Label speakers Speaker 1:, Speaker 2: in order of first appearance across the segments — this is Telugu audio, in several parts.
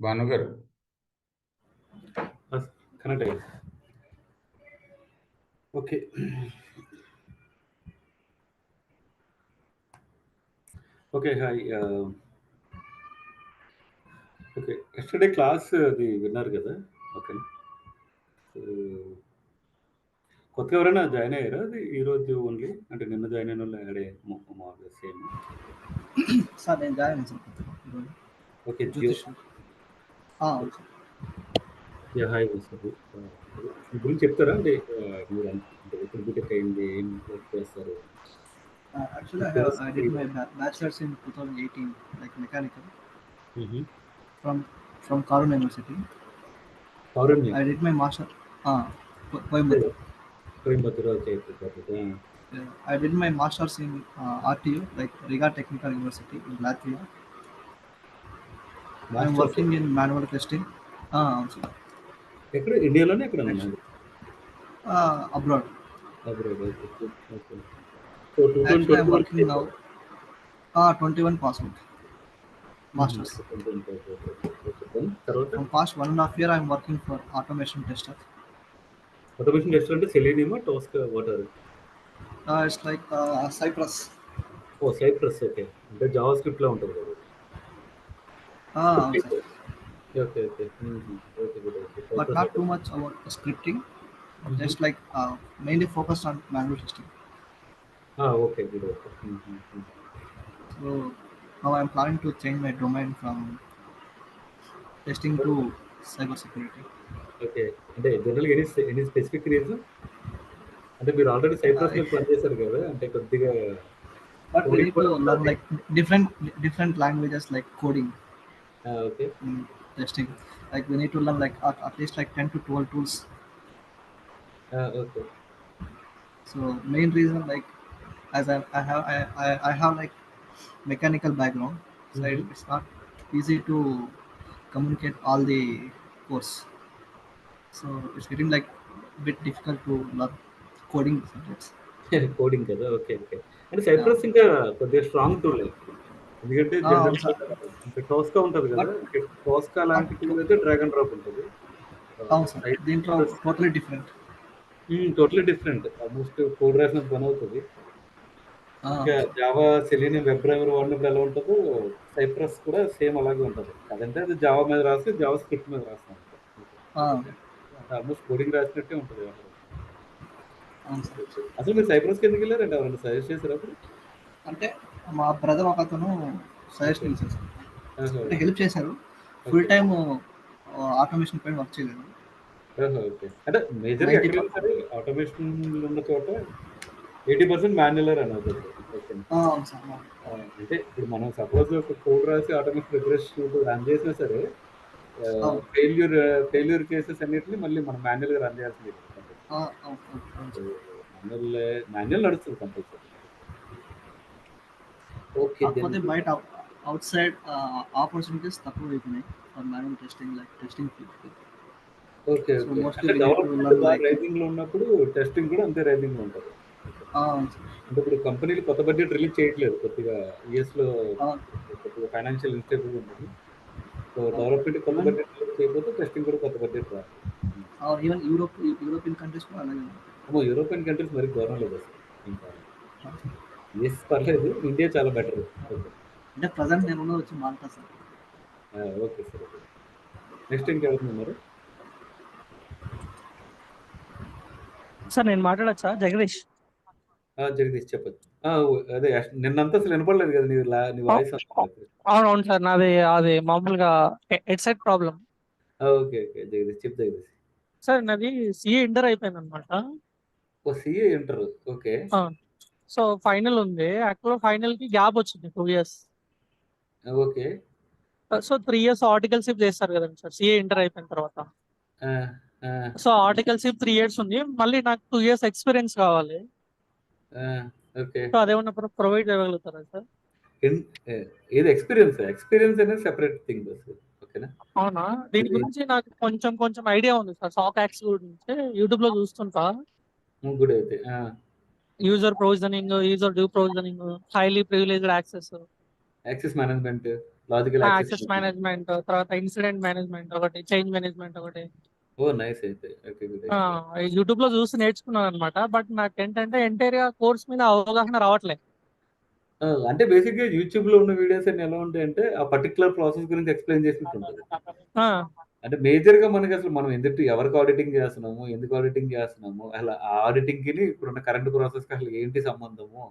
Speaker 1: భానుగారు
Speaker 2: కనెక్ట్ అయ్యింది. Okay. Okay. Hi. Okay. Yesterday class అది విన్నారు కదా! ఓకే. కొత్తగా ఎవరైనా జాయిన్ అయ్యారా? అది ఈరోజు ఓన్లీ అంటే నిన్న జాయిన్ అయిన వాళ్ళు యాడ్ అయ్యారు మామూలుగా సేమ్.
Speaker 3: సార్ నేను జాయిన్ అయ్యాను సార్.
Speaker 2: ఓకే.
Speaker 3: జ్యోతిష్. అవును సార్.
Speaker 2: Yeah hi sir. మీ గురించి చెప్తారా? అంటే మీరు అంటే ఎప్పుడు బీటెక్ అయింది? ఏం వర్క్ చేస్తారు?
Speaker 3: Actually, I did my bachelor's in 2018, like mechanical, from Karun University.
Speaker 2: Karunya.
Speaker 3: I did my master. Coimbatore.
Speaker 2: Coimbatore, okay.
Speaker 3: I did my master's in RTU, like Riga Technical University in Latvia. I'm working in manual testing.
Speaker 2: ఎక్కడ ఇండియాలోనే ఎక్కడ
Speaker 3: abroad.
Speaker 2: Okay.
Speaker 3: So actually I'm working now. 21 passed. Masters. From past 1.5 years I'm working for automation tester.
Speaker 2: Automation tester అంటే Selenium or Tosca, what are it?
Speaker 3: It's like Cypress.
Speaker 2: Oh, Cypress, okay. అంటే JavaScript లా ఉంటుంది కదా. Okay. Okay.
Speaker 3: But not too much about scripting. Just like mainly focused on manual testing.
Speaker 2: Okay. Good.
Speaker 3: So now I'm planning to change my domain from testing to cybersecurity.
Speaker 2: Okay. అంటే జనరల్గా ఎనీ స్పెసిఫిక్ రీజన్? అంటే మీరు ఆల్రెడీ సైప్రస్ లో పని చేశారు కదా, అంటే కొద్దిగా
Speaker 3: but we need to learn like different languages like coding.
Speaker 2: Okay.
Speaker 3: Testing, like we need to learn like at least like 10 to 12 tools.
Speaker 2: Okay.
Speaker 3: So main reason, like as I have like mechanical background, so it's not easy to communicate all the course. So it's getting like a bit difficult to learn coding subjects.
Speaker 2: Coding కదా. ఓకే. అంటే సైప్రస్ ఇంకా కొద్దిగా స్ట్రాంగ్ టూల్, ఎందుకంటే జనరల్ టోస్కా ఉంటుంది కదా, టోస్కా లాంటి టూల్ అయితే డ్రాగ్ అండ్ డ్రాప్ ఉంటుంది.
Speaker 3: దీంట్లో టోటలీ
Speaker 2: డిఫరెంట్. ఆల్మోస్ట్ కోడ్ రాసిన పని అవుతుంది. ఇంకా జావా సెలీనియం వెబ్ డ్రైవర్ వాడినప్పుడు ఎలా ఉంటుందో సైప్రస్ కూడా సేమ్ అలాగే ఉంటుంది. అదంటే అది జావా మీద రాసి జావా స్క్రిప్ట్ మీద రాస్తాం. ఆల్మోస్ట్ కోడింగ్ రాసినట్టే ఉంటుంది. అసలు మీరు సైప్రస్కి ఎందుకు వెళ్ళారంటే ఎవరైనా సజెస్ట్ చేశారు అప్పుడు?
Speaker 3: అంటే మా బ్రదర్ ఒక అతను సజెస్ట్ చేశారు, అంటే హెల్ప్ చేశారు. ఫుల్ టైమ్ ఆటోమేషన్ పైన వర్క్ చేయలేదు.
Speaker 2: ఓకే. అంటే మేజర్గా ఎక్కడ సరే ఆటోమేషన్ ఉన్న చోట 80% మాన్యువల్ అని అవుతుంది. అంటే ఇప్పుడు మనం సపోజ్ ఒక కోడ్ రాసి ఆటోమేషన్ రిఫ్రెష్ రన్ చేసినా సరే ఫెయిల్యూర్ కేసెస్ అన్నిటిని మళ్ళీ మనం మాన్యువల్ గా రన్ చేయాల్సింది. మాన్యువల్ నడుస్తుంది కంపల్సరీ. ఓకే.
Speaker 3: బయట అవుట్ సైడ్ ఆపర్చునిటీస్ తక్కువ అయిపోయినాయి for manual testing, like testing field.
Speaker 2: Okay. Rising లో ఉన్నప్పుడు టెస్టింగ్ కూడా అంతే రైజింగ్ లో ఉంటుంది. అంటే ఇప్పుడు కంపెనీలు కొత్త బడ్జెట్ రిలీజ్ చేయట్లేదు, కొద్దిగా యూఎస్ లో కొద్దిగా ఫైనాన్షియల్ ఇన్స్టేబుల్ ఉంటుంది. సో డెవలప్మెంట్ కొత్త బడ్జెట్ రిలీజ్ చేయకపోతే టెస్టింగ్ కూడా కొత్త బడ్జెట్ రాదు.
Speaker 3: ఈవెన్ యూరోపియన్ కంట్రీస్ కూడా అలాగే
Speaker 2: ఉన్నాయి. యూరోపియన్ కంట్రీస్ మరి ఘోరం లేదు అసలు. ఇంకా యూఎస్ పర్లేదు, ఇండియా చాలా బెటర్.
Speaker 3: అంటే ప్రజెంట్ నేను వచ్చి Malta sir.
Speaker 2: Okay sir. Next ఇంకెవరు ఉన్నారు
Speaker 4: సార్? నేను మాట్లాడచ్చా? జగదీష్
Speaker 2: చెప్పచ్చు. అదే నిన్నంతా అసలు వినపడలేదు కదా నీ వాయిస్.
Speaker 4: అవును సార్, నాది అది మామూలుగా headset problem.
Speaker 2: Okay. Jagadish Jagadish
Speaker 4: sir నాది సిఏ ఇంటర్ అయిపోయింది అనమాట.
Speaker 2: CA inter, okay.
Speaker 4: So final ఉంది, యాక్చువల్ ఫైనల్ కి గ్యాప్ వచ్చింది 2 years.
Speaker 2: Okay.
Speaker 4: So 3 years articleship చేస్తారు కదండి సార్ సిఏ ఇంటర్ అయిపోయిన తర్వాత. సో ఆర్టికల్షిప్ 3 years ఉంది, మళ్ళీ నాకు 2 years ఎక్స్పీరియన్స్ కావాలి.
Speaker 2: ఓకే.
Speaker 4: సో అదేమన్నా ప్రొవైడ్ చేయగలుగుతారా సార్?
Speaker 2: ఏది ఎక్స్పీరియన్స్ అనేది సెపరేట్ థింగ్. ఓకేనా?
Speaker 4: అవునా? దీని గురించి నాకు కొంచెం ఐడియా ఉంది సార్. సాక్ యాక్స్ గురించి యూట్యూబ్ లో చూస్తుంటా.
Speaker 2: గుడ్ అయితే
Speaker 4: user provisioning, user due provisioning, highly privileged access.
Speaker 2: Access management, logical
Speaker 4: access management, తర్వాత ఇన్సిడెంట్ మేనేజ్మెంట్ ఒకటి, చేంజ్ మేనేజ్మెంట్ ఒకటి.
Speaker 2: ఓ నైస్ అయితే. Okay, good.
Speaker 4: యూట్యూబ్ లో చూసి నేర్చుకున్నాను అనమాట. బట్ నాకు ఏంటంటే ఎంటైర్ గా కోర్స్ మీద అవగాహన రావట్లేదు.
Speaker 2: అంటే బేసిక్‌గా యూట్యూబ్‌లో ఉన్న వీడియోస్ అన్ని ఎలా ఉంటాయంటే, ఆ పర్టిక్యులర్ ప్రాసెస్ గురించి ఎక్స్‌ప్లెయిన్ చేసినట్టు ఉంటది. అంటే మేజర్‌గా మనకసలు మనం ఎవరికి ఆడిటింగ్ చేస్తున్నాము, ఎందుకు ఆడిటింగ్ చేస్తున్నాము, అసలు ఆ ఆడిటింగ్‌కిని ఇప్పుడున్న కరెంట్ ప్రాసెస్‌కి అసలు ఏంటి సంబంధము.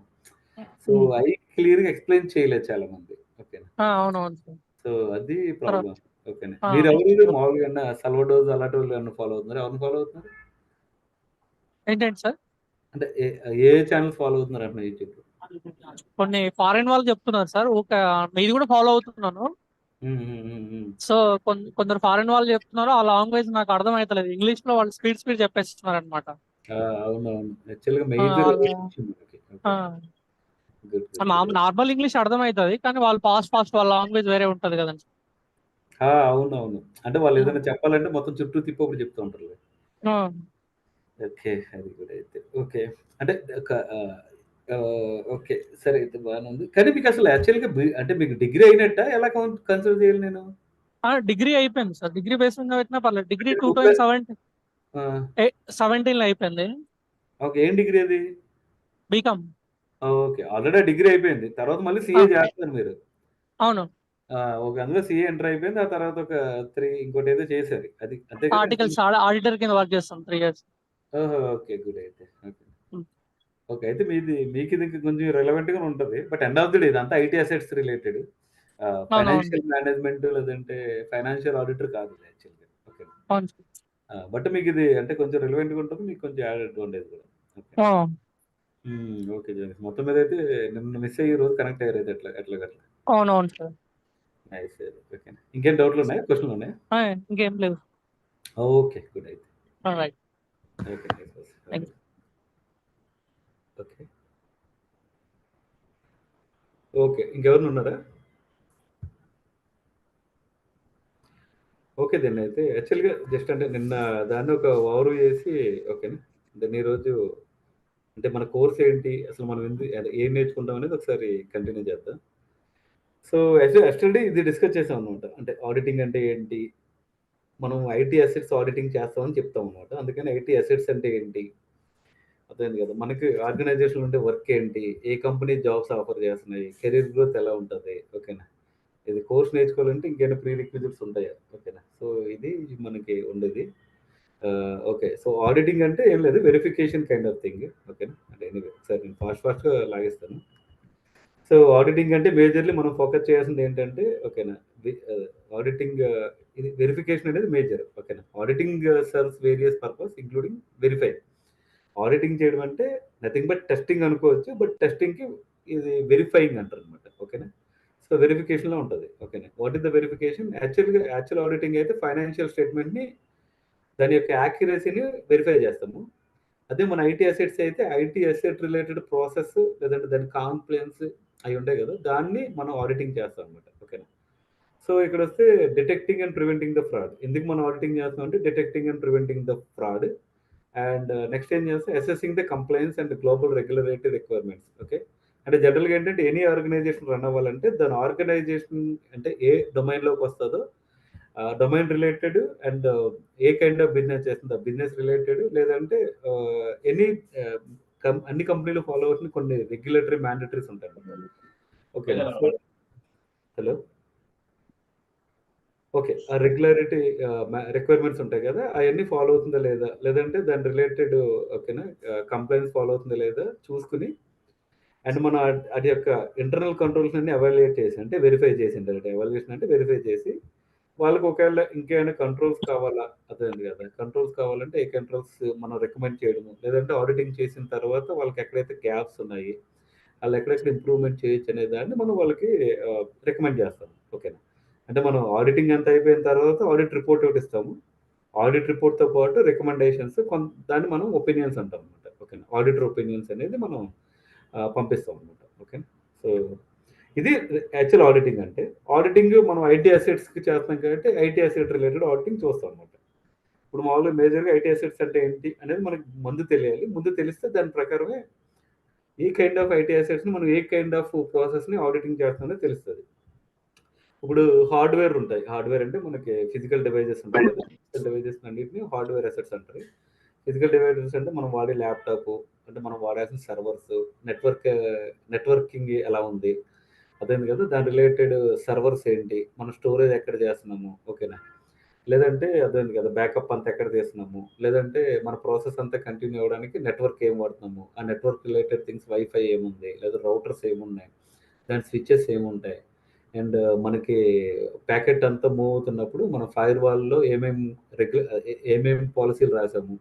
Speaker 2: సో, అయి క్లియర్‌గా ఎక్స్‌ప్లెయిన్ చేయలేదు చాలా మంది. ఓకేనా.
Speaker 4: అవునవును సార్.
Speaker 2: సో, అది
Speaker 4: తర్వాత
Speaker 2: ప్రాబ్లమ్. ఓకేనా.
Speaker 4: ఆ,
Speaker 2: మీరెవరు మామూలుగా ఏమన్నా సల్వడోస్ అలాంటోళ్ళు ఏమన్నా ఫాలో అవుతున్నారా? ఎవరిని ఫాలో అవుతున్నారు?
Speaker 4: ఏంటంటి సార్?
Speaker 2: అంటే ఏ ఛానెల్స్ ఫాలో అవుతున్నారు అంటున్నా యూట్యూబ్‌లో?
Speaker 4: కొన్ని ఫారెన్ వాళ్ళు చెప్తున్నారు సార్. ఇది కూడా ఫాలో అవుతున్నాను.
Speaker 2: హ్మ్. హ్మ్. హ్మ్. హ్మ్.
Speaker 4: సో కొందరు ఫారెన్ వాళ్ళు చెప్తున్నారు. ఆ లాంగ్వేజ్ నాకు అర్థం అవుతలేదు. ఇంగ్లీష్ లో వాళ్ళు స్పీడ్ స్పీడ్ చెప్పేస్తున్నారు అనమాట.
Speaker 2: అవునవును. యాక్చువల్‌గా మేజర్ ఇష్యూ మనకి. Okay. Good. Good. Good.
Speaker 4: Normal English అర్థం అవుతుంది, కానీ వాళ్ళు ఫాస్ట్ వాళ్ళ లాంగ్వేజ్ వేరే ఉంటది కదండి.
Speaker 2: అవునవును. అంటే వాళ్ళు ఏదైనా చెప్పాలంటే మొత్తం చుట్టూ తిప్పి చెప్తూ ఉంటారులే.
Speaker 4: ఆ,
Speaker 2: ఓకే. అది కూడా అయితే. ఓకే. అంటే ఒక ఓకే. సరే అయితే బానే ఉంది. కానీ మీకసలు యాక్చువల్‌గా అంటే మీకు డిగ్రీ అయినట్టా? ఎలా కన్సిడర్ చేయాలి నేను?
Speaker 4: డిగ్రీ అయిపోయింది సార్. డిగ్రీ బేస్ మీద పెట్టినా పర్లేదు. డిగ్రీ
Speaker 2: అంటే
Speaker 4: 2017
Speaker 2: ఆ!
Speaker 4: 17లో అయిపోయింది.
Speaker 2: ఓకే. ఏం డిగ్రీ అది?
Speaker 4: బీకామ్.
Speaker 2: ఓకే. ఆల్రెడీ డిగ్రీ అయిపోయింది. తర్వాత మళ్ళీ సీఏ చేస్తున్నారు మీరు.
Speaker 4: అవును.
Speaker 2: ఓకే. అందులో సీఏ ఎంటర్ అయిపోయింది. ఆ తర్వాత ఒక 3 ఇంకోటేదో చేశారు. అది అంతే కదా?
Speaker 4: ఆడిటర్ కింద వర్క్ చేస్తాం 3 years.
Speaker 2: ఓహో! ఓకే. గుడ్ అయితే. ఓకే. ఓకే. అయితే మీకిది కొంచెం రెలెవెంట్‌గానే ఉంటది. But end of the day ఇదంతా ఐటీ అసెట్స్ రిలేటెడ్.
Speaker 4: అవునవును.
Speaker 2: ఫైనాన్షియల్ మేనేజ్మెంట్ లేదంటే ఫైనాన్షియల్ ఆడిటర్ కాదు ఇది యాక్చువల్‌గా. ఓకే.
Speaker 4: అవును.
Speaker 2: బట్ మీకిది అంటే కొంచెం రెలెవెంట్‌గా ఉంటుంది. మీకు కొంచెం యాడెడ్ అడ్వాంటేజ్ కూడా. ఓకే.
Speaker 4: ఆ,
Speaker 2: ఓకే. జేమ్స్. మొత్తం మీదైతే నిన్న మిస్ అయ్యి ఈ రోజు కనెక్ట్ అయ్యారైతే ఎట్లాగట్లా.
Speaker 4: అవునవును సార్.
Speaker 2: నైస్. ఓకే. ఇంకేం డౌట్‌లున్నాయా? క్వెషన్‌లున్నాయా?
Speaker 4: ఇంకేం లేవు.
Speaker 2: ఓకే. గుడ్ అయితే.
Speaker 4: Right.
Speaker 2: Okay. Nice.
Speaker 4: Thank you.
Speaker 2: Okay. Okay. ఇంకెవరైనా ఉన్నారా? ఓకే. దెన్ అయితే యాక్చువల్‌గా జస్ట్ అంటే నిన్న దాన్ని ఒక ఓవర్ చేసి ఓకేనా. దెన్ ఈరోజు అంటే మన కోర్స్ ఏంటి? అసలు మనం అదే ఏం నేర్చుకుంటాం అనేది ఒకసారి కంటిన్యూ చేద్దాం. సో, యస్టర్‌డే ఇది డిస్కస్ చేసామనమాట. అంటే ఆడిటింగ్ అంటే ఏంటి? మనం ఐటీ అసెట్స్ ఆడిటింగ్ చేస్తామని చెప్తామనమాట. అందుకని ఐటీ అసెట్స్ అంటే ఏంటి? అర్థమైంది కదా! మనకి ఆర్గనైజేషన్‌లో ఉండే వర్క్ ఏంటి? ఏ కంపెనీ జాబ్స్ ఆఫర్ చేస్తున్నాయి? కెరీర్ గ్రోత్ ఎలా ఉంటది? ఓకేనా. ఇది కోర్స్ నేర్చుకోవాలంటే ఇంకేమైనా ప్రీ రిక్విజిట్స్ ఉంటాయా? ఓకేనా. సో, ఇది మనకి ఉండేది. ఓకే. సో, ఆడిటింగ్ అంటే ఏం లేదు. Verification kind of thing. ఓకేనా. అంటే ఎనీవే ఒకసారి నేను ఫాస్ట్‌గా లాగేస్తాను. సో, ఆడిటింగ్ అంటే మేజర్‌లీ మనం ఫోకస్ చేయాల్సింది ఏంటంటే ఓకేనా. ఆడిటింగ్ ఇది వెరిఫికేషన్ అనేది మేజర్. ఓకేనా. Auditing serves various purpose including verify. Auditing చేయడం అంటే నథింగ్ బట్ టెస్టింగ్ అనుకోవచ్చు. బట్ టెస్టింగ్‌కి ఇది వెరిఫైయింగ్ అంటారనమాట. ఓకేనా. సో, వెరిఫికేషన్‌లో ఉంటది. ఓకేనా. What is the verification? Actual auditing అయితే ఫైనాన్షియల్ స్టేట్‌మెంట్‌ని దాని యొక్క యాక్యురసీని వెరిఫై చేస్తాము. అదే మన ఐటీ అసెట్స్ అయితే ఐటీ అసెట్ రిలేటెడ్ ప్రాసెస్ లేదంటే దాని కాంప్లెయిన్స్ అయి ఉంటాయి కదా! దాన్ని మనం ఆడిటింగ్ చేస్తాం అనమాట. ఓకేనా. సో, ఇక్కడొస్తే detecting and preventing the fraud. ఎందుకు మనం ఆడిటింగ్ చేస్తాం అంటే detecting and preventing the fraud. And next ఏం చేస్తే assessing the compliance and global regulatory requirements. Okay. అంటే జనరల్‌గా ఏంటంటే ఎనీ ఆర్గనైజేషన్ రన్ అవ్వాలంటే దాని ఆర్గనైజేషన్ అంటే ఏ డొమైన్‌లోకి వస్తదో డొమైన్ రిలేటెడ్ అండ్ ఏ కైండ్ ఆఫ్ బిజినెస్ చేస్తుందో బిజినెస్ రిలేటెడ్ లేదంటే ఎనీ అన్ని కంపెనీలు ఫాలో అవుతున్న కొన్ని రెగ్యులేటరీ మ్యాండేటరీస్ ఉంటాయన్నమాట. ఓకేనా. So hello. ఓకే. ఆ రెగ్యులారిటీ రిక్వైర్మెంట్స్ ఉంటాయి గదా! అయన్నీ ఫాలో అవుతుందా లేదా? లేదంటే దాని రిలేటెడ్ ఓకేనా. కంప్లెయింట్స్ ఫాలో అవుతుందా లేదా చూసుకొని అండ్ మనం అది యొక్క ఇంటర్నల్ కంట్రోల్స్ అన్ని ఎవాల్యుయేట్ చేసి అంటే వెరిఫై చేసిండట. ఎవాల్యుయేషన్ అంటే వెరిఫై చేసి వాళ్ళకి ఒకవేళ ఇంకేమైనా కంట్రోల్స్ కావాలా? అర్థమైంది గదా! కంట్రోల్స్ కావాలంటే ఏ కంట్రోల్స్ మనం రికమెండ్ చేయడము. లేదంటే ఆడిటింగ్ చేసిన తర్వాత వాళ్ళకి ఎక్కడైతే గ్యాప్స్ ఉన్నాయి. ఆళ్ళు ఎక్కడెక్కడ ఇంప్రూవ్‌మెంట్ చేయొచ్చు అనే దాన్ని మనం వాళ్ళకి రికమెండ్ చేస్తాం. ఓకేనా. అంటే మనం ఆడిటింగ్ అంతా అయిపోయిన తర్వాత ఆడిట్ రిపోర్ట్ ఒకటి ఇస్తాము. ఆడిట్ రిపోర్ట్‌తో పాటు రికమెండేషన్స్ దాన్ని మనం ఒపీనియన్స్ అంటాం అన్నమాట. ఓకేనా. ఆడిటర్ ఒపీనియన్స్ అనేది మనం పంపిస్తాం అన్నమాట. ఓకేనా. సో, ఇది యాక్చువల్ ఆడిటింగ్ అంటే. ఆడిటింగ్ మనం ఐటీ అసెట్స్‌కి చేస్తాం కాబట్టి ఐటీ అసెట్ రిలేటెడ్ ఆడిటింగ్ చూస్తాం అన్నమాట. ఇప్పుడు మామూలుగా మేజర్‌గా ఐటీ అసెట్స్ అంటే ఏంటి అనేది మనకు ముందు తెలియాలి. ముందు తెలిస్తే దాని ప్రకారమే ఏ కైండ్ ఆఫ్ ఐటీ అసెట్స్‌ని మనం ఏ కైండ్ ఆఫ్ ప్రాసెస్‌ని ఆడిటింగ్ చేస్తామో తెలుస్తది. ఇప్పుడు హార్డ్వేర్ ఉంటాయి. హార్డ్వేర్ అంటే మనకి ఫిజికల్ డివైజెస్ ఉంటాయి కదా! ఫిజికల్ డివైజెస్ అన్నిటిని హార్డ్వేర్ అసెట్స్ అంటారు. ఫిజికల్ డివైజెస్ అంటే మనం వాడే ల్యాప్‌టాప్, అంటే మనం వాడాల్సిన సర్వర్స్, నెట్వర్కింగ్ ఎలా ఉంది? అర్థమైంది కదా! దాని రిలేటెడ్ సర్వర్స్ ఏంటి? మనం స్టోరేజ్ ఎక్కడ చేస్తున్నాము? ఓకేనా? లేదంటే అర్థమైంది కదా! బ్యాకప్ అంతా ఎక్కడ చేస్తున్నాము? లేదంటే మన ప్రాసెస్ అంతా కంటిన్యూ అవ్వడానికి నెట్వర్క్ ఏం వాడుతున్నాము? ఆ నెట్వర్క్ రిలేటెడ్ థింగ్స్ వైఫై ఏముంది? లేదా రౌటర్స్ ఏమున్నాయి? దాని స్విచెస్ ఏముంటాయి? అండ్ మనకి ప్యాకెట్ అంతా మూవ్ అవుతున్నప్పుడు మన ఫైర్ వాల్‌లో ఏమేం పాలిసీలు రాసాము?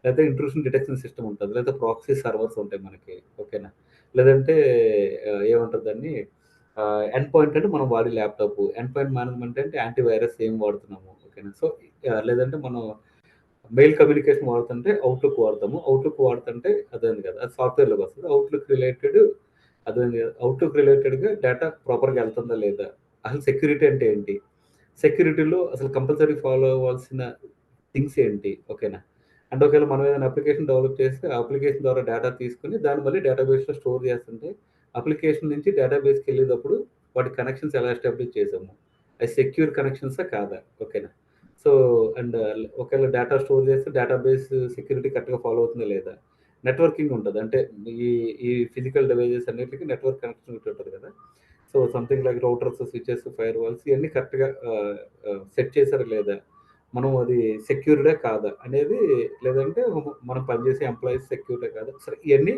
Speaker 2: లేతే ఇంట్రూషన్ డిటెక్షన్ సిస్టమ్ ఉంటది. లేతే ప్రాక్సీ సర్వర్స్ ఉంటాయి మనకి. ఓకేనా? లేదంటే ఏమంటారు దాన్ని, ఎండ్ పాయింట్ అంటే మనం వాడే ల్యాప్‌టాప్. ఎండ్ పాయింట్ మేనేజ్మెంట్ అంటే యాంటీ వైరస్ ఏం వాడుతున్నాము. ఓకేనా? సో, లేదంటే మనం మెయిల్ కమ్యూనికేషన్ వాడుతుంటే అవుట్‌లుక్ వాడతాము. అవుట్‌లుక్ వాడుతుంటే అర్థమైంది కదా! అది సాఫ్ట్‌వేర్‌లోకి వస్తది. అవుట్‌లుక్ రిలేటెడ్‌గా డేటా ప్రాపర్‌గా ఎళ్తుందా లేదా? అసలు సెక్యూరిటీ అంటే ఏంటి? సెక్యూరిటీలో అసలు కంపల్సరీ ఫాలో అవ్వాల్సిన థింగ్స్ ఏంటి? ఓకేనా? అంటే ఒకవేళ మనం ఏదైనా అప్లికేషన్ డెవలప్ చేస్తే, ఆ అప్లికేషన్ ద్వారా డేటా తీసుకొని దాన్ని మళ్ళీ డేటాబేస్‌లో స్టోర్ చేస్తుంటే, అప్లికేషన్ నుంచి డేటాబేస్‌కెళ్ళేటప్పుడు వాటి కనెక్షన్స్ ఎలా ఎస్టాబ్లిష్ చేసాము? అయి సెక్యూర్ కనెక్షన్సా కాదా? ఓకేనా? సో, అండ్ ఒకవేళ డేటా స్టోర్ చేస్తే డేటాబేస్ సెక్యూరిటీ కరెక్ట్‌గా ఫాలో అవుతుందా లేదా? నెట్వర్కింగ్ ఉంటది. అంటే ఈ ఈ ఫిజికల్ డివైజెస్ అన్నిటికి నెట్వర్క్ కనెక్టివిటీ ఉంటది కదా! So, something like routers, switches, firewalls ఇయన్నీ కరెక్ట్‌గా సెట్ చేసారా లేదా? మనం అది సెక్యూర్‌డా కాదా? అనేది, లేదంటే మనం పనిచేసే ఎంప్లాయీస్ సెక్యూర్‌డా కాదా? సరే, ఇయన్నీ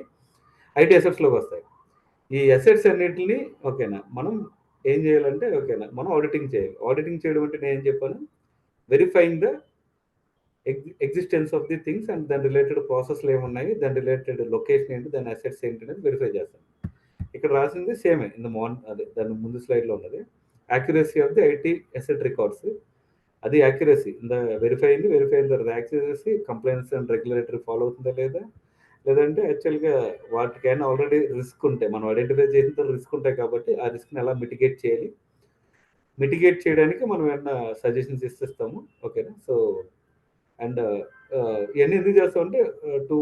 Speaker 2: ఐటీ అసెట్స్‌లోకొస్తాయి. ఈ అసెట్స్ అన్నిటిని ఓకేనా, మనం ఏం చేయాలంటే ఓకేనా, మనం ఆడిటింగ్ చేయాలి. ఆడిటింగ్ చేయడం అంటే నేనేం చెప్పాను? Verifying the existence of the things and దాని రిలేటెడ్ ప్రాసెస్‌లు ఏమున్నాయి? దాని రిలేటెడ్ లొకేషన్ ఏంటి? దాని అసెట్స్ ఏంటి అనేది వెరిఫై చేస్తాం. ఇక్కడ రాసింది సేమే ఇన్ ద అదే దాని ముందు స్లైడ్‌లో ఉన్నది. Accuracy of the IT asset records. అది యాక్యురసీ. వెరిఫై అయిన తర్వాత accuracy, complaints and regulatory follow అవుతుందా లేదా? లేదంటే యాక్చువల్‌గా వాటికైనా ఆల్రెడీ రిస్క్ ఉంటాయి. మనం ఐడెంటిఫై చేసిన తర్వాత రిస్క్ ఉంటాయి కాబట్టి, ఆ రిస్క్‌ని ఎలా మిటిగేట్ చేయాలి? మిటిగేట్ చేయడానికి మనం ఏమన్నా సజెషన్స్ ఇస్తాము. ఓకేనా? సో, అండ్ ఇయన్నీ ఎందుకు చేస్తామంటే to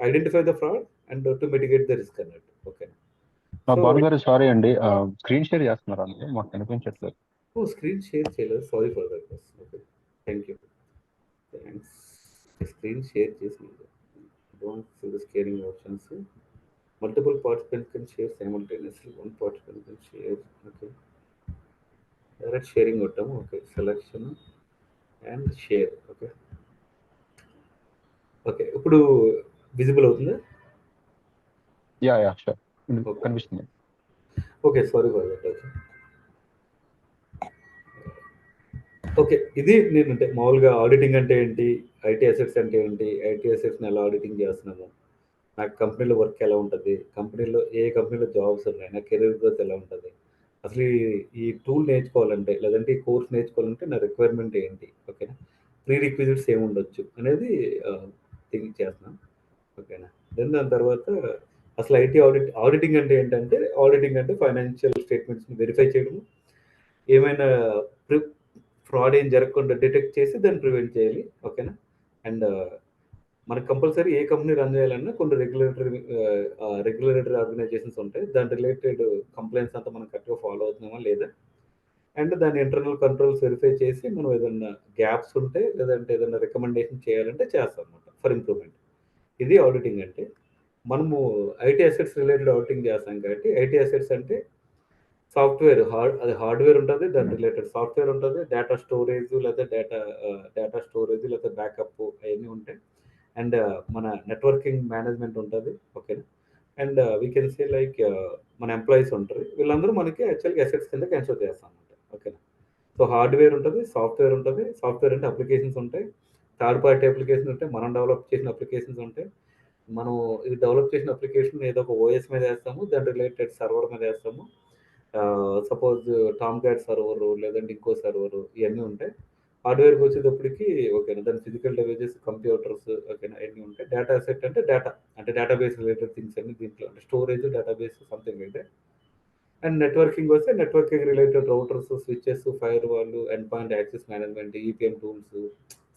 Speaker 2: identify the fraud and to mitigate the risk అన్నట్టు. ఓకేనా? సో,
Speaker 1: భాను గారు సారీ అండి. స్క్రీన్ షేర్ చేస్తున్నారా మీరు? మాకు కనిపించట్లేదు.
Speaker 2: స్క్రీన్ షేర్ చేయలేదు. Sorry for that. Okay. Thank you. Thanks. Screen share చేసినందుకు. Don't fill the sharing options. Multiple participants can share simultaneously. One participant can share. Okay. Direct sharing కొట్టాము. Okay. Selection and share. Okay. Okay. ఇప్పుడు విజిబుల్ అవుతుందా?
Speaker 1: యాహ్! షూర్.
Speaker 2: ఓకే.
Speaker 1: కనిపిస్తుంది.
Speaker 2: Okay. Sorry for that. Okay. Okay. ఇది నేనంటే మామూలుగా ఆడిటింగ్ అంటే ఏంటి? ఐటీ అసెట్స్ అంటే ఏంటి? ఐటీ అసెట్స్‌ని ఎలా ఆడిటింగ్ చేస్తున్నాము? నాకు కంపెనీలో వర్క్ ఎలా ఉంటది? ఏ కంపెనీలో జాబ్స్ ఉన్నాయి? నా కెరీర్ గ్రోత్ ఎలా ఉంటది? అసలు ఈ టూల్ నేర్చుకోవాలంటే, లేదంటే ఈ కోర్స్ నేర్చుకోవాలంటే నా రిక్వైర్మెంట్ ఏంటి? ఓకేనా? ప్రీ రిక్విజిట్స్ ఏముండొచ్చు అనేది థింక్ చేస్తున్నాను. ఓకేనా? దాని తర్వాత అసలు ఆడిటింగ్ అంటే ఏంటంటే, ఆడిటింగ్ అంటే ఫైనాన్షియల్ స్టేట్మెంట్స్‌ని వెరిఫై చేయడము. ఏమైనా ప్రి ఫ్రాడ్ ఏం జరగకుండా డిటెక్ట్ చేసి దాన్ని ప్రివెంట్ చేయాలి. ఓకేనా? అండ్ మనకు కంపల్సరీ ఏ కంపెనీ రన్ చేయాలన్నా కొన్ని రెగ్యులేటరీ ఆర్గనైజేషన్స్ ఉంటాయి. దాని రిలేటెడ్ కంప్లెయింట్స్ అంతా మనం కరెక్ట్‌గా ఫాలో అవుతున్నామా లేదా? అండ్ దాని ఇంటర్నల్ కంట్రోల్స్ వెరిఫై చేసి మనం ఏదన్నా గ్యాప్స్ ఉంటే, లేదంటే ఏదన్నా రికమెండేషన్ చేయాలంటే చేస్తామన్నమాట ఫర్ ఇంప్రూవ్‌మెంట్. ఇది ఆడిటింగ్ అంటే. మనము ఐటీ అసెట్స్ రిలేటెడ్ ఆడిటింగ్ చేస్తాం కాబట్టి, ఐటీ అసెట్స్ అంటే అది హార్డ్‌వేర్ ఉంటది. దాని రిలేటెడ్ సాఫ్ట్‌వేర్ ఉంటది. డేటా స్టోరేజ్ లేకపోతే బ్యాకప్ అయన్నీ ఉంటాయి. అండ్ మన నెట్వర్కింగ్ మేనేజ్మెంట్ ఉంటది. ఓకేనా? And we can say like మన ఎంప్లాయీస్ ఉంటారు. వీళ్ళందరూ మనకి యాక్చువల్‌గా అసెట్స్ కింద కన్సిడర్ చేస్తామన్నమాట. ఓకేనా? సో, హార్డ్‌వేర్ ఉంటది. సాఫ్ట్‌వేర్ ఉంటది. సాఫ్ట్‌వేర్ అంటే అప్లికేషన్స్ ఉంటాయి. థర్డ్ పార్టీ అప్లికేషన్స్ ఉంటాయి. మనం డెవలప్ చేసిన అప్లికేషన్స్ ఉంటాయి. మనం ఇది డెవలప్ చేసిన అప్లికేషన్ ఏదో ఒక ఓఎస్ మీద ఏస్తాము. దాని రిలేటెడ్ సర్వర్ మీద ఏస్తాము. సపోజ్ టామ్ క్యాట్ సర్వరు, లేదంటే ఇంకో సర్వరు ఇయన్నీ ఉంటాయి. హార్డ్‌వేర్‌కి వచ్చేటప్పటికి ఓకేనా, దాని ఫిజికల్ డివైజెస్, కంప్యూటర్స్ ఓకేనా, అయన్నీ ఉంటాయి. డేటా సెట్ అంటే డేటాబేస్ రిలేటెడ్ థింగ్స్ అన్నీ దీంట్లో అంటే స్టోరేజ్, డేటాబేస్ సంథింగ్ అయితే. అండ్ నెట్వర్కింగ్ వస్తే networking related routers, switches, firewall, end point access management, EPM tools,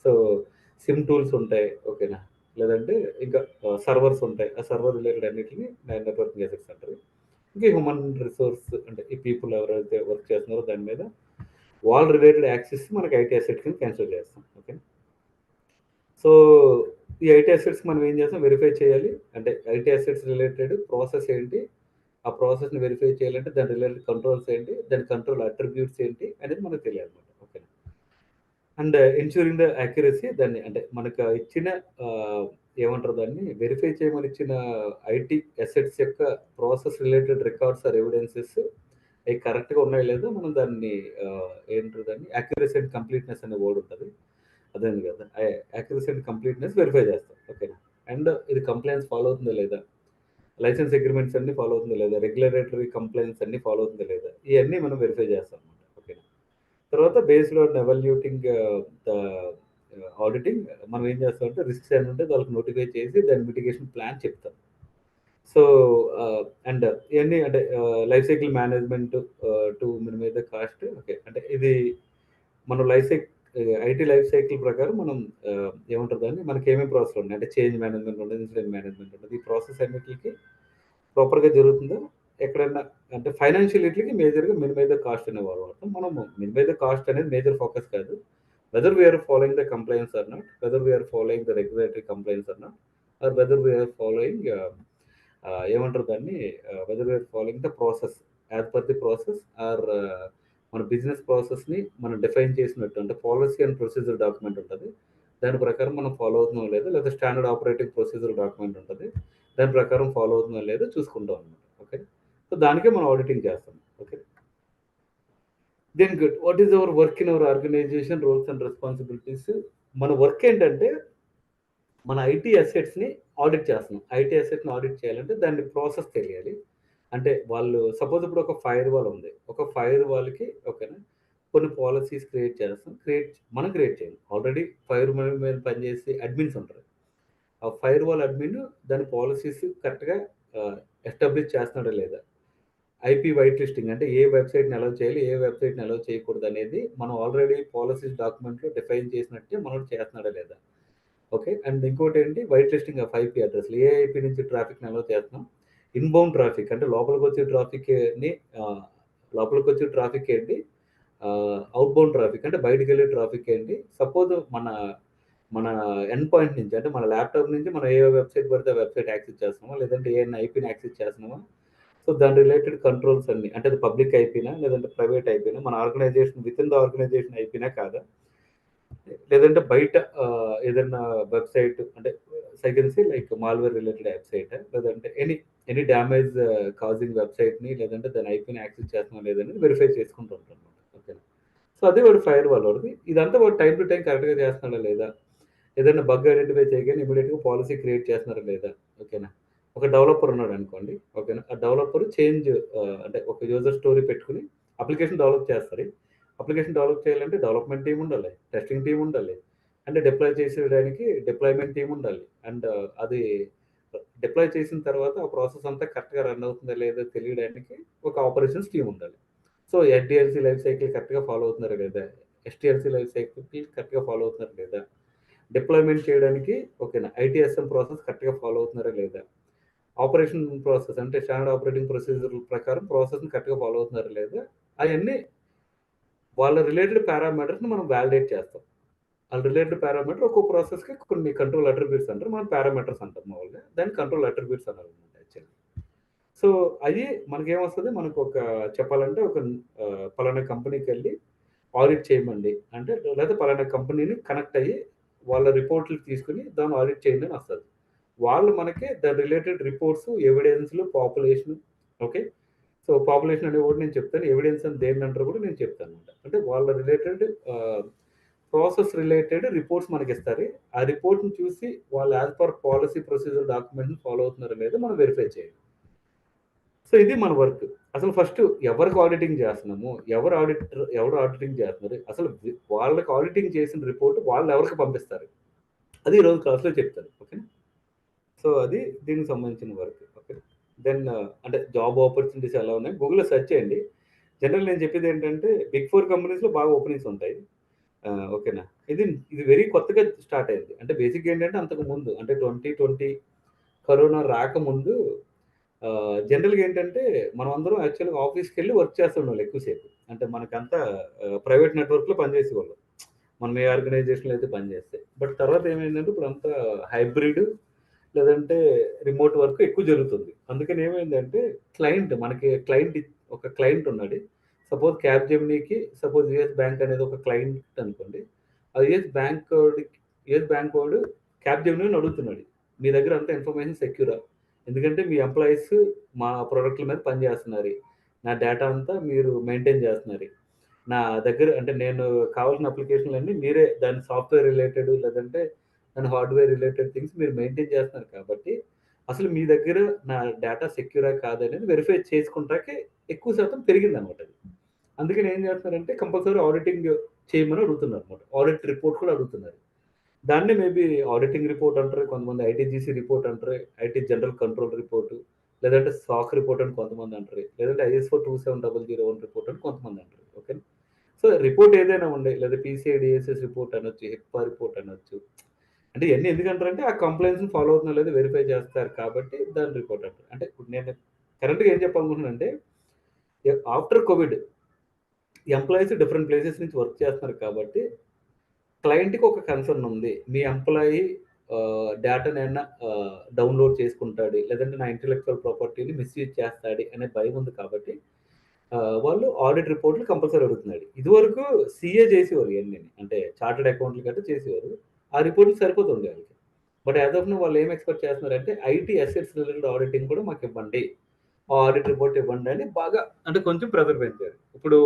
Speaker 2: so, SIM tools ఉంటాయి. ఓకేనా? లేదంటే ఇంకా సర్వర్స్ ఉంటాయి. ఆ సర్వర్ రిలేటెడ్ అన్నిటిని నెట్వర్కింగ్ అసెట్స్ అంటారు. ఇంకా హ్యూమన్ రిసోర్స్ అంటే ఈ పీపుల్ ఎవరైతే వర్క్ చేస్తున్నారో దాని మీద వాల్ రిలేటెడ్ యాక్సెస్ మనకి ఐటీ అసెట్ కింద కన్సిడర్ చేస్తాం. ఓకే, సో ఈ ఐటీ అసెట్స్ మనం ఏం చేస్తాం, వెరిఫై చేయాలి. అంటే ఐటీ అసెట్స్ రిలేటెడ్ ప్రాసెస్ ఏంటి, ఆ ప్రాసెస్ని వెరిఫై చేయాలంటే దాని రిలేటెడ్ కంట్రోల్స్ ఏంటి, దాని కంట్రోల్ అట్రిబ్యూట్స్ ఏంటి అనేది మనకు తెలియాలన్నమాట. Okay, and ensuring the accuracy, దాన్ని అంటే మనకు ఇచ్చిన ఏమంటారు దాన్ని వెరిఫై చేయమని ఇచ్చిన ఐటీ అసెట్స్ యొక్క process related records or evidences అవి కరెక్ట్గా ఉన్నాయో లేదో మనం దాన్ని ఏంటారు దాన్ని యాక్యురసీ అండ్ కంప్లీట్నెస్ అనే వర్డ్ ఉంటుంది, అదే కదా, యాక్యురసీ అండ్ కంప్లీట్నెస్ వెరిఫై చేస్తాం. ఓకేనా, అండ్ ఇది కంప్లైన్స్ ఫాలో అవుతుందా లేదా, లైసెన్స్ అగ్రిమెంట్స్ అన్ని ఫాలో అవుతుందా లేదా, రెగ్యులేటరీ కంప్లైంట్స్ అన్ని ఫాలో అవుతుందా లేదా, ఇవన్నీ మనం వెరిఫై చేస్తాం అన్నమాట. ఓకేనా, తర్వాత బేస్డ్ ఆన్ ఎవల్యూటింగ్ ద ఆడిటింగ్ మనం ఏం చేస్తామంటే రిస్క్స్ ఏమి ఉంటే వాళ్ళకి నోటిఫై చేసి దాని మిటిగేషన్ ప్లాన్ చెప్తాం. సో అండ్ ఇవన్నీ అంటే life cycle management to minimize the cost. Okay, అంటే ఇది మనం ఐటీ లైఫ్ సైకిల్ ప్రకారం మనం ఏమంటుంది అని మనకి ఏమేమి ప్రాసెస్ ఉన్నాయి అంటే చేంజ్ మేనేజ్మెంట్ ఉంటుంది, ఇన్సిడెంట్ మేనేజ్మెంట్ ఉంటుంది. ఈ ప్రాసెస్ అన్నిటికి ప్రాపర్గా జరుగుతుందో ఎక్కడైనా అంటే ఫైనాన్షియల్ వీటికి మేజర్గా మినిమైజ్ ద కాస్ట్ అనే వాడతాం. మనం మినిమైజ్ ద కాస్ట్ అనేది మేజర్ ఫోకస్ కాదు, whether we are following the compliance or not, whether we are following the regulatory compliance or not, or whether we are following ఏమంటారు దాన్ని, whether we are following the process as per the process or మన బిజినెస్ ప్రాసెస్ని మనం డిఫైన్ చేసినట్టు అంటే పాలసీ అండ్ ప్రొసీజర్ డాక్యుమెంట్ ఉంటుంది, దాని ప్రకారం మనం ఫాలో అవుతున్నాం లేదా, లేదా స్టాండర్డ్ ఆపరేటింగ్ ప్రొసీజర్ డాక్యుమెంట్ ఉంటుంది, దాని ప్రకారం ఫాలో అవుతుందో లేదో చూసుకుంటాం అనమాట. ఓకే, సో దానికే మనం ఆడిటింగ్ చేస్తాం. Okay, then good, what is our work in our organization, roles and responsibilities. మన వర్క్ ఏంటంటే మన ఐటీ అసెట్స్ని ఆడిట్ చేస్తున్నాం. ఐటీ అసెట్ని ఆడిట్ చేయాలంటే దాని ప్రాసెస్ తెలియాలి. అంటే వాళ్ళు సపోజ్ ఇప్పుడు ఒక ఫైర్ వాల్ ఉంది, ఒక ఫైర్ వాల్కి ఓకేనా కొన్ని పాలసీస్ క్రియేట్ చేస్తాం, మనం క్రియేట్ చేయాలి. ఆల్రెడీ ఫైర్ మీద పనిచేసి అడ్మిన్స్ ఉంటారు, ఆ ఫైర్ వాల్ అడ్మిన్ దాని పాలసీస్ కరెక్ట్గా ఎస్టాబ్లిష్ చేస్తున్నాడా లేదా, ఐపీ వైట్ లిస్టింగ్ అంటే ఏ వెబ్సైట్ని అలౌ చేయాలి, ఏ వెబ్సైట్ని అలౌ చేయకూడదు అనేది మనం ఆల్రెడీ పాలసీస్ డాక్యుమెంట్లో డిఫైన్ చేసినట్టే మనం చేస్తున్నాడా లేదా. ఓకే, అండ్ ఇంకోటి ఏంటి వైట్ లిస్టింగ్ ఆఫ్ ఐపీ అడ్రస్లు, ఏ ఐపీ నుంచి ట్రాఫిక్ని అలౌ చేస్తున్నాం, ఇన్బౌండ్ ట్రాఫిక్ అంటే లోపలికి వచ్చే ట్రాఫిక్ని లోపలికి వచ్చే ట్రాఫిక్ ఏంటి, అవుట్బౌండ్ ట్రాఫిక్ అంటే బయటకు వెళ్ళే ట్రాఫిక్ ఏంటి. సపోజ్ మన ఎండ్ పాయింట్ నుంచి అంటే మన ల్యాప్టాప్ నుంచి మనం ఏ వెబ్సైట్ పడితే వెబ్సైట్ యాక్సెస్ చేస్తున్నామా, లేదంటే ఏ ఐపీని యాక్సెస్ చేస్తున్నామా, సో దాని రిలేటెడ్ కంట్రోల్స్ అన్ని అంటే అది పబ్లిక్ ఐపీనా లేదంటే ప్రైవేట్ ఐపీనా, మన organization with in the organization ఐపీనా కాదా, లేదంటే బయట ఏదైనా వెబ్సైట్ అంటే సెకండ్సీ లైక్ మాల్వేర్ రిలేటెడ్ వెబ్సైట్, లేదంటే ఎనీ డ్యామేజ్ కాజింగ్ వెబ్సైట్ని లేదంటే దాని ఐపీని యాక్సెస్ చేస్తున్నాం లేదని వెరిఫై చేసుకుంటూ ఉంటాం. ఓకే, సో అదే వాడు ఫైర్ వాల్ వాడిది. ఇదంతా వాడు టైం టు టైం కరెక్ట్గా చేస్తున్నాడా లేదా, ఏదైనా బగ్ ఐడెంటిఫై చేయగానే ఇమీడియట్గా పాలసీ క్రియేట్ చేస్తున్నారా లేదా. ఓకేనా, ఒక డెవలపర్ ఉన్నాడు అనుకోండి, ఓకేనా, ఆ డెవలపర్ చేంజ్ అంటే ఒక యూజర్ స్టోరీ పెట్టుకుని అప్లికేషన్ డెవలప్ చేస్తారు. అప్లికేషన్ డెవలప్ చేయాలంటే డెవలప్మెంట్ టీం ఉండాలి, టెస్టింగ్ టీం ఉండాలి, అంటే డిప్లాయ్ చేసేయడానికి డిప్లాయ్మెంట్ టీం ఉండాలి, అండ్ అది డిప్లాయ్ చేసిన తర్వాత ఆ ప్రాసెస్ అంతా కరెక్ట్గా రన్ అవుతుందా లేదో తెలియడానికి ఒక ఆపరేషన్స్ టీం ఉండాలి. సో ఎస్డిఎల్సి లైఫ్ సైకిల్ కరెక్ట్గా ఫాలో అవుతున్నారా లేదా, ఎస్టిఎల్సి లైఫ్ సైకిల్ కరెక్ట్గా ఫాలో అవుతున్నారా లేదా, డిప్లాయ్మెంట్ చేయడానికి ఓకేనా ఐటీఎస్ఎం ప్రాసెస్ కరెక్ట్గా ఫాలో అవుతున్నారా లేదా, ఆపరేషన్ ప్రాసెస్ అంటే స్టాండర్డ్ ఆపరేటింగ్ ప్రొసీజర్ ప్రకారం ప్రాసెస్ని కరెక్ట్గా ఫాలో అవుతున్నారా లేదా, అవన్నీ వాళ్ళ రిలేటెడ్ పారామీటర్స్ని మనం వ్యాలిడేట్ చేస్తాం. వాళ్ళ రిలేటెడ్ పారామీటర్ ఒక్కో ప్రాసెస్కి కొన్ని కంట్రోల్ అట్రిబ్యూట్స్ అంటారు, మనం పారామీటర్స్ అంటాం మామూలుగా, దాన్ని కంట్రోల్ అట్రిబ్యూట్స్ అన్నారు అనమాట యాక్చువల్లీ. సో అది మనకేమొస్తుంది, మనకు ఒక చెప్పాలంటే ఒక పలానా కంపెనీకి వెళ్ళి ఆడిట్ చేయమండి అంటే, లేదా పలానా కంపెనీని కనెక్ట్ అయ్యి వాళ్ళ రిపోర్ట్లు తీసుకుని దాన్ని ఆడిట్ చేయండి అని వస్తుంది. వాళ్ళు మనకి దాని రిలేటెడ్ రిపోర్ట్స్, ఎవిడెన్స్లు, పాపులేషన్. ఓకే, సో పాపులేషన్ అనే కూడా నేను చెప్తాను, ఎవిడెన్స్ అని దేని అంటారు కూడా నేను చెప్తాను అనమాట. అంటే వాళ్ళ రిలేటెడ్ ప్రాసెస్ రిలేటెడ్ రిపోర్ట్స్ మనకి ఇస్తారు. ఆ రిపోర్ట్ని చూసి వాళ్ళు యాజ్ పర్ పాలసీ ప్రొసీజర్ డాక్యుమెంట్ని ఫాలో అవుతున్నారో లేదో మనం వెరిఫై చేయాలి. సో ఇది మన వర్క్. అసలు ఫస్ట్ ఎవరికి ఆడిటింగ్ చేస్తున్నాము, ఎవరు ఆడిటింగ్ చేస్తున్నారు, అసలు వాళ్ళకి ఆడిటింగ్ చేసిన రిపోర్ట్ వాళ్ళు ఎవరికి పంపిస్తారు, అది ఈరోజు క్లాస్లో చెప్తారు. ఓకేనా, సో అది దీనికి సంబంధించిన వర్క్. ఓకే, దెన్ అంటే జాబ్ ఆపర్చునిటీస్ ఎలా ఉన్నాయి గూగుల్లో సెర్చ్ చేయండి. జనరల్ నేను చెప్పేది ఏంటంటే బిగ్ 4 కంపెనీస్లో బాగా ఓపెనింగ్స్ ఉంటాయి. ఓకేనా, ఇది వెరీ కొత్తగా స్టార్ట్ అయింది. అంటే బేసిక్ ఏంటంటే అంతకు ముందు అంటే 2020 కరోనా రాకముందు జనరల్‌గా ఏంటంటే మనం అందరం యాక్చువల్‌గా ఆఫీస్‌కెళ్ళి వర్క్ చేస్తుండాలి ఎక్కువసేపు. అంటే మనకంతా ప్రైవేట్ నెట్‌వర్క్‌లో పనిచేసేవాళ్ళం. మనం ఏ ఆర్గనైజేషన్‌లో అయితే పనిచేస్తే. బట్ తర్వాత ఏమైందంటే ఇప్పుడంతా హైబ్రిడ్ లేదంటే రిమోట్ వర్క్ ఎక్కువ జరుగుతుంది. అందుకని ఏమైందంటే ఒక క్లయింట్ ఉన్నాడు. సపోజ్ క్యాప్‌జెమినీకి సపోజ్ యూఎస్ బ్యాంక్ అనేది ఒక క్లయింట్ అనుకోండి. ఆ యూఎస్ బ్యాంక్ వాడు క్యాప్‌జెమినీని అడుగుతున్నాడు. మీ దగ్గర అంతా ఇన్ఫర్మేషన్ సెక్యూరా? ఎందుకంటే మీ ఎంప్లాయీస్ మా ప్రొడక్ట్‌ల మీద పనిచేస్తున్నారు. నా డేటా అంతా మీరు మెయింటైన్ చేస్తున్నారు. నా దగ్గర అంటే నేను కావాల్సిన అప్లికేషన్‌లన్నీ మీరే దాని సాఫ్ట్‌వేర్ రిలేటెడ్ లేదంటే దాని హార్డ్‌వేర్ రిలేటెడ్ థింగ్స్ మీరు మెయింటైన్ చేస్తున్నారు కాబట్టి, అసలు మీ దగ్గర నా డేటా సెక్యూరా కాదనేది వెరిఫై చేసుకుంటాకే ఎక్కువ శాతం పెరిగిందనమాట అది. అందుకని ఏం చేస్తున్నారంటే కంపల్సరీ ఆడిటింగ్ చేయమని అడుగుతున్నారనమాట. ఆడిట్ రిపోర్ట్ కూడా అడుగుతున్నారు. దాన్నే మేబీ ఆడిటింగ్ రిపోర్ట్ అంటారు. కొంతమంది ఐటీజీసీ రిపోర్ట్ అంటారు. ఐటీ జనరల్ కంట్రోల్ రిపోర్ట్ లేదంటే సాక్ రిపోర్ట్ అని కొంతమంది అంటారు. లేదంటే ఐఎస్ఓ 27001 రిపోర్ట్ అని కొంతమంది అంటారు. ఓకే. సో రిపోర్ట్ ఏదైనా ఉండే లేదా పీసీఐడిఎస్ఎస్ రిపోర్ట్ అనొచ్చు, హిప్పా రిపోర్ట్ అనొచ్చు. అంటే ఇవన్నీ ఎందుకంటారంటే ఆ కంప్లైన్స్‌ని ఫాలో అవుతుందో లేదో వెరిఫై చేస్తారు కాబట్టి దాని రిపోర్ట్ అంటారు. అంటే ఇప్పుడు నేను కరెంట్‌గా ఏం చెప్పాలనుకుంటున్నానంటే after Covid employees different places నుంచి వర్క్ చేస్తున్నారు కాబట్టి క్లయింట్‌కి ఒక కన్సర్న్ ఉంది. మీ ఎంప్లాయీ డేటాని ఏమన్నా డౌన్‌లోడ్ చేసుకుంటాడు. లేదంటే నా ఇంటలెక్చువల్ ప్రాపర్టీని మిస్‌యూజ్ చేస్తాడు అనే భయం ఉంది కాబట్టి వాళ్ళు ఆడిట్ రిపోర్ట్‌లు కంపల్సరీ అడుగుతున్నాడు. ఇదివరకు సీఏ చేసేవారు ఇయన్నీని. అంటే చార్టర్డ్ అకౌంటెంట్లు గట్టా చేసేవారు. ఆ రిపోర్ట్‌లు సరిపోతుండే వాళ్ళకి. బట్ యాస్ ఆఫ్ నౌ వాళ్ళు ఏం ఎక్స్‌పెక్ట్ చేస్తున్నారంటే ఐటీ అసెట్స్ రిలేటెడ్ ఆడిటింగ్ కూడా మాకివ్వండి. ఆ ఆడిట్ రిపోర్ట్ ఇవ్వండి అని బాగా అంటే కొంచెం ప్రెషర్ పెంచారు. ఇప్పుడు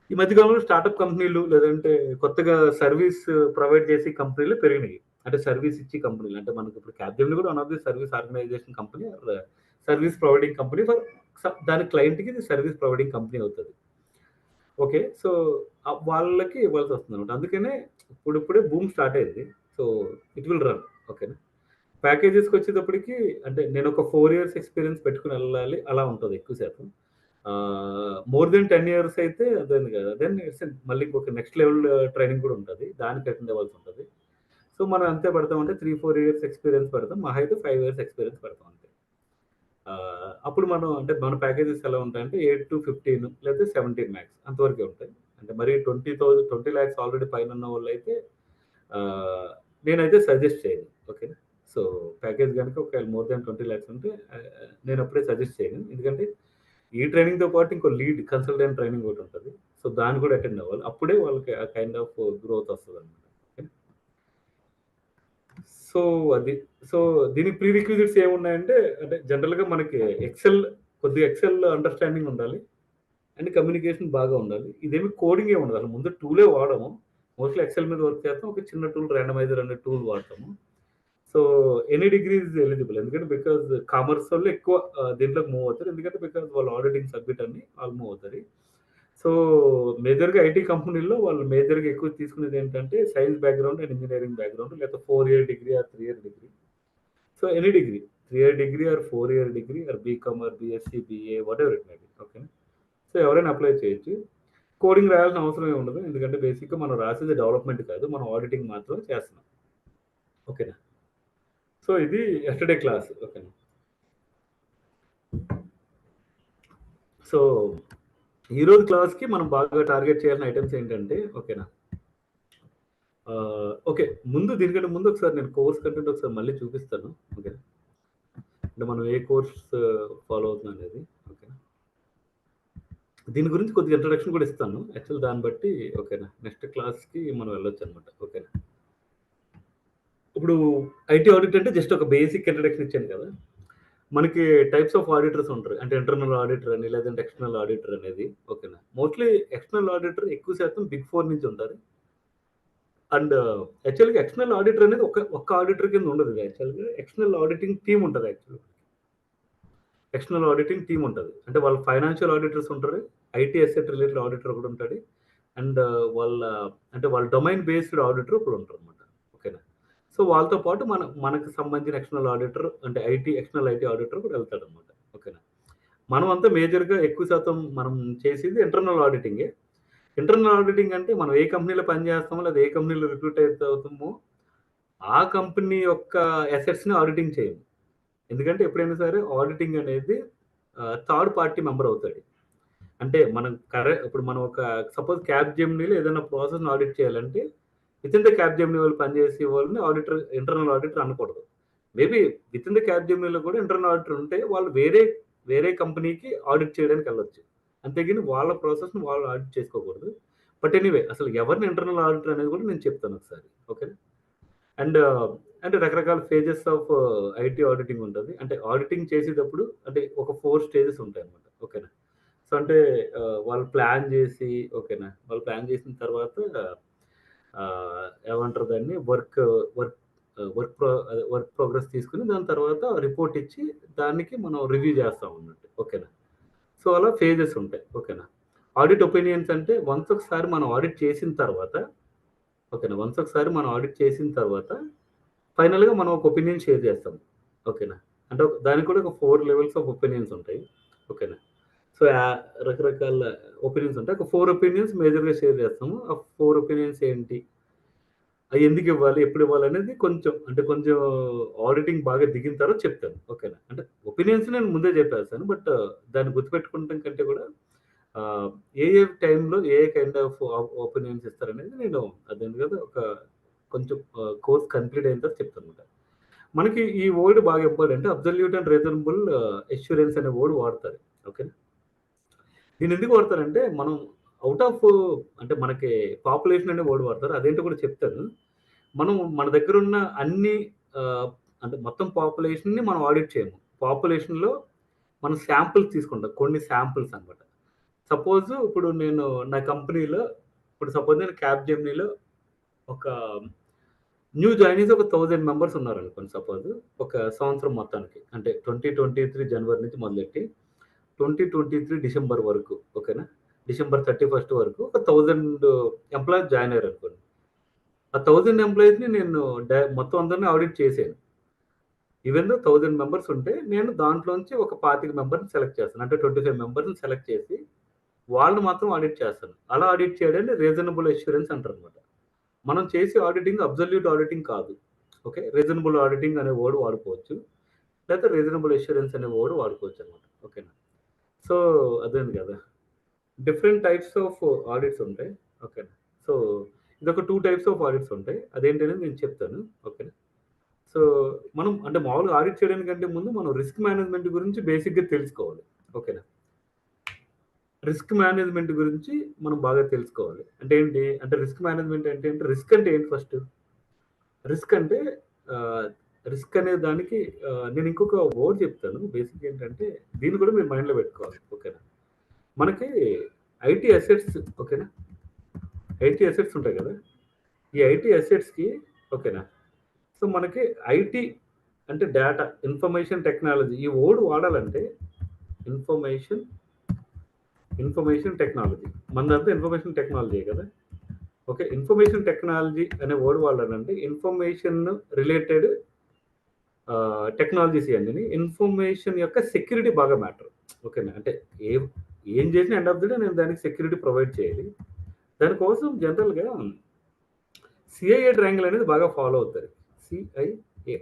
Speaker 2: ఈ మధ్య కాలంలో స్టార్టప్ కంపెనీలు లేదంటే కొత్తగా సర్వీస్ ప్రొవైడ్ చేసే కంపెనీలు పెరిగినాయి. అంటే సర్వీస్ ఇచ్చే కంపెనీలు. అంటే మనకి ఇప్పుడు క్యాప్‌జెమినీ కూడా one of the service organization company or service providing company for దాని క్లయింట్‌కి ఇది సర్వీస్ ప్రొవైడింగ్ కంపెనీ అవుతది. ఓకే. సో, వాళ్ళకి ఇవ్వాల్సి వస్తుందన్నమాట. అందుకనే ఇప్పుడిప్పుడే బూమ్ స్టార్ట్ అయింది. So, it will run. ఓకేనా. ప్యాకేజెస్‌కొచ్చేటప్పటికి అంటే నేనొక 4 ఇయర్స్ ఎక్స్‌పీరియన్స్ పెట్టుకొని వెళ్ళాలి. అలా ఉంటది ఎక్కువ శాతం. మోర్ దెన్ 10 ఇయర్స్ అయితే దెన్ దెన్ ఇట్స్ మళ్ళీ ఇంకొక నెక్స్ట్ లెవెల్ ట్రైనింగ్ కూడా ఉంటది. దానికి అటెండ్ అవ్వాల్సి ఉంటది. సో, మనం ఎంత పెడతామంటే 3, 4 ఇయర్స్ ఎక్స్‌పీరియన్స్ పెడతాం. మహా అయితే 5 ఇయర్స్ ఎక్స్‌పీరియన్స్ పెడతాం అంతే. అప్పుడు మనం అంటే మన ప్యాకేజెస్ ఎలా ఉంటాయంటే 8-15 లేకపోతే 17 మ్యాక్స్ అంతవరకే ఉంటాయి. అంటే మరి 20 లాక్స్ ఆల్రెడీ పైన ఉన్న వాళ్ళైతే నేనైతే సజెస్ట్ చేయను. ఓకేనా. సో, ప్యాకేజ్ గనుక ఒకవేళ మోర్ దాన్ 20 లాక్స్ ఉంటే నేను అప్పుడే సజెస్ట్ చేయను. ఎందుకంటే ఈ ట్రైనింగ్‌తో పాటు ఇంకో లీడ్ కన్సల్టెంట్ ట్రైనింగ్ ఒకటి ఉంటది. సో, దాన్ని కూడా అటెండ్ అవ్వాలి. అప్పుడే వాళ్ళకి ఆ కైండ్ ఆఫ్ గ్రోత్ వస్తదన్నమాట. ఓకే. సో, అది. సో, దీనికి ప్రీ రిక్విజిట్స్ ఏమున్నాయంటే అంటే జనరల్‌గా మనకి కొద్దిగా ఎక్సెల్ అండర్‌స్టాండింగ్ ఉండాలి. అండ్ కమ్యూనికేషన్ బాగా ఉండాలి. ఇదేమి కోడింగ్ ఏమి ఉండదు. అసలు ముందు టూలే వాడము. మోస్ట్‌లీ ఎక్సెల్ మీద వర్క్ చేస్తాం. ఒక చిన్న టూల్ రాండమైజర్ అనే టూల్ వాడతాము. So, any degree is eligible. ఎందుకంటే బికాజ్ కామర్స్ వాళ్ళు ఎక్కువ దీంట్లోకి మూవ్ అవుతారు. ఎందుకంటే బికాజ్ వాళ్ళు ఆడిటింగ్ సబ్జెక్ట్ అన్ని వాళ్ళు మూవ్ అవుతారు. సో, మేజర్‌గా ఐటీ కంపెనీల్లో వాళ్ళు మేజర్‌గా ఎక్కువ తీసుకునేది ఏంటంటే science background and engineering background లేకపోతే 4 year degree or 3 year degree. So, any degree 3 year degree or 4 year degree or BCom or BSc, BA whatever it may be. ఓకేనా. సో, ఎవరైనా అప్లై చేయొచ్చు. కోడింగ్ రాయాల్సిన అవసరం ఏమి ఉండదు. ఎందుకంటే బేసిక్‌గా మనం రాసేది డెవలప్‌మెంట్ కాదు. మనం ఆడిటింగ్ మాత్రమే చేస్తున్నాం. ఓకేనా. సో, ఇది యెస్టర్‌డే క్లాస్. ఓకేనా. సో, ఈరోజు క్లాస్‌కి మనం బాగా టార్గెట్ చేయాల్సిన ఐటెమ్స్ ఏంటంటే ఓకేనా. ఓకే. దీనికంటే ముందు ఒకసారి నేను కోర్స్ కంటెంట్ ఒకసారి మళ్ళీ చూపిస్తాను. ఓకేనా. అంటే మనం ఏ కోర్స్ ఫాలో అవుతున్నాం అనేది. ఓకేనా. దీని గురించి కొద్దిగా ఇంట్రడక్షన్ కూడా ఇస్తాను. యాక్చువల్ దాన్ని బట్టి ఓకేనా నెక్స్ట్ క్లాస్‌కి మనం వెళ్ళొచ్చనమాట. ఓకేనా. ఇప్పుడు ఐటీ ఆడిట్ అంటే జస్ట్ ఒక బేసిక్ ఇంట్రడక్షన్ ఇచ్చాను కదా! మనకి టైప్స్ ఆఫ్ ఆడిటర్స్ ఉంటారు. అంటే ఇంటర్నల్ ఆడిటర్ అని లేదంటే ఎక్స్టర్నల్ ఆడిటర్ అనేది. ఓకేనా. మోస్ట్‌లీ ఎక్స్టర్నల్ ఆడిటర్ ఎక్కువ శాతం బిగ్ 4 నుంచి ఉంటారు. అండ్ యాక్చువల్‌గా ఎక్స్టర్నల్ ఆడిటర్ అనేది ఒక్క ఆడిటర్ కింద ఉండదు. యాక్చువల్‌గా ఎక్స్టర్నల్ ఆడిటింగ్ టీమ్ ఉంటది యాక్చువల్‌గా. ఎక్స్టర్నల్ ఆడిటింగ్ టీమ్ ఉంటది. అంటే వాళ్ళు ఫైనాన్షియల్ ఆడిటర్స్ ఉంటారు. ఐటీ అసెట్ రిలేటెడ్ ఆడిటర్ ఒకడు ఉంటాడు. అండ్ వాళ్ళ డొమైన్ బేస్డ్ ఆడిటర్ ఒకడు ఉంటారనమాట. ఓకేనా. సో, వాళ్ళతో పాటు మనకు సంబంధించిన ఎక్స్టర్నల్ ఆడిటర్ అంటే ఎక్స్టర్నల్ ఐటీ ఆడిటర్ కూడా వెళ్తాడనమాట. ఓకేనా. మనమంతా మేజర్‌గా ఎక్కువ శాతం మనం చేసేది ఇంటర్నల్ ఆడిటింగే. ఇంటర్నల్ ఆడిటింగ్ అంటే మనం ఏ కంపెనీలో పని చేస్తామో లేదా ఏ కంపెనీలో రిక్రూట్ అవుతామో ఆ కంపెనీ యొక్క అసెట్స్‌ని ఆడిటింగ్ చేయము. ఎందుకంటే ఎప్పుడైనా సరే ఆడిటింగ్ అనేది థర్డ్ పార్టీ మెంబర్ అవుతాడు. అంటే మనం ఇప్పుడు మనం ఒక సపోజ్ క్యాప్జెమినీలో ఏదైనా ప్రాసెస్ని ఆడిట్ చేయాలంటే విత్ ఇన్ ద క్యాప్జెమినీ వాళ్ళు పనిచేసే వాళ్ళని ఇంటర్నల్ ఆడిటర్ అనకూడదు. మేబీ విత్ ఇన్ ద క్యాప్జెమినీలో కూడా ఇంటర్నల్ ఆడిటర్ ఉంటే వాళ్ళు వేరే కంపెనీకి ఆడిట్ చేయడానికి వెళ్ళొచ్చు. అంతేగాని వాళ్ళ ప్రాసెస్ని వాళ్ళు ఆడిట్ చేసుకోకూడదు. బట్ ఎనీవే అసలు ఎవరిని ఇంటర్నల్ ఆడిటర్ అనేది కూడా నేను చెప్తాను ఒకసారి. ఓకే. అండ్ అంటే రకరకాల ఫేజెస్ ఆఫ్ ఐటీ ఆడిటింగ్ ఉంటుంది. అంటే ఆడిటింగ్ చేసేటప్పుడు అంటే ఒక 4 స్టేజెస్ ఉంటాయి అన్నమాట. ఓకేనా. సో అంటే వాళ్ళు ప్లాన్ చేసి ఓకేనా, వాళ్ళు ప్లాన్ చేసిన తర్వాత ఏమంటారు దాన్ని వర్క్ ప్రోగ్రెస్ తీసుకుని దాని తర్వాత రిపోర్ట్ ఇచ్చి దానికి మనం రివ్యూ చేస్తాం అన్నట్టు. ఓకేనా. సో అలా ఫేజెస్ ఉంటాయి. ఓకేనా. ఆడిట్ ఒపీనియన్స్ అంటే వన్స్ ఒకసారి మనం ఆడిట్ చేసిన తర్వాత ఓకేనా, వన్స్ ఒకసారి మనం ఆడిట్ చేసిన తర్వాత ఫైనల్గా మనం ఒక ఒపీనియన్ షేర్ చేస్తాం. ఓకేనా. అంటే దానికి కూడా ఒక 4 లెవెల్స్ ఆఫ్ ఒపీనియన్స్ ఉంటాయి. ఓకేనా. సో రకరకాల ఒపీనియన్స్ ఉంటాయి. ఒక 4 ఒపీనియన్స్ మేజర్గా షేర్ చేస్తాము. ఆ 4 ఒపీనియన్స్ ఏంటి, అవి ఎందుకు ఇవ్వాలి, ఎప్పుడు ఇవ్వాలి అనేది కొంచెం ఆడిటింగ్ బాగా దిగిన తర్వాత చెప్తాను. ఓకేనా. అంటే ఒపీనియన్స్ నేను ముందే చెప్పేస్తాను. బట్ దాన్ని గుర్తుపెట్టుకుంటాం కంటే కూడా ఏ టైంలో ఏ కైండ్ ఆఫ్ ఒపీనియన్స్ ఇస్తారనేది నేను అదేంటి కదా ఒక కొంచెం కోర్స్ కంప్లీట్ అయిన తర్వాత చెప్తాను అనమాట. మనకి ఈ వర్డ్ బాగా important. Absolute and reasonable assurance అనే వర్డ్ వాడతారు. ఓకేనా. దీన్ని ఎందుకు వాడతారంటే మనం అవుట్ ఆఫ్ అంటే మనకి పాపులేషన్ అనే వర్డ్ వాడతారు. అదేంటో కూడా చెప్తాను. మనం మన దగ్గర ఉన్న అన్ని అంటే మొత్తం పాపులేషన్ని మనం ఆడిట్ చేయము. పాపులేషన్లో మనం శాంపుల్స్ తీసుకుంటాం, కొన్ని శాంపుల్స్ అనమాట. సపోజ్ ఇప్పుడు నేను నా కంపెనీలో సపోజ్ నేను క్యాప్జెమినీలో ఒక న్యూ జాయినీస్ ఒక 1000 మెంబర్స్ ఉన్నారనుకోండి. సపోజ్ ఒక సంవత్సరం మొత్తానికి అంటే 2023 జనవరి నుంచి మొదలెట్టి 2023 డిసెంబర్ వరకు. ఓకేనా. డిసెంబర్ 31 వరకు ఒక 1000 ఎంప్లాయీస్ జాయిన్ అయ్యారు అనుకోండి. ఆ 1000 ఎంప్లాయీస్ని నేను మొత్తం అందరినీ ఆడిట్ చేశాను. ఈవెన్ 1000 మెంబర్స్ ఉంటే నేను దాంట్లోంచి ఒక 25 మెంబర్ని సెలెక్ట్ చేస్తాను. అంటే 25 మెంబర్ని సెలెక్ట్ చేసి వాళ్ళు మాత్రం ఆడిట్ చేస్తాను. అలా ఆడిట్ చేయడాన్ని రీజనబుల్ అష్యూరెన్స్ అంటారు అనమాట. మనం చేసే ఆడిటింగ్ అబ్సల్యూట్ ఆడిటింగ్ కాదు. ఓకే. రీజనబుల్ ఆడిటింగ్ అనే వర్డ్ వాడుకోవచ్చు, లేకపోతే రీజనబుల్ అష్యూరెన్స్ అనే వర్డ్ వాడుకోవచ్చు అనమాట. ఓకేనా. సో అదేంది కదా డిఫరెంట్ టైప్స్ ఆఫ్ ఆడిట్స్ ఉంటాయి. ఓకేనా. సో ఇదొక 2 టైప్స్ ఆఫ్ ఆడిట్స్ ఉంటాయి. అదేంటనేది నేను చెప్తాను. ఓకేనా. సో మనం అంటే మామూలుగా ఆడిట్ చేయడానికంటే ముందు మనం రిస్క్ మేనేజ్మెంట్ గురించి బేసిక్గా తెలుసుకోవాలి. ఓకేనా. రిస్క్ మేనేజ్మెంట్ గురించి మనం బాగా తెలుసుకోవాలి. అంటే ఏంటి అంటే రిస్క్ మేనేజ్మెంట్ అంటే రిస్క్ అంటే ఏంటి ఫస్ట్. రిస్క్ అంటే రిస్క్ అనే దానికి నేను ఇంకొక వర్డ్ చెప్తాను. బేసిక్ ఏంటంటే దీన్ని కూడా మీరు మైండ్లో పెట్టుకోవాలి. ఓకేనా. మనకి ఐటీ అసెట్స్ ఓకేనా, ఐటీ అసెట్స్ ఉంటాయి కదా. ఈ ఐటీ అసెట్స్కి ఓకేనా. సో మనకి ఐటీ అంటే డేటా, ఇన్ఫర్మేషన్ టెక్నాలజీ ఈ వర్డ్ వాడాలంటే ఇన్ఫర్మేషన్ టెక్నాలజీ మనదంతా ఇన్ఫర్మేషన్ టెక్నాలజీ కదా. ఓకే. ఇన్ఫర్మేషన్ టెక్నాలజీ అనే వర్డ్ వాడాలంటే ఇన్ఫర్మేషన్ రిలేటెడ్ టెక్నాలజీస్ అన్నీ ఇన్ఫర్మేషన్ యొక్క సెక్యూరిటీ బాగా మ్యాటర్. ఓకేనా. అంటే ఏం చేసిన ఎండ్ ఆఫ్ ది డే నేను దానికి సెక్యూరిటీ ప్రొవైడ్ చేయాలి. దానికోసం జనరల్గా సిఐఏ ట్రయాంగిల్ అనేది బాగా ఫాలో అవుతారు. సిఐఏ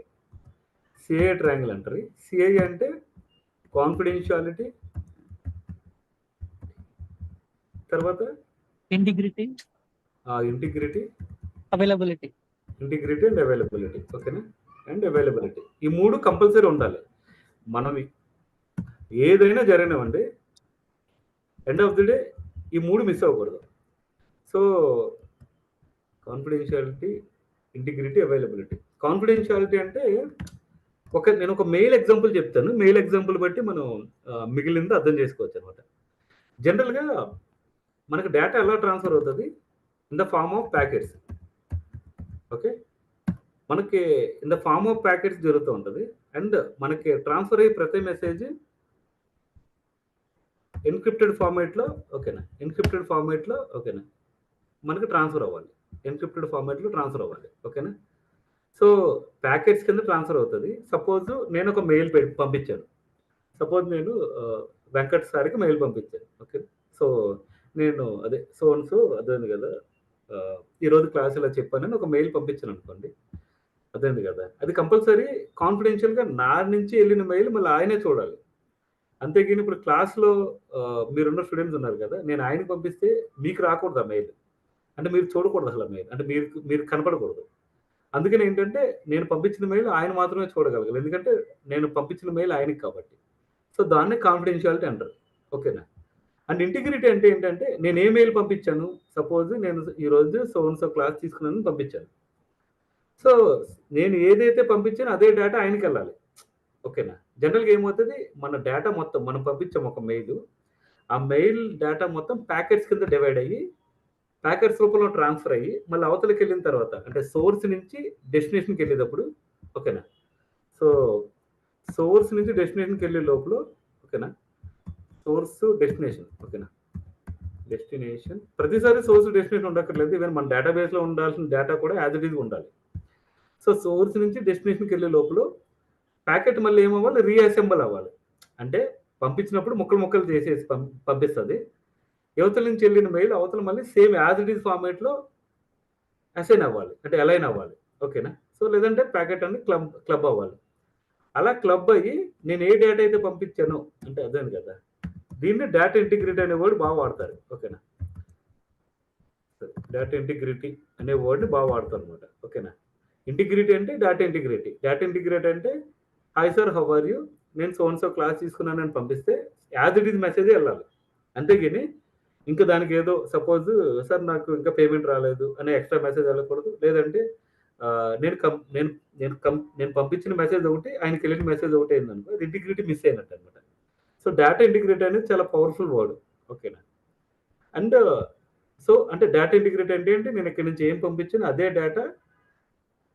Speaker 2: ట్రయాంగిల్ అంటారు. సిఐఏ అంటే కాన్ఫిడెన్షియాలిటీ, తర్వాత
Speaker 4: integrity, availability,
Speaker 2: integrity and availability. ఓకేనా. అండ్ అవైలబిలిటీ ఈ 3 కంపల్సరీ ఉండాలి. మనం ఏదైనా జరిగినామండి ఎండ్ ఆఫ్ ది డే ఈ 3 మిస్ అవ్వకూడదు. So confidentiality, integrity, availability. Confidentiality అంటే నేను ఒక మెయిల్ ఎగ్జాంపుల్ చెప్తాను. మెయిల్ ఎగ్జాంపుల్ బట్టి మనం మిగిలింది అర్థం చేసుకోవచ్చు అనమాట. జనరల్గా మనకు డేటా ఎలా ట్రాన్స్ఫర్ అవుతుంది in the form of packets. Okay. మనకి in the form of packets జరుగుతూ ఉంటుంది. అండ్ మనకి ట్రాన్స్ఫర్ అయ్యే ప్రతి మెసేజ్ ఎన్క్రిప్టెడ్ ఫార్మాట్లో ఓకేనా, ఎన్క్రిప్టెడ్ ఫార్మాట్లో ఓకేనా మనకి ట్రాన్స్ఫర్ అవ్వాలి. ఎన్క్రిప్టెడ్ ఫార్మాట్లో ట్రాన్స్ఫర్ అవ్వాలి. ఓకేనా. సో ప్యాకెట్స్ కింద ట్రాన్స్ఫర్ అవుతుంది. సపోజ్ నేను ఒక మెయిల్ పంపించాను. సపోజ్ నేను వెంకట్ సార్కి మెయిల్ పంపించాను. ఓకే. సో నేను అదే అదే కదా ఈరోజు క్లాస్ ఇలా చెప్పానని ఒక మెయిల్ పంపించాను అనుకోండి. అదేంది కదా, అది కంపల్సరీ కాన్ఫిడెన్షియల్గా నా నుంచి వెళ్ళిన మెయిల్ మళ్ళీ ఆయనే చూడాలి. అంతేగాని ఇప్పుడు క్లాస్లో మీరున్న స్టూడెంట్స్ ఉన్నారు కదా, నేను ఆయనకి పంపిస్తే మీకు రాకూడదు ఆ మెయిల్, అంటే మీరు చూడకూడదు అసలు మెయిల్, అంటే మీరు మీరు కనపడకూడదు. అందుకని ఏంటంటే నేను పంపించిన మెయిల్ ఆయన మాత్రమే చూడగలగాలి, ఎందుకంటే నేను పంపించిన మెయిల్ ఆయనకి కాబట్టి. సో దాన్ని కాన్ఫిడెన్షియాలిటీ అంటారు. ఓకేనా. అండ్ ఇంటిగ్రిటీ అంటే ఏంటంటే నేను ఏ మెయిల్ పంపించాను, సపోజ్ నేను ఈరోజు సో క్లాస్ తీసుకున్నాను పంపించాను. సో నేను ఏదైతే పంపించానో అదే డేటా ఆయనకి వెళ్ళాలి. ఓకేనా. జనరల్గా ఏమవుతుంది, మన డేటా మొత్తం మనం పంపించాం ఒక మెయిల్, ఆ మెయిల్ డేటా మొత్తం ప్యాకెట్స్ కింద డివైడ్ అయ్యి ప్యాకెట్స్ రూపంలో ట్రాన్స్ఫర్ అయ్యి మళ్ళీ అవతలకి వెళ్ళిన తర్వాత అంటే సోర్స్ నుంచి డెస్టినేషన్కి వెళ్ళేటప్పుడు, ఓకేనా. సో సోర్స్ నుంచి డెస్టినేషన్కి వెళ్ళే లోపల, ఓకేనా, సోర్స్ డెస్టినేషన్, ఓకేనా, డెస్టినేషన్ ప్రతిసారి సోర్స్ డెస్టినేషన్ ఉండక్కర్లేదు, ఈవెన్ మన డేటాబేస్లో ఉండాల్సిన డేటా కూడా యాజ్ ఇట్ ఈజ్ ఉండాలి. సో సోర్స్ నుంచి డెస్టినేషన్కి వెళ్ళే లోపల ప్యాకెట్ మళ్ళీ ఏమవ్వాలి, రీఅసెంబుల్ అవ్వాలి. అంటే పంపించినప్పుడు ముక్కలు చేసేసి పంపిస్తుంది, యువతల నుంచి వెళ్ళిన మెయిల్ అవతల మళ్ళీ సేమ్ యాజ్ ఇట్ ఈజ్ ఫార్మేట్లో అసైన్ అవ్వాలి, అంటే అలైన్ అవ్వాలి. ఓకేనా. సో లేదంటే ప్యాకెట్ అని క్లబ్ అవ్వాలి. అలా క్లబ్ అయ్యి నేను ఏ డేటా అయితే పంపించానో, అంటే అదే కదా, దీన్ని డేటా ఇంటిగ్రిటీ అనే వర్డ్ బాగా వాడతారు. ఓకేనా. డేటా ఇంటిగ్రిటీ అనే వర్డ్ని బాగా వాడతారు అనమాట. ఓకేనా. ఇంటిగ్రిటీ అంటే డేటా ఇంటిగ్రిటీ. డేటా ఇంటిగ్రిటీ అంటే hi sir how are you, నేను సో క్లాస్ తీసుకున్నానని పంపిస్తే యాజ్ ఇట్ ఈజ్ మెసేజ్ వెళ్ళాలి. అంతేగాని ఇంకా దానికి ఏదో సపోజ్ సార్ నాకు ఇంకా పేమెంట్ రాలేదు అనే ఎక్స్ట్రా మెసేజ్ వెళ్ళకూడదు, లేదంటే నేను పంపించిన మెసేజ్ ఒకటి ఆయనకి వెళ్ళిన మెసేజ్ ఒకటి అయిందనుకో, అది ఇంటిగ్రిటీ మిస్ అయినట్టు అనమాట. సో డేటా ఇంటిగ్రిటీ అనేది చాలా పవర్ఫుల్ వర్డ్. ఓకేనా. అండ్ సో అంటే డేటా ఇంటిగ్రిటీ అంటే ఏంటి, నేను ఇక్కడ నుంచి ఏం పంపించాను అదే డేటా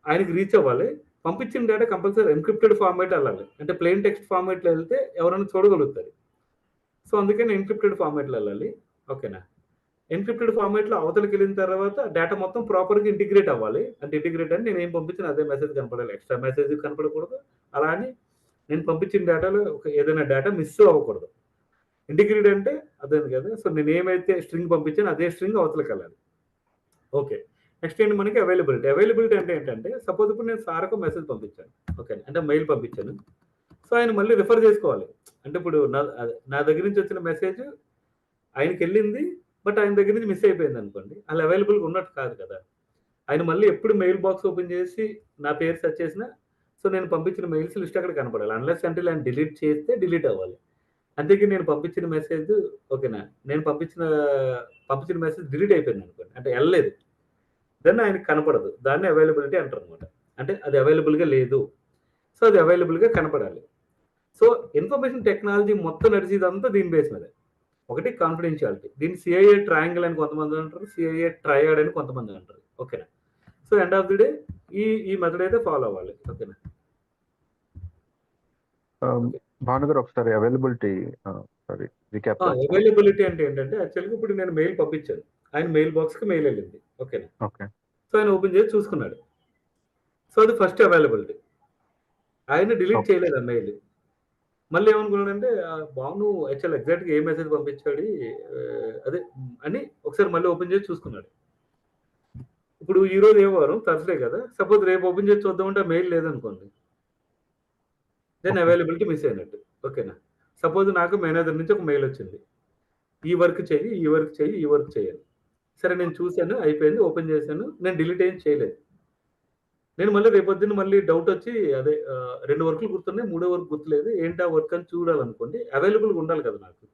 Speaker 2: ఆయనకి రీచ్ అవ్వాలి. పంపించిన డేటా కంపల్సరీ ఎన్క్రిప్టెడ్ ఫార్మాట్ వెళ్ళాలి, అంటే ప్లెయిన్ టెక్స్ట్ ఫార్మాట్లో వెళ్తే ఎవరైనా చూడగలుగుతారు. సో అందుకని ఎన్క్రిప్టెడ్ ఫార్మాట్లో వెళ్ళాలి. ఓకేనా. ఎన్క్రిప్టెడ్ ఫార్మాట్లో అవతలకి వెళ్ళిన తర్వాత డేటా మొత్తం ప్రాపర్గా ఇంటిగ్రేట్ అవ్వాలి. అంటే ఇంటిగ్రేట్ అని నేను ఏం పంపించిన అదే మెసేజ్ కనపడాలి, ఎక్స్ట్రా మెసేజ్ కనపడకూడదు. అలా అని నేను పంపించిన డేటాలో ఏదైనా డేటా మిస్ అవ్వకూడదు. ఇంటిగ్రేట్ అంటే అదే కదా. సో నేను ఏమైతే స్ట్రింగ్ పంపించానో అదే స్ట్రింగ్ అవతలకి వెళ్ళాలి. ఓకే. నెక్స్ట్ ఏంటి మనకి అవైలబిలిటీ. అవైలబిలిటీ అంటే ఏంటంటే సపోజ్ ఇప్పుడు నేను సార్కు మెసేజ్ పంపించాను, ఓకే, అంటే మెయిల్ పంపించాను. సో ఆయన మళ్ళీ రిఫర్ చేసుకోవాలి. అంటే ఇప్పుడు నా దగ్గర నుంచి వచ్చిన మెసేజ్ ఆయనకి వెళ్ళింది, బట్ ఆయన దగ్గర నుంచి మిస్ అయిపోయింది అనుకోండి, అలా అవైలబుల్గా ఉన్నట్టు కాదు కదా. ఆయన మళ్ళీ ఎప్పుడు మెయిల్ బాక్స్ ఓపెన్ చేసి నా పేరు సెర్చ్ చేసినా సో నేను పంపించిన మెయిల్స్ లిస్ట్ అక్కడ కనపడాలి. అన్లెస్ అంటే ఆయన డిలీట్ చేస్తే డిలీట్ అవ్వాలి. అందుకే నేను పంపించిన మెసేజ్, ఓకేనా, నేను పంపించిన మెసేజ్ డిలీట్ అయిపోయింది అనుకోండి, అంటే వెళ్ళలేదు, దెన్ ఆయనకి కనపడదు. దాన్ని అవైలబిలిటీ అంటారు అనమాట. అంటే అది అవైలబుల్గా లేదు, సో అది అవైలబుల్గా కనపడాలి. సో ఇన్ఫర్మేషన్ టెక్నాలజీ మొత్తం నడిచేదంతా దీని బేస్ మీద. ఒకటి కాన్ఫిడెన్షియాలిటీ, దీన్ని సిఐఏ ట్రయాంగిల్ అని కొంతమంది అంటారు, సిఐఏ ట్రయాడ్ అని కొంతమంది అంటారు. ఓకేనా. So end of the day ఈ మెథడ్ అయితే ఫాలో అవ్వాలి. ఓకేనా.
Speaker 1: భానుగారు ఒకసారి అవైలబిలిటీ రీక్యాప్.
Speaker 2: అవైలబిలిటీ అంటే ఏంటంటే యాక్చువల్గా ఇప్పుడు నేను మెయిల్ పంపించాను, ఆయన మెయిల్ బాక్స్కి మెయిల్ వెళ్ళింది. ఓకేనా.
Speaker 1: ఓకే.
Speaker 2: సో ఆయన ఓపెన్ చేసి చూసుకున్నాడు. సో అది ఫస్ట్ అవైలబిలిటీ. ఆయన డిలీట్ చేయలేదు ఆ మెయిల్. మళ్ళీ ఏమనుకున్నాడంటే బాను యాక్చువల్ ఎగ్జాక్ట్గా ఏ మెసేజ్ పంపించాడు అదే అని ఒకసారి మళ్ళీ ఓపెన్ చేసి చూసుకున్నాడు. ఇప్పుడు ఈ రోజు ఏ వారం, థర్స్డే కదా, సపోజ్ రేపు ఓపెన్ చేసి చూద్దామంటే మెయిల్ లేదనుకోండి, దెన్ అవైలబిలిటీ మిస్ అయినట్టు. ఓకేనా. సపోజ్ నాకు మేనేజర్ నుంచి ఒక మెయిల్ వచ్చింది, ఈ వర్క్ చెయ్యి, ఈ వర్క్ చెయ్యి, ఈ వర్క్ చేయాలి. సరే నేను చూశాను, అయిపోయింది, ఓపెన్ చేశాను, నేను డిలీట్ ఏం చేయలేదు. నేను మళ్ళీ రేపొద్దున మళ్ళీ డౌట్ వచ్చి అదే 2 వర్క్లు గుర్తున్నాయి, 3వ వర్క్ గుర్తులేదు, ఏంటి ఆ వర్క్ అని చూడాలనుకోండి, అవైలబుల్గా ఉండాలి కదా నాకు,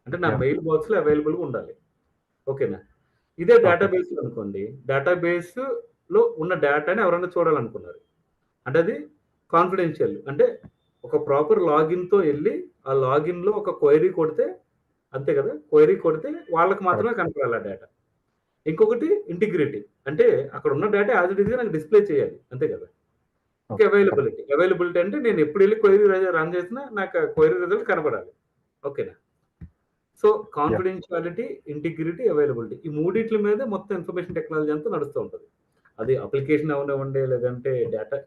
Speaker 2: అంటే నా మెయిల్ బాక్స్లో అవైలబుల్గా ఉండాలి. ఓకేనా. ఇదే డేటాబేస్ అనుకోండి, డేటాబేస్లో ఉన్న డేటాని ఎవరైనా చూడాలనుకున్నారు అంటే అది కాన్ఫిడెన్షియల్, అంటే ఒక ప్రాపర్ లాగిన్తో వెళ్ళి ఆ లాగిన్లో ఒక క్వైరీ కొడితే అంతే కదా, క్వైరీ కొడితే వాళ్ళకి మాత్రమే కనపడాలి ఆ డేటా. ఇంకొకటి ఇంటిగ్రిటీ, అంటే అక్కడ ఉన్న డేటా యాజ్ ఇట్ ఈజ్ నాకు డిస్ప్లే చేయాలి, అంతే కదా. ఇంకా అవైలబిలిటీ అంటే నేను ఎప్పుడు వెళ్ళి క్వైరీ రన్ చేసినా నాకు క్వైరీ రిజల్ట్ కనపడాలి. ఓకేనా. సో కాన్ఫిడెన్షియాలిటీ, ఇంటిగ్రిటీ, అవైలబిలిటీ, ఈ మూడిట్ల మీద మొత్తం ఇన్ఫర్మేషన్ టెక్నాలజీ అంతా నడుస్తూ ఉంటుంది. అది అప్లికేషన్ అవనివ్వండి, లేదంటే డేటా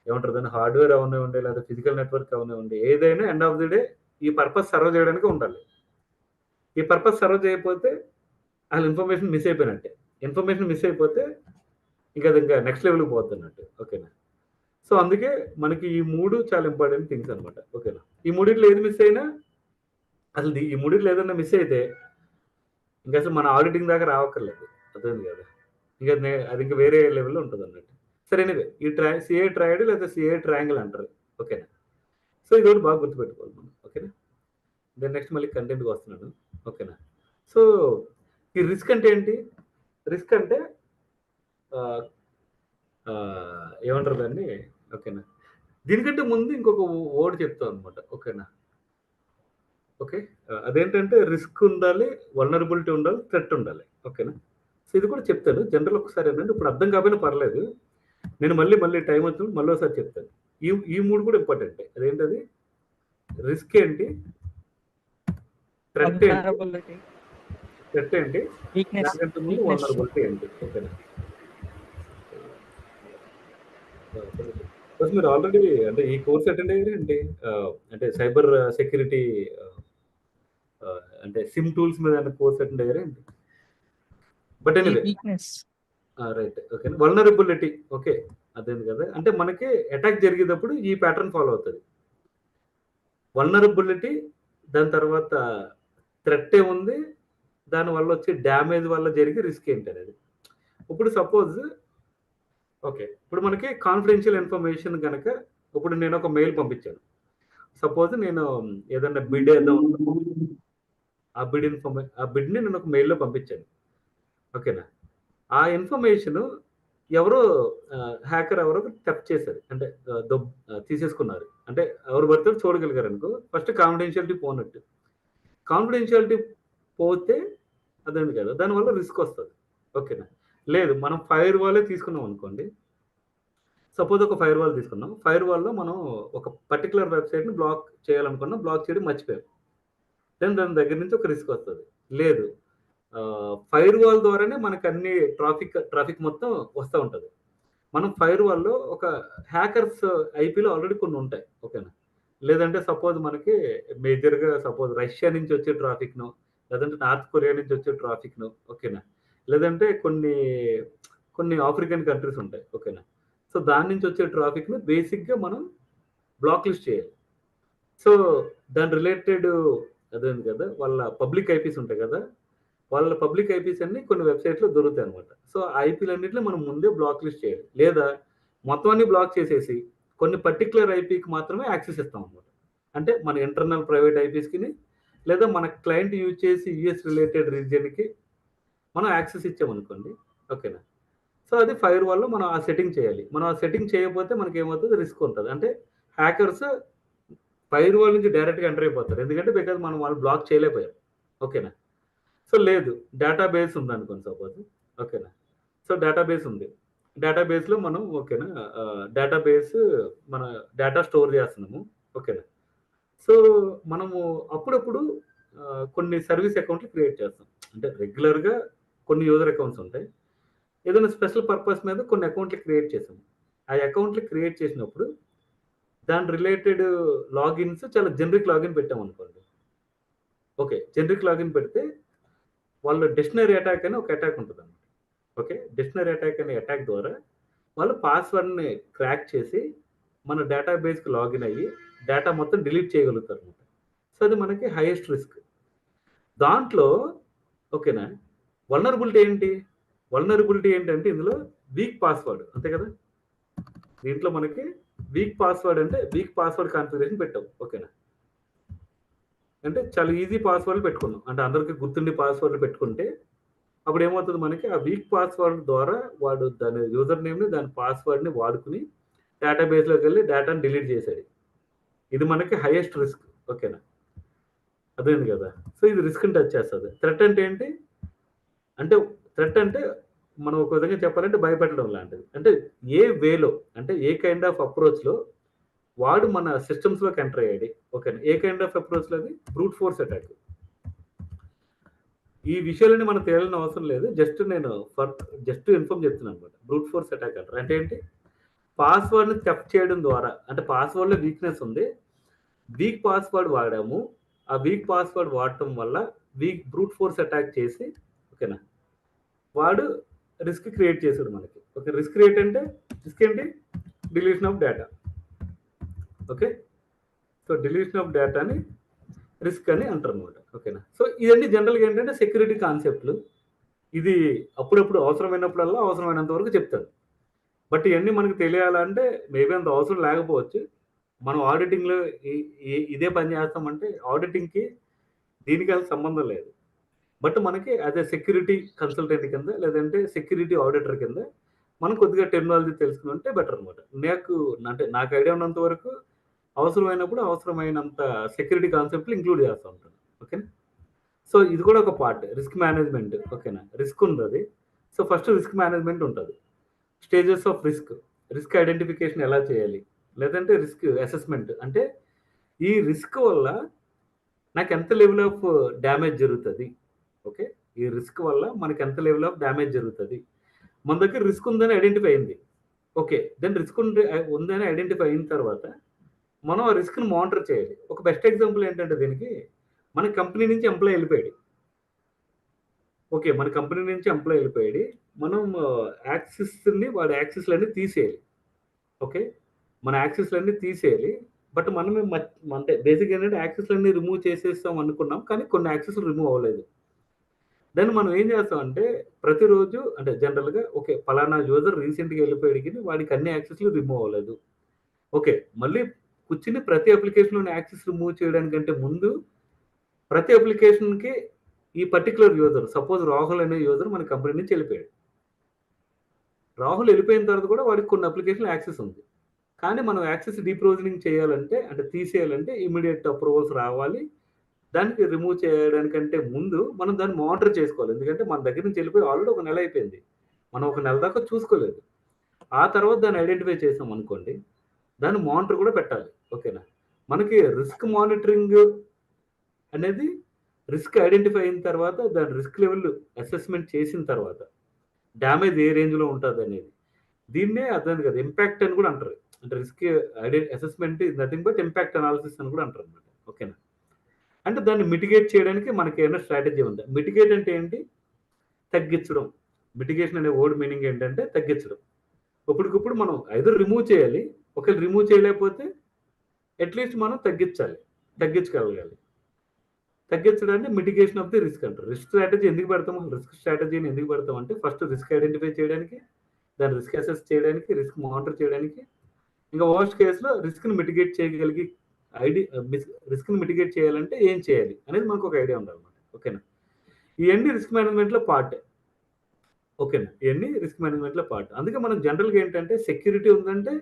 Speaker 2: ఏమంటారు దాన్ని హార్డ్వేర్ అవనివ్వండి, లేదా ఫిజికల్ నెట్వర్క్ అవనివ్వండి, ఏదైనా ఎండ్ ఆఫ్ ది డే ఈ పర్పస్ సర్వ్ చేయడానికి ఉండాలి. ఈ పర్పస్ సర్వ్ చేయకపోతే అసలు ఇన్ఫర్మేషన్ మిస్ అయిపోయినట్టే. ఇన్ఫర్మేషన్ మిస్ అయిపోతే ఇంకా అది ఇంకా నెక్స్ట్ లెవెల్కి పోతున్నట్టు. ఓకేనా. సో అందుకే మనకి ఈ 3 చాలా ఇంపార్టెంట్ థింగ్స్ అనమాట. ఓకేనా. ఈ మూడిట్లో ఏది మిస్ అయినా అసలు ఈ మూడిట్లో ఏదన్నా మిస్ అయితే ఇంకా అసలు మన ఆడిటింగ్ దాకా రావక్కర్లేదు. అర్థమైంది కదా. ఇంకా అది ఇంకా వేరే లెవెల్లో ఉంటుంది అన్నట్టు. సరే ఎనీవే ఈ సిఏ ట్రయాడ్ లేదా సిఏ ట్రయాంగిల్ అంటారు. ఓకేనా. సో ఇది ఒకటి బాగా గుర్తుపెట్టుకోవాలి మనం. ఓకేనా. దెన్ నెక్స్ట్ మళ్ళీ కంటెంట్కి వస్తున్నాను. ఓకేనా. సో ఈ రిస్క్ అంటే ఏంటి? రిస్క్ అంటే ఏమంటారు దాన్ని? ఓకేనా. దీనికంటే ముందు ఇంకొక వర్డ్ చెప్తాం అనమాట. ఓకేనా. ఓకే. అదేంటంటే రిస్క్ ఉండాలి, వల్నరబిలిటీ ఉండాలి, థ్రెట్ ఉండాలి. ఓకేనా. సో ఇది కూడా చెప్తాను. జనరల్ ఒకసారి ఏంటంటే ఇప్పుడు అర్థం కాకపోయినా పర్లేదు. నేను మళ్ళీ టైం వచ్చినప్పుడు మళ్ళీ ఒకసారి చెప్తాను. ఈ 3 కూడా ఇంపార్టెంటే. అదేంటది? రిస్క్ ఏంటి, థ్రెట్ ఏంటి, దానికంటే ముందు వల్నరబిలిటీ ఏంటి. ఓకేనా. మీరు ఆల్రెడీ అంటే ఈ కోర్స్ అటెండ్ అయ్యారండి? అంటే సైబర్ సెక్యూరిటీ అంటే సిమ్ టూల్స్ మీద కోర్స్ అటెండ్ అయ్యారండి? But anyway right. Okay. Vulnerability okay అదేంది కదా. అంటే మనకి అటాక్ జరిగేటప్పుడు ఈ ప్యాటర్న్ ఫాలో అవుతుంది. వల్నరబిలిటీ, దాని తర్వాత థ్రెట్ ఏముంది, దానివల్ల వచ్చే డ్యామేజ్ వల్ల జరిగే రిస్క్ ఏంటి అనేది. ఇప్పుడు సపోజ్ ఓకే ఇప్పుడు మనకి కాన్ఫిడెన్షియల్ ఇన్ఫర్మేషన్ కనుక ఇప్పుడు నేను ఒక మెయిల్ పంపించాను. సపోజ్ నేను ఏదన్నా బిడ్ వేద్దాం, ఆ బిడ్ని నేను ఒక మెయిల్లో పంపించాను. ఓకేనా. ఆ ఇన్ఫర్మేషన్ ఎవరో హ్యాకర్ ఎవరో థెఫ్ట్ చేశారు, అంటే తీసేసుకున్నారు. అంటే ఎవరు పడితే చూడగలిగారు అనుకో. First confidentiality పోనట్టు. కాన్ఫిడెన్షియాలిటీ పోతే అదేంటి కదా, దానివల్ల రిస్క్ వస్తుంది. ఓకేనా. లేదు మనం ఫైర్ వాలే తీసుకున్నాం అనుకోండి. సపోజ్ ఒక ఫైర్ వాల్ తీసుకున్నాం. ఫైర్ వాల్లో మనం ఒక పర్టికులర్ వెబ్సైట్ని బ్లాక్ చేయాలనుకున్నాం, బ్లాక్ చేయడం మర్చిపోయాం. దెన్ దాని దగ్గర నుంచి ఒక రిస్క్ వస్తుంది. లేదు ఫైర్ వాల్ ద్వారానే మనకు అన్ని ట్రాఫిక్ మొత్తం వస్తూ ఉంటుంది. మనం ఫైర్ వాల్లో ఒక హ్యాకర్స్ ఐపీలో ఆల్రెడీ కొన్ని ఉంటాయి. ఓకేనా. లేదంటే సపోజ్ మనకి మేజర్గా సపోజ్ రష్యా నుంచి వచ్చే ట్రాఫిక్ను, లేదంటే నార్త్ కొరియా నుంచి వచ్చే ట్రాఫిక్ను, ఓకేనా, లేదంటే కొన్ని ఆఫ్రికన్ కంట్రీస్ ఉంటాయి. ఓకేనా. సో దాని నుంచి వచ్చే ట్రాఫిక్ను బేసిక్గా మనం బ్లాక్ లిస్ట్ చేయాలి. సో దాని రిలేటెడ్ అదేంది కదా, వాళ్ళ పబ్లిక్ ఐపీస్ ఉంటాయి కదా, వాళ్ళ పబ్లిక్ ఐపీస్ అన్ని కొన్ని వెబ్సైట్లో దొరుకుతాయి అనమాట. సో ఆ ఐపీలన్నింటినీ మనం ముందే బ్లాక్ లిస్ట్ చేయాలి. లేదా మొత్తం అన్ని బ్లాక్ చేసేసి కొన్ని పర్టికులర్ ఐపీకి మాత్రమే యాక్సెస్ ఇస్తాం అనమాట. అంటే మన ఇంటర్నల్ ప్రైవేట్ ఐపీస్కి, లేదా మన క్లయింట్ యూజ్ చేసి యూఎస్ రిలేటెడ్ రీజియన్కి మనం యాక్సెస్ ఇచ్చామనుకోండి. ఓకేనా. సో అది ఫైర్ వాల్లో మనం ఆ సెట్టింగ్ చేయాలి. మనం ఆ సెట్టింగ్ చేయకపోతే మనకి ఏమవుతుంది, రిస్క్ ఉంటుంది. అంటే హ్యాకర్స్ ఫైర్ వాల్ నుంచి డైరెక్ట్గా ఎంటర్ అయిపోతారు. ఎందుకంటే బికాజ్ మనం వాళ్ళు బ్లాక్ చేయలేకపోయాం. ఓకేనా. సో లేదు డేటాబేస్ ఉంది అనుకోండి సపోజ్. ఓకేనా. సో డేటాబేస్ ఉంది. డేటాబేస్లో మనం ఓకేనా డేటాబేస్ మన డేటా స్టోర్ చేస్తున్నాము. ఓకేనా. సో మనము అప్పుడప్పుడు కొన్ని సర్వీస్ అకౌంట్లు క్రియేట్ చేస్తాం. అంటే రెగ్యులర్గా కొన్ని యూజర్ అకౌంట్స్ ఉంటాయి. ఏదైనా స్పెషల్ పర్పస్ మీద కొన్ని అకౌంట్లు క్రియేట్ చేసాము. ఆ అకౌంట్లు క్రియేట్ చేసినప్పుడు దాని రిలేటెడ్ లాగిన్స్ చాలా జనరిక్ లాగిన్ పెట్టాం అనుకోండి. ఓకే. జనరిక్ లాగిన్ పెడితే వాళ్ళు డిక్షనరీ అటాక్ అని ఒక అటాక్ ఉంటుంది అన్నమాట. ఓకే. డిక్షనరీ అటాక్ అనే అటాక్ ద్వారా వాళ్ళు పాస్వర్డ్ని క్రాక్ చేసి మన డేటాబేస్కి లాగిన్ అయ్యి డేటా మొత్తం డిలీట్ చేయగలుగుతారు అనమాట. సో అది మనకి హైయెస్ట్ రిస్క్. దాంట్లో ఓకేనా వల్నరబిలిటీ ఏంటి? వల్నరబిలిటీ ఏంటంటే ఇందులో వీక్ పాస్వర్డ్, అంతే కదా. దీంట్లో మనకి వీక్ పాస్వర్డ్ అంటే వీక్ పాస్వర్డ్ కాన్ఫిగరేషన్ పెట్టాం. ఓకేనా. అంటే చాలా ఈజీ పాస్వర్డ్లు పెట్టుకున్నాం. అంటే అందరికీ గుర్తుండి పాస్వర్డ్లు పెట్టుకుంటే అప్పుడు ఏమవుతుంది, మనకి ఆ వీక్ పాస్వర్డ్ ద్వారా వాడు దాని యూజర్ నేమ్ని దాని పాస్వర్డ్ని వాడుకుని డేటాబేస్లోకి వెళ్ళి డేటాని డిలీట్ చేసేది. ఇది మనకి హైయెస్ట్ రిస్క్. ఓకేనా. అదేంది కదా. సో ఇది రిస్క్ని టచ్ చేస్తుంది. థ్రెట్ అంటే ఏంటి అంటే థ్రెట్ అంటే మనం ఒక విధంగా చెప్పాలంటే భయపెట్టడం లాంటిది. అంటే ఏ వేలో, అంటే ఏ కైండ్ ఆఫ్ అప్రోచ్లో వాడు మన సిస్టమ్స్లోకి ఎంటర్ అయ్యాడు. ఓకేనా. ఏ కైండ్ ఆఫ్ అప్రోచ్లో అది బ్రూట్ ఫోర్స్ అటాక్. ఈ విషయాలని మనం తేలిన అవసరం లేదు. జస్ట్ ఇన్ఫార్మ్ చెప్తున్నాను అనమాట. బ్రూట్ ఫోర్స్ అటాక్ అంటారు. అంటే ఏంటి, పాస్వర్డ్ని థెఫ్ట్ చేయడం ద్వారా, అంటే పాస్వర్డ్లో వీక్నెస్ ఉంది, వీక్ పాస్వర్డ్ వాడాము, ఆ వీక్ పాస్వర్డ్ వాడటం వల్ల బ్రూట్ ఫోర్స్ అటాక్ చేసి ఓకేనా వాడు రిస్క్ క్రియేట్ చేశాడు మనకి. ఓకే. రిస్క్ ఏంటి, deletion of data. Okay, so deletion of డేటాని రిస్క్ అని అంటారు అనమాట. ఓకేనా. సో ఇవన్నీ జనరల్గా ఏంటంటే సెక్యూరిటీ కాన్సెప్ట్లు. ఇది అప్పుడప్పుడు అవసరమైనప్పుడల్లా అవసరమైనంత వరకు చెప్తాను. బట్ ఇవన్నీ మనకు తెలియాలంటే మేబీ అంత అవసరం లేకపోవచ్చు. మనం ఆడిటింగ్లో ఇదే పని చేస్తామంటే ఆడిటింగ్కి దీనికి అసలు సంబంధం లేదు. బట్ మనకి యాజ్ ఎ సెక్యూరిటీ కన్సల్టెంట్ కింద లేదంటే సెక్యూరిటీ ఆడిటర్ కింద మనం కొద్దిగా టెక్నాలజీ తెలుసుకుంటే బెటర్ అనమాట. నాకు ఐడియా ఉన్నంత వరకు అవసరమైనప్పుడు అవసరమైనంత సెక్యూరిటీ కాన్సెప్ట్లు ఇంక్లూడ్ చేస్తూ ఉంటాను. ఓకేనా. సో ఇది కూడా ఒక పార్ట్ రిస్క్ మేనేజ్మెంట్. ఓకేనా. రిస్క్ ఉంది. సో ఫస్ట్ రిస్క్ మేనేజ్మెంట్ ఉంటుంది. స్టేజెస్ ఆఫ్ రిస్క్ ఐడెంటిఫికేషన్ ఎలా చేయాలి, లేదంటే రిస్క్ అసెస్మెంట్ అంటే ఈ రిస్క్ వల్ల నాకు ఎంత లెవెల్ ఆఫ్ డ్యామేజ్ జరుగుతుంది. ఓకే, ఈ రిస్క్ వల్ల మనకి ఎంత లెవెల్ ఆఫ్ డ్యామేజ్ జరుగుతుంది. మన దగ్గర రిస్క్ ఉందని ఐడెంటిఫై అయింది. ఓకే, దెన్ రిస్క్ ఉందని ఐడెంటిఫై అయిన తర్వాత మనం ఆ రిస్క్ని మానిటర్ చేయాలి. ఒక బెస్ట్ ఎగ్జాంపుల్ ఏంటంటే దీనికి మన కంపెనీ నుంచి ఎంప్లాయ్ వెళ్ళిపోయాడు. ఓకే, మన కంపెనీ నుంచి ఎంప్లాయ్ వెళ్ళిపోయాడు. మనం వాడి యాక్సెస్లన్నీ తీసేయాలి. ఓకే, మన యాక్సెస్లన్నీ తీసేయాలి. బట్ మనమే అంటే బేసిక్ ఏంటంటే యాక్సెస్లన్నీ రిమూవ్ చేసేస్తాం అనుకున్నాం, కానీ కొన్ని యాక్సెస్లు రిమూవ్ అవ్వలేదు. దెన్ మనం ఏం చేస్తామంటే ప్రతిరోజు అంటే జనరల్గా ఓకే పలానా యూజర్ రీసెంట్గా వెళ్ళిపోయాడికి వాడికి అన్ని యాక్సెస్లు రిమూవ్ అవ్వలేదు. ఓకే, మళ్ళీ కూర్చుని ప్రతి అప్లికేషన్లోని యాక్సెస్ రిమూవ్ చేయడానికంటే ముందు ప్రతి అప్లికేషన్కి ఈ పర్టికులర్ యూజర్ సపోజ్ రాహుల్ అనే యూజర్ మన కంపెనీ నుంచి వెళ్ళిపోయాడు. రాహుల్ వెళ్ళిపోయిన తర్వాత కూడా వాడికి కొన్ని అప్లికేషన్ యాక్సెస్ ఉంది. కానీ మనం యాక్సెస్ డీప్రోజనింగ్ చేయాలంటే అంటే తీసేయాలంటే ఇమీడియట్ అప్రూవల్స్ రావాలి. దానికి రిమూవ్ చేయడానికంటే ముందు మనం దాన్ని మానిటర్ చేసుకోవాలి. ఎందుకంటే మన దగ్గర నుంచి వెళ్ళిపోయి ఆల్రెడీ ఒక నెల అయిపోయింది. మనం ఒక నెల దాకా చూసుకోలేదు. ఆ తర్వాత దాన్ని ఐడెంటిఫై చేసాం అనుకోండి, దాన్ని మానిటర్ కూడా పెట్టాలి. ఓకేనా. మనకి రిస్క్ మానిటరింగ్ అనేది రిస్క్ ఐడెంటిఫై అయిన తర్వాత దాని రిస్క్ లెవెల్ అసెస్మెంట్ చేసిన తర్వాత డ్యామేజ్ ఏ రేంజ్లో ఉంటుంది అనేది దీన్నే అర్థం కదా ఇంపాక్ట్ అని కూడా అంటారు. అంటే risk assessment is nothing but impact analysis అని కూడా అంటారు అనమాట. ఓకేనా. అంటే దాన్ని మిటిగేట్ చేయడానికి మనకి ఏమైనా స్ట్రాటజీ ఉందా? మిటిగేట్ అంటే ఏంటి? తగ్గించడం. మిటిగేషన్ అనే వర్డ్ మీనింగ్ ఏంటంటే తగ్గించడం. ఇప్పటికప్పుడు మనం ఐదర్ రిమూవ్ చేయాలి, ఒకవేళ రిమూవ్ చేయలేకపోతే అట్లీస్ట్ మనం తగ్గించగలగాలి. తగ్గించడాన్ని మిటిగేషన్ ఆఫ్ ది రిస్క్ అంటారు. రిస్క్ స్ట్రాటజీ ఎందుకు పెడతాము? రిస్క్ స్ట్రాటజీని ఎందుకు పెడతాం అంటే ఫస్ట్ రిస్క్ ఐడెంటిఫై చేయడానికి, దాని రిస్క్ అసెస్ చేయడానికి, రిస్క్ మానిటర్ చేయడానికి, ఇంకా వర్స్ట్ కేసులో రిస్క్ని మిటిగేట్ చేయగలిగి రిస్క్ని మిటిగేట్ చేయాలంటే ఏం చేయాలి అనేది మనకు ఒక ఐడియా ఉండాలన్నమాట. ఓకేనా. ఇవన్నీ రిస్క్ మేనేజ్మెంట్లో పార్ట్. ఓకేనా, ఇవన్నీ రిస్క్ మేనేజ్మెంట్లో పార్ట్. అందుకే మనం జనరల్గా ఏంటంటే సెక్యూరిటీ ఉందంటే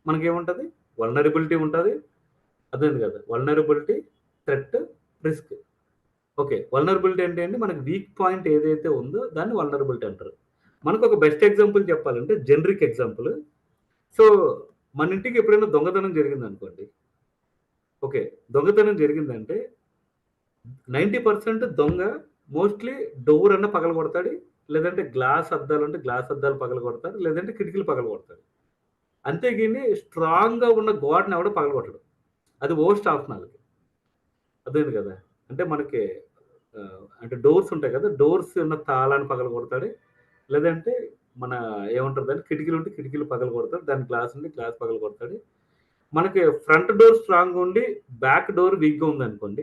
Speaker 2: మనకేముంటుంది? వల్నరబిలిటీ ఉంటుంది. అదే కదా vulnerability, threat, risk. Okay, vulnerability అంటే ఏంటి? మనకి వీక్ పాయింట్ ఏదైతే ఉందో దాన్ని వల్నరబిలిటీ అంటారు. మనకు ఒక బెస్ట్ ఎగ్జాంపుల్ చెప్పాలంటే జనరిక్ ఎగ్జాంపుల్. సో మన ఇంటికి ఎప్పుడైనా దొంగతనం జరిగింది అనుకోండి. ఓకే, దొంగతనం జరిగిందంటే 90% దొంగ మోస్ట్లీ డోర్ అన్న పగల కొడతాడు, లేదంటే గ్లాస్ అద్దాలు అంటే గ్లాస్ అద్దాలు పగల కొడతాడు, లేదంటే కిటికీలు పగల కొడతాడు. అంతేగాని స్ట్రాంగ్గా ఉన్న గోడని ఎవడో పగల కొట్టడు. అది ఓస్ట్ ఆప్షనల్కి. అదేంది కదా. అంటే మనకి అంటే డోర్స్ ఉంటాయి కదా, డోర్స్ ఉన్న తాళాన్ని పగల కొడతాడు, లేదంటే మన ఏమంటారు దాన్ని కిటికీలు ఉంటే కిటికీలు పగల కొడతాడు, దాని గ్లాస్ ఉంటే గ్లాస్ పగల కొడతాడు. మనకి ఫ్రంట్ డోర్ స్ట్రాంగ్ ఉండి బ్యాక్ డోర్ వీక్గా ఉంది అనుకోండి,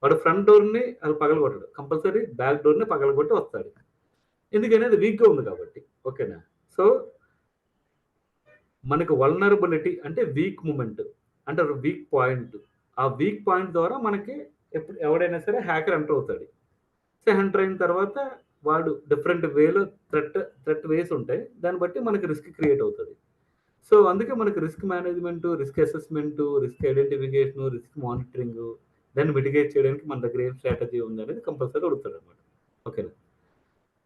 Speaker 2: వాడు ఫ్రంట్ డోర్ని అది పగల కొట్టాడు, కంపల్సరీ బ్యాక్ డోర్ని పగల కొట్టి వస్తాడు. ఎందుకని అది వీక్గా ఉంది కాబట్టి. ఓకేనా. సో మనకి వల్నరబిలిటీ అంటే వీక్ మూమెంట్ అంటే వీక్ పాయింట్. ఆ వీక్ పాయింట్ ద్వారా మనకి ఎవడైనా సరే హ్యాకర్ ఎంటర్ అవుతాడు. సో ఎంటర్ అయిన తర్వాత వాడు డిఫరెంట్ వేలో థ్రెట్ వేస్ ఉంటాయి, దాన్ని బట్టి మనకి రిస్క్ క్రియేట్ అవుతుంది. సో అందుకే మనకి risk management, risk assessment, risk identification, risk monitoring, దాన్ని మిటిగేట్ చేయడానికి మన దగ్గర ఏం స్ట్రాటజీ ఉంది అనేది కంపల్సరీ అడుగుతాడు అనమాట. ఓకేనా.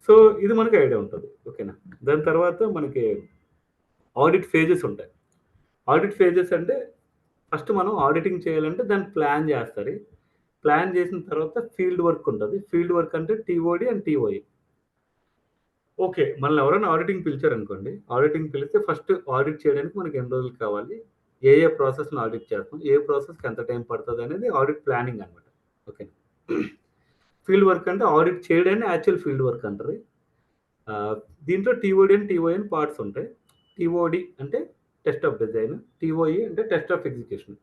Speaker 2: సో ఇది మనకి ఐడియా ఉంటుంది. ఓకేనా. దాని తర్వాత మనకి ఆడిట్ ఫేజెస్ ఉంటాయి. ఆడిట్ ఫేజెస్ అంటే ఫస్ట్ మనం ఆడిటింగ్ చేయాలంటే దాన్ని ప్లాన్ చేస్తారు. ప్లాన్ చేసిన తర్వాత ఫీల్డ్ వర్క్ ఉంటుంది. ఫీల్డ్ వర్క్ అంటే టీఓడి అండ్ టీఓఐ. ఓకే, మనల్ని ఎవరైనా ఆడిటింగ్ పిలిచారనుకోండి, ఆడిటింగ్ పిలిస్తే ఫస్ట్ ఆడిట్ చేయడానికి మనకి ఎన్ని రోజులు కావాలి, ఏ ప్రాసెస్ని ఆడిట్ చేస్తాం, ఏ ప్రాసెస్కి ఎంత టైం పడుతుంది అనేది ఆడిట్ ప్లానింగ్ అనమాట. ఓకే. ఫీల్డ్ వర్క్ అంటే ఆడిట్ చేయడాన్ని యాక్చువల్ ఫీల్డ్ వర్క్ అంటారు. దీంట్లో టీఓడి అండ్ టీఓఐ అని పార్ట్స్ ఉంటాయి. టీఓడి అంటే టెస్ట్ ఆఫ్ డిజైన్, టీఓఈ అంటే టెస్ట్ ఆఫ్ ఎగ్జిక్యూషన్.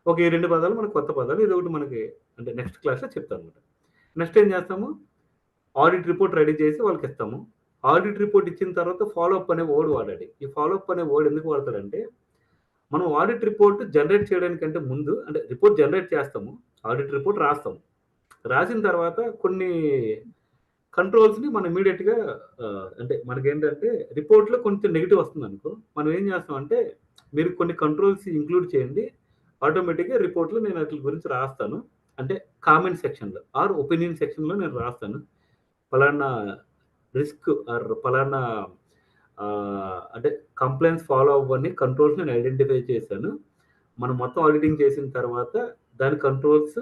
Speaker 2: ఓకే, ఈ 2 పదాలు మనకు కొత్త పదాలు. ఇది ఒకటి మనకి అంటే నెక్స్ట్ క్లాస్లో చెప్తాను అనమాట. నెక్స్ట్ ఏం చేస్తాము, ఆడిట్ రిపోర్ట్ రెడీ చేసి వాళ్ళకి ఇస్తాము. ఆడిట్ రిపోర్ట్ ఇచ్చిన తర్వాత ఫాలోఅప్ అనే వర్డ్ వాడాలి. ఈ ఫాలోఅప్ అనే వర్డ్ ఎందుకు వాడతాడంటే, మనం ఆడిట్ రిపోర్ట్ జనరేట్ చేయడానికంటే ముందు అంటే రిపోర్ట్ జనరేట్ చేస్తాము, ఆడిట్ రిపోర్ట్ రాస్తాము. రాసిన తర్వాత కొన్ని కంట్రోల్స్ని మనం ఇమీడియట్గా అంటే మనకేంటంటే రిపోర్ట్లో కొంచెం నెగిటివ్ వస్తుంది అనుకో, మనం ఏం చేస్తామంటే మీరు కొన్ని కంట్రోల్స్ ఇంక్లూడ్ చేయండి, ఆటోమేటిక్గా రిపోర్ట్లో నేను వాటి గురించి రాస్తాను. అంటే కామెంట్ సెక్షన్లో ఆర్ ఒపీనియన్ సెక్షన్లో నేను రాస్తాను, పలానా రిస్క్ ఆర్ పలానా అంటే కంప్లైంట్స్ ఫాలో అవ్వని కంట్రోల్స్ నేను ఐడెంటిఫై చేశాను. మనం మొత్తం ఆడిటింగ్ చేసిన తర్వాత దాని కంట్రోల్స్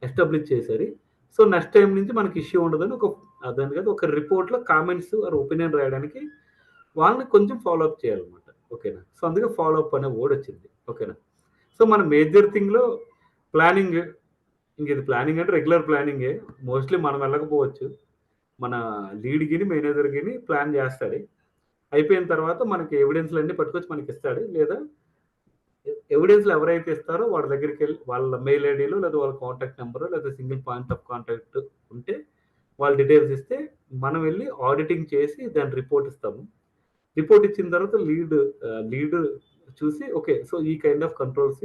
Speaker 2: ఎస్టాబ్లిష్ చేశారు. సో నెక్స్ట్ టైం నుంచి మనకి ఇష్యూ ఉండదని దాని కదా ఒక రిపోర్ట్లో కామెంట్స్ ఆర్ ఒపీనియన్ రాయడానికి వాళ్ళని కొంచెం ఫాలో అప్ చేయాలన్నమాట. ఓకేనా, సో అందుకే ఫాలో అప్ అనే వర్డ్ వచ్చింది. ఓకేనా, సో మన మేజర్ థింగ్లో ప్లానింగ్, ఇంక ఇది ప్లానింగ్ అంటే రెగ్యులర్ ప్లానింగే. మోస్ట్లీ మనం వెళ్ళకపోవచ్చు, మన లీడ్ గిని మేనేజర్ గిని ప్లాన్ చేస్తాడు. అయిపోయిన తర్వాత మనకి ఎవిడెన్స్లు అన్నీ పట్టుకొచ్చి మనకి ఇస్తాడు, లేదా ఎవిడెన్స్లు ఎవరైతే ఇస్తారో వాళ్ళ దగ్గరికి వెళ్ళి వాళ్ళ మెయిల్ ఐడీలో లేదా వాళ్ళ కాంటాక్ట్ నెంబర్ లేదా సింగిల్ పాయింట్ ఆఫ్ కాంటాక్ట్ ఉంటే వాళ్ళ డీటెయిల్స్ ఇస్తే మనం వెళ్ళి ఆడిటింగ్ చేసి దాని రిపోర్ట్ ఇస్తాము. రిపోర్ట్ ఇచ్చిన తర్వాత లీడ్ చూసి ఓకే, సో ఈ కైండ్ ఆఫ్ కంట్రోల్స్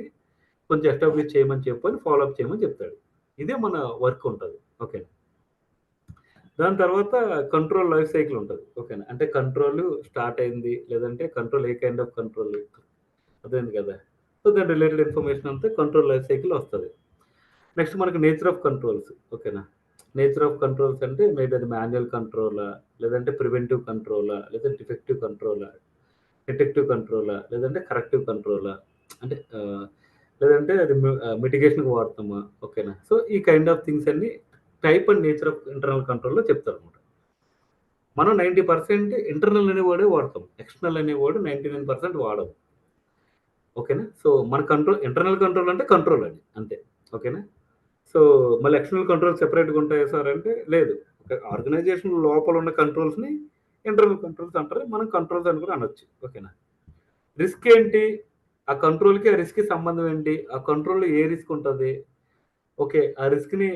Speaker 2: కొంచెం ఎస్టాబ్లిష్ చేయమని చెప్పని ఫాలోఅప్ చేయమని చెప్తాడు. ఇదే మన వర్క్ ఉంటుంది. ఓకే, దాని తర్వాత కంట్రోల్ లైఫ్ సైకిల్ ఉంటుంది. ఓకేనా, అంటే కంట్రోల్ స్టార్ట్ అయింది లేదంటే control A kind of control అదేంది కదా, సో దాని రిలేటెడ్ ఇన్ఫర్మేషన్ అంతా కంట్రోల్ లైఫ్ సైకిల్ వస్తుంది. నెక్స్ట్ మనకి నేచర్ ఆఫ్ కంట్రోల్స్. ఓకేనా, నేచర్ ఆఫ్ కంట్రోల్స్ అంటే మేబీ అది మాన్యువల్ కంట్రోలా, లేదంటే ప్రివెంటివ్ కంట్రోలా, లేదా డిఫెక్టివ్ కంట్రోలా, డిటెక్టివ్ కంట్రోలా, లేదంటే కరెక్టివ్ కంట్రోలా, అంటే లేదంటే అది మిటిగేషన్కి వాడతామా. ఓకేనా, సో ఈ కైండ్ ఆఫ్ థింగ్స్ అన్ని type and nature of internal కంట్రోల్లో చెప్తారు అనమాట. మనం 90% ఇంటర్నల్ అనేవాడే వాడతాం, ఎక్స్టర్నల్ అనేవాడు 99% వాడము. ఓకేనా, సో మన కంట్రోల్ ఇంటర్నల్ కంట్రోల్ అంటే కంట్రోల్ అది అంతే. ఓకేనా, సో మళ్ళీ ఎక్స్టర్నల్ కంట్రోల్ సెపరేట్గా ఉంటాయి సార్ అంటే లేదు, ఆర్గనైజేషన్ లోపల ఉన్న కంట్రోల్స్ని ఇంటర్నల్ కంట్రోల్స్ అంటారు, మనం కంట్రోల్స్ అని కూడా అనొచ్చు. ఓకేనా, రిస్క్ ఏంటి, ఆ కంట్రోల్కి ఆ రిస్క్కి సంబంధం ఏంటి, ఆ కంట్రోల్లో ఏ రిస్క్ ఉంటుంది, ఓకే ఆ రిస్క్ని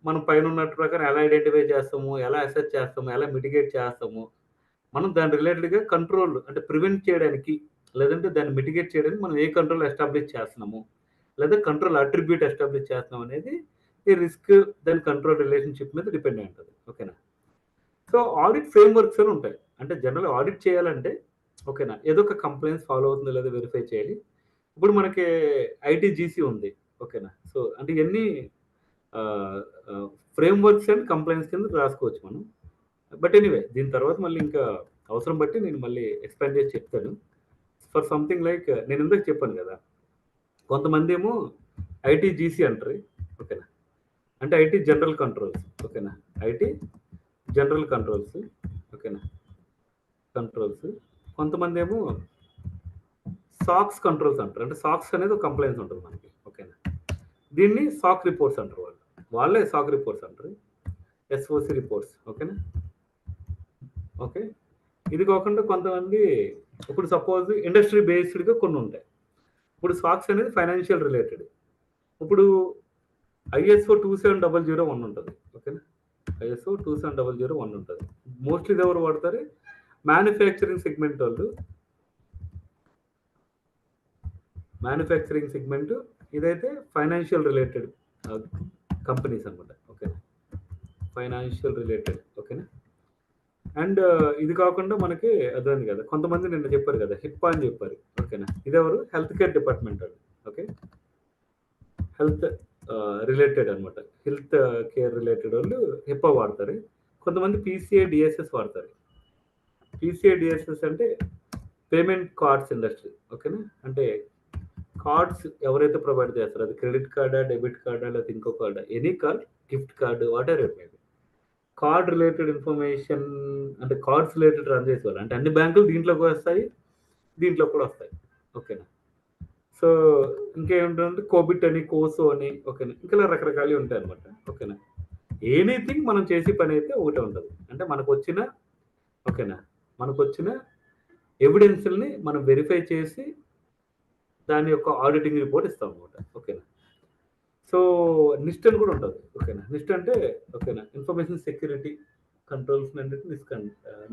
Speaker 2: మనం పైన ఉన్నట్టు ప్రకారం ఎలా ఐడెంటిఫై చేస్తాము, ఎలా అసెస్ చేస్తాము, ఎలా మిటిగేట్ చేస్తాము, మనం దాని రిలేటెడ్గా కంట్రోల్ అంటే ప్రివెంట్ చేయడానికి లేదంటే దాన్ని మిటిగేట్ చేయడానికి మనం ఏ కంట్రోల్ ఎస్టాబ్లిష్ చేస్తున్నాము, లేదా కంట్రోల్ అట్రిబ్యూట్ ఎస్టాబ్లిష్ చేస్తున్నాం అనేది ఈ రిస్క్ దాని కంట్రోల్ రిలేషన్షిప్ మీద డిపెండ్ అయి ఉంటుంది. ఓకేనా, సో ఆడిట్ ఫ్రేమ్వర్క్స్ అని ఉంటాయి. అంటే జనరల్ ఆడిట్ చేయాలంటే ఓకేనా ఏదో ఒక కంప్లైంట్స్ ఫాలో అవుతుందో లేదో వెరిఫై చేయాలి. ఇప్పుడు మనకి ఐటీజీసీ ఉంది. ఓకేనా, సో అంటే ఇవన్నీ ఫ్రేమ్వర్క్స్ అండ్ కంప్లైంట్స్ కింద రాసుకోవచ్చు మనం. బట్ ఎనీవే దీని తర్వాత మళ్ళీ ఇంకా అవసరం బట్టి నేను మళ్ళీ ఎక్స్ప్లెయిన్ చేసి చెప్తాను. ఫర్ సంథింగ్ లైక్ నేను ఇందాక చెప్పాను కదా, కొంతమంది ఏమో ఐటీజీసీ అంటారు. ఓకేనా, అంటే ఐటీ జనరల్ కంట్రోల్స్. ఓకేనా, ఐటీ జనరల్ కంట్రోల్స్. ఓకేనా, కంట్రోల్స్. కొంతమంది ఏమో సాక్స్ కంట్రోల్స్ అంటారు, అంటే సాక్స్ అనేది ఒక కంప్లైంట్స్ ఉంటుంది మనకి. ఓకేనా, దీన్ని సాక్ రిపోర్ట్స్ అంటారు, వాళ్ళే సాక్ రిపోర్ట్స్ అంటారు, ఎస్ఓసి రిపోర్ట్స్. ఓకేనా, ఓకే ఇది కాకుండా కొంతమంది ఇప్పుడు సపోజ్ ఇండస్ట్రీ బేస్డ్గా కొన్ని ఉంటాయి. ఇప్పుడు సాక్స్ అనేది ఫైనాన్షియల్ రిలేటెడ్. ఇప్పుడు ISO 27001 ఉంటుంది. ఓకేనా, ISO 27001 ఉంటుంది. మోస్ట్లీ ఇది ఎవరు వాడతారు, మ్యానుఫ్యాక్చరింగ్ సెగ్మెంట్ వాళ్ళు. మ్యానుఫ్యాక్చరింగ్ సెగ్మెంట్ ఇదైతే ఫైనాన్షియల్ రిలేటెడ్ కంపెనీస్ అనమాట. ఓకేనా, ఫైనాన్షియల్ రిలేటెడ్. ఓకేనా, అండ్ ఇది కాకుండా మనకి అర్థమైంది కదా, కొంతమంది నిన్న చెప్పారు కదా హిప్పా అని చెప్పారు. ఓకేనా, ఇదెవరు, హెల్త్ కేర్ డిపార్ట్మెంట్ వాళ్ళు. ఓకే, హెల్త్ రిలేటెడ్ అనమాట, హెల్త్ కేర్ రిలేటెడ్ వాళ్ళు హిప్పా వాడతారు. కొంతమంది PCI DSS వాడతారు. PCI DSS అంటే పేమెంట్ కార్డ్స్ ఇండస్ట్రీ. ఓకేనా, అంటే కార్డ్స్ ఎవరైతే ప్రొవైడ్ చేస్తారో అది క్రెడిట్ కార్డా, డెబిట్ కార్డా, లేదా ఇంకో కార్డా, any card, gift card, whatever it may be, card related information అంటే కార్డ్స్ రిలేటెడ్ రన్ చేసేవాళ్ళు. అంటే అన్ని బ్యాంకులు దీంట్లోకి వస్తాయి, దీంట్లో కూడా వస్తాయి. ఓకేనా, సో ఇంకేముంటుందంటే కోబిట్ అని, కోసో అని. ఓకేనా, ఇంకా రకరకాలు ఉంటాయి అనమాట. ఓకేనా, ఎనీథింగ్ మనం చేసే పని అయితే ఒకటే ఉంటుంది, అంటే మనకు వచ్చిన ఎవిడెన్స్ని మనం వెరిఫై చేసి దాని యొక్క ఆడిటింగ్ రిపోర్ట్ ఇస్తాం అనమాట. ఓకేనా. సో నిస్ట్ అని కూడా ఉంటుంది. ఓకేనా. నిస్ట్ అంటే ఓకేనా ఇన్ఫర్మేషన్ సెక్యూరిటీ కంట్రోల్స్ అన్నిటి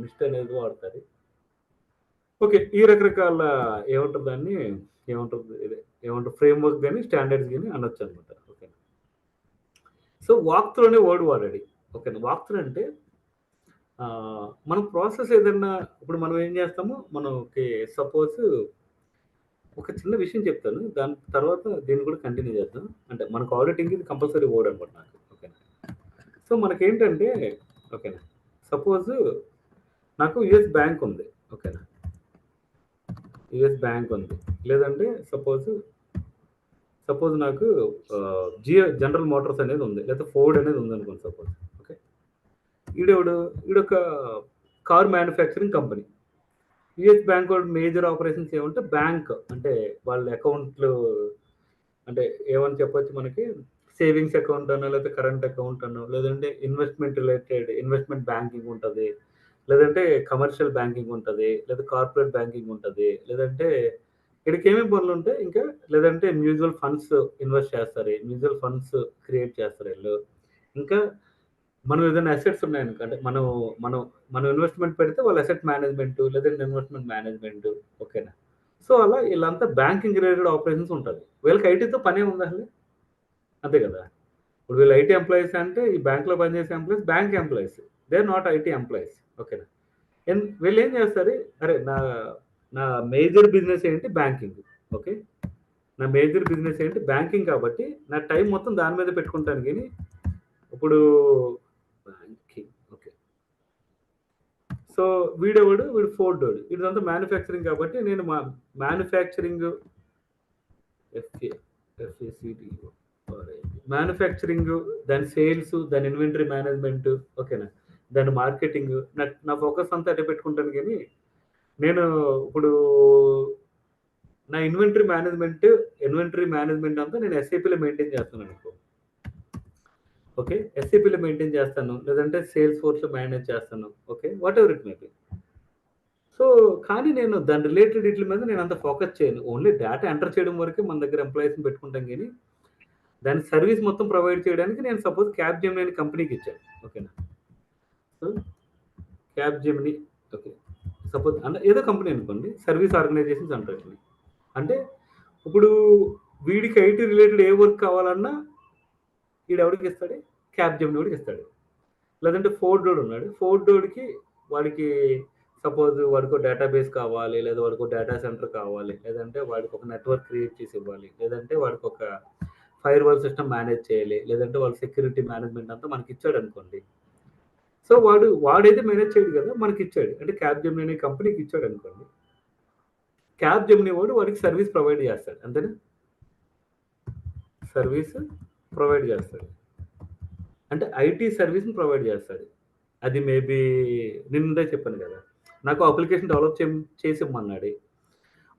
Speaker 2: నిస్ట్ అనేది వాడతారు. ఓకే. ఈ రకరకాల ఏమంటారు దాన్ని ఏమంటారు ఫ్రేమ్వర్క్ కానీ స్టాండర్డ్స్ కానీ అనొచ్చు అనమాట. ఓకే. సో వాక్ త్రూ అనే వర్డ్ వాడాడు. ఓకేనా. వాక్ త్రూ అంటే మనం ప్రాసెస్ ఏదన్నా ఇప్పుడు మనం ఏం చేస్తాము, మనకి సపోజ్ ఒక చిన్న విషయం చెప్తాను, దాని తర్వాత దీన్ని కూడా కంటిన్యూ చేద్దాం. అంటే మనకు ఆడిటింగ్ ఇది కంపల్సరీ వర్డ్ అనమాట నాకు. ఓకేనా. సో మనకేంటంటే ఓకేనా సపోజ్ నాకు యుఎస్ బ్యాంక్ ఉంది. ఓకేనా. యుఎస్ బ్యాంక్ ఉంది, లేదంటే సపోజ్ నాకు జనరల్ మోటార్స్ అనేది ఉంది, లేదా ఫోర్డ్ అనేది ఉంది అనుకోండి సపోజ్. ఓకే. ఈడొక car manufacturing company. US bank major operations ఏమంటే బ్యాంక్ అంటే వాళ్ళ అకౌంట్లు అంటే ఏమని చెప్పొచ్చు, మనకి సేవింగ్స్ అకౌంట్ అన్నో, లేదా కరెంట్ అకౌంట్ అన్నో, లేదంటే ఇన్వెస్ట్మెంట్ రిలేటెడ్ ఇన్వెస్ట్మెంట్ బ్యాంకింగ్ ఉంటుంది, లేదంటే కమర్షియల్ బ్యాంకింగ్ ఉంటుంది, లేదా కార్పొరేట్ బ్యాంకింగ్ ఉంటుంది, లేదంటే ఇక్కడికి ఏమేమి పనులు ఉంటాయి ఇంకా, లేదంటే మ్యూచువల్ ఫండ్స్ ఇన్వెస్ట్ చేస్తారు, మ్యూచువల్ ఫండ్స్ క్రియేట్ చేస్తారు వీళ్ళు. ఇంకా మనం ఏదైనా అసెట్స్ ఉన్నాయనుకో, అంటే మనం ఇన్వెస్ట్మెంట్ పెడితే వాళ్ళ అసెట్ మేనేజ్మెంట్, లేదంటే ఇన్వెస్ట్మెంట్ మేనేజ్మెంట్. ఓకేనా. సో అలా వీళ్ళంతా బ్యాంకింగ్ రిలేటెడ్ ఆపరేషన్స్ ఉంటుంది. వీళ్ళకి ఐటీతో పనే ఉందా అసలు? అంతే కదా. ఇప్పుడు వీళ్ళు ఐటీ ఎంప్లాయీస్ అంటే ఈ బ్యాంక్లో పనిచేసే employees bank employees, they are not IT employees. ఓకేనా. వీళ్ళు ఏం చేస్తారు, అరే నా మేజర్ బిజినెస్ ఏంటి బ్యాంకింగ్. ఓకే. నా మేజర్ బిజినెస్ ఏంటి బ్యాంకింగ్, కాబట్టి నా టైం మొత్తం దాని మీద పెట్టుకుంటాను. కానీ ఇప్పుడు బ్యాంకింగ్ ఓకే. సో వీడు ఫోర్డ్ ఇదంతా మ్యానుఫ్యాక్చరింగ్, కాబట్టి నేను మా మ్యానుఫ్యాక్చరింగ్ మ్యానుఫ్యాక్చరింగ్, దాని సేల్స్, దాని ఇన్వెంటరీ మేనేజ్మెంట్. ఓకేనా. దాని మార్కెటింగ్, నా ఫోకస్ అంతా అటే పెట్టుకుంటాను. కానీ నేను ఇప్పుడు నా ఇన్వెంటరీ మేనేజ్మెంట్ అంతా నేను ఎస్ఏపీలో మెయింటైన్ చేస్తున్నాను అనుకో. ఓకే. ఎస్ఏపీలో మెయింటైన్ చేస్తాను, లేదంటే సేల్స్ ఫోర్స్లో మేనేజ్ చేస్తాను. Okay. What ever it may B. So కానీ నేను దాని రిలేటెడ్ వీటి మీద నేను అంత ఫోకస్ చేయను. ఓన్లీ డేటా ఎంటర్ చేయడం వరకే మన దగ్గర ఎంప్లాయీస్ని పెట్టుకుంటాం. కానీ దాని సర్వీస్ మొత్తం ప్రొవైడ్ చేయడానికి నేను సపోజ్ క్యాప్జెమినీ అనే కంపెనీకి ఇచ్చాను. ఓకేనా. సో క్యాప్జెమినీ ఓకే సపోజ్ అంటే ఏదో కంపెనీ అనుకోండి, సర్వీస్ ఆర్గనైజేషన్స్ అంటారు. అంటే ఇప్పుడు వీడికి ఐటీ రిలేటెడ్ ఏ వర్క్ కావాలన్నా వీడు ఎవరికి ఇస్తాడు, క్యాప్జెమినీ వాడికి ఇస్తాడు. లేదంటే ఫోర్డ్ ఉన్నాడు, ఫోర్డ్కి వాడికి సపోజ్ వాడికి డేటాబేస్ కావాలి, లేదా వాడికి డేటా సెంటర్ కావాలి, లేదంటే వాడికి ఒక నెట్వర్క్ క్రియేట్ చేసి ఇవ్వాలి, లేదంటే వాడికి ఒక ఫైర్ వాల్ సిస్టమ్ మేనేజ్ చేయాలి, లేదంటే వాళ్ళ సెక్యూరిటీ మేనేజ్మెంట్ అంతా మనకి ఇచ్చాడు అనుకోండి. సో వాడైతే మేనేజ్ చేయడు కదా, మనకి ఇచ్చాడు. అంటే క్యాప్జెమినీ అనే కంపెనీకి ఇచ్చాడు అనుకోండి. క్యాప్జెమినీ వాడికి సర్వీస్ ప్రొవైడ్ చేస్తాడు. అంతేనా. సర్వీస్ ప్రొవైడ్ చేస్తాడు అంటే ఐటీ సర్వీస్ని ప్రొవైడ్ చేస్తాడు. అది మేబీ నిన్నే చెప్పాను కదా, నాకు అప్లికేషన్ డెవలప్ చేసి ఇమ్మన్నాడు.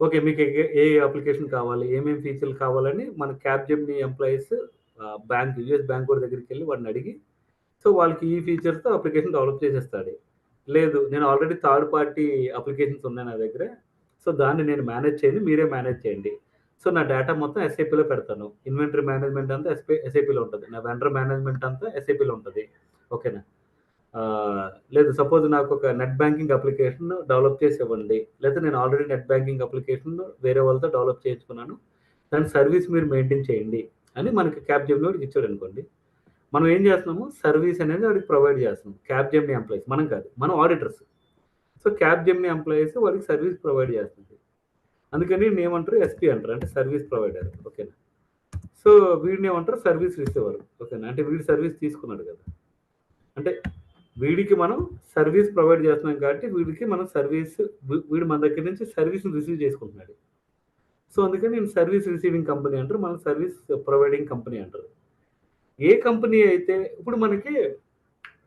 Speaker 2: ఓకే. మీకు ఏ అప్లికేషన్ కావాలి, ఏమేమి ఫీచర్లు కావాలని మన Capgemini employees bank US bank వాడి దగ్గరికి వెళ్ళి వాడిని అడిగి, సో వాళ్ళకి ఈ ఫీచర్స్తో అప్లికేషన్ డెవలప్ చేసేస్తాడు. లేదు నేను ఆల్రెడీ థర్డ్ పార్టీ అప్లికేషన్స్ ఉన్నాయి నా దగ్గర, సో దాన్ని నేను మేనేజ్ చేయను, మీరే మేనేజ్ చేయండి. సో నా డేటా మొత్తం ఎస్ఏపీలో పెడతాను, ఇన్వెంటరీ మేనేజ్మెంట్ అంతా ఎస్ఏపీలో ఉంటుంది, నా వెండర్ మేనేజ్మెంట్ అంతా ఎస్ఏపీలో ఉంటుంది. ఓకేనా. లేదు సపోజ్ నాకు ఒక నెట్ బ్యాంకింగ్ అప్లికేషన్ డెవలప్ చేసి ఇవ్వండి, లేదా నేను ఆల్రెడీ నెట్ బ్యాంకింగ్ అప్లికేషన్ వేరే వాళ్ళతో డెవలప్ చేయించుకున్నాను, దాని సర్వీస్ మీరు మెయింటైన్ చేయండి అని మనకి క్యాప్జెమినీ వాడికి ఇచ్చాడు అనుకోండి. మనం ఏం చేస్తున్నాము, సర్వీస్ అనేది వాడికి ప్రొవైడ్ చేస్తున్నాం. క్యాప్జెమినీ ఎంప్లాయీస్ మనం కాదు, మనం ఆడిటర్స్. సో క్యాప్జెమినీ ఎంప్లాయీస్ వాడికి సర్వీస్ ప్రొవైడ్ చేస్తుంది. అందుకని ఏమంటారు, ఎస్పీ అంటారు, అంటే సర్వీస్ ప్రొవైడర్. ఓకేనా. సో వీడిని ఏమంటారు, సర్వీస్ రిసీవర్. ఓకేనా. అంటే వీడి సర్వీస్ తీసుకున్నాడు కదా, అంటే వీడికి మనం సర్వీస్ ప్రొవైడ్ చేస్తున్నాం కాబట్టి వీడికి మనం సర్వీస్, వీడు మన దగ్గర నుంచి సర్వీస్ని రిసీవ్ చేసుకుంటున్నాడు. సో అందుకని నేను సర్వీస్ రిసీవింగ్ కంపెనీ అంటారు, మనం సర్వీస్ ప్రొవైడింగ్ కంపెనీ అంటారు. ఏ కంపెనీ అయితే ఇప్పుడు మనకి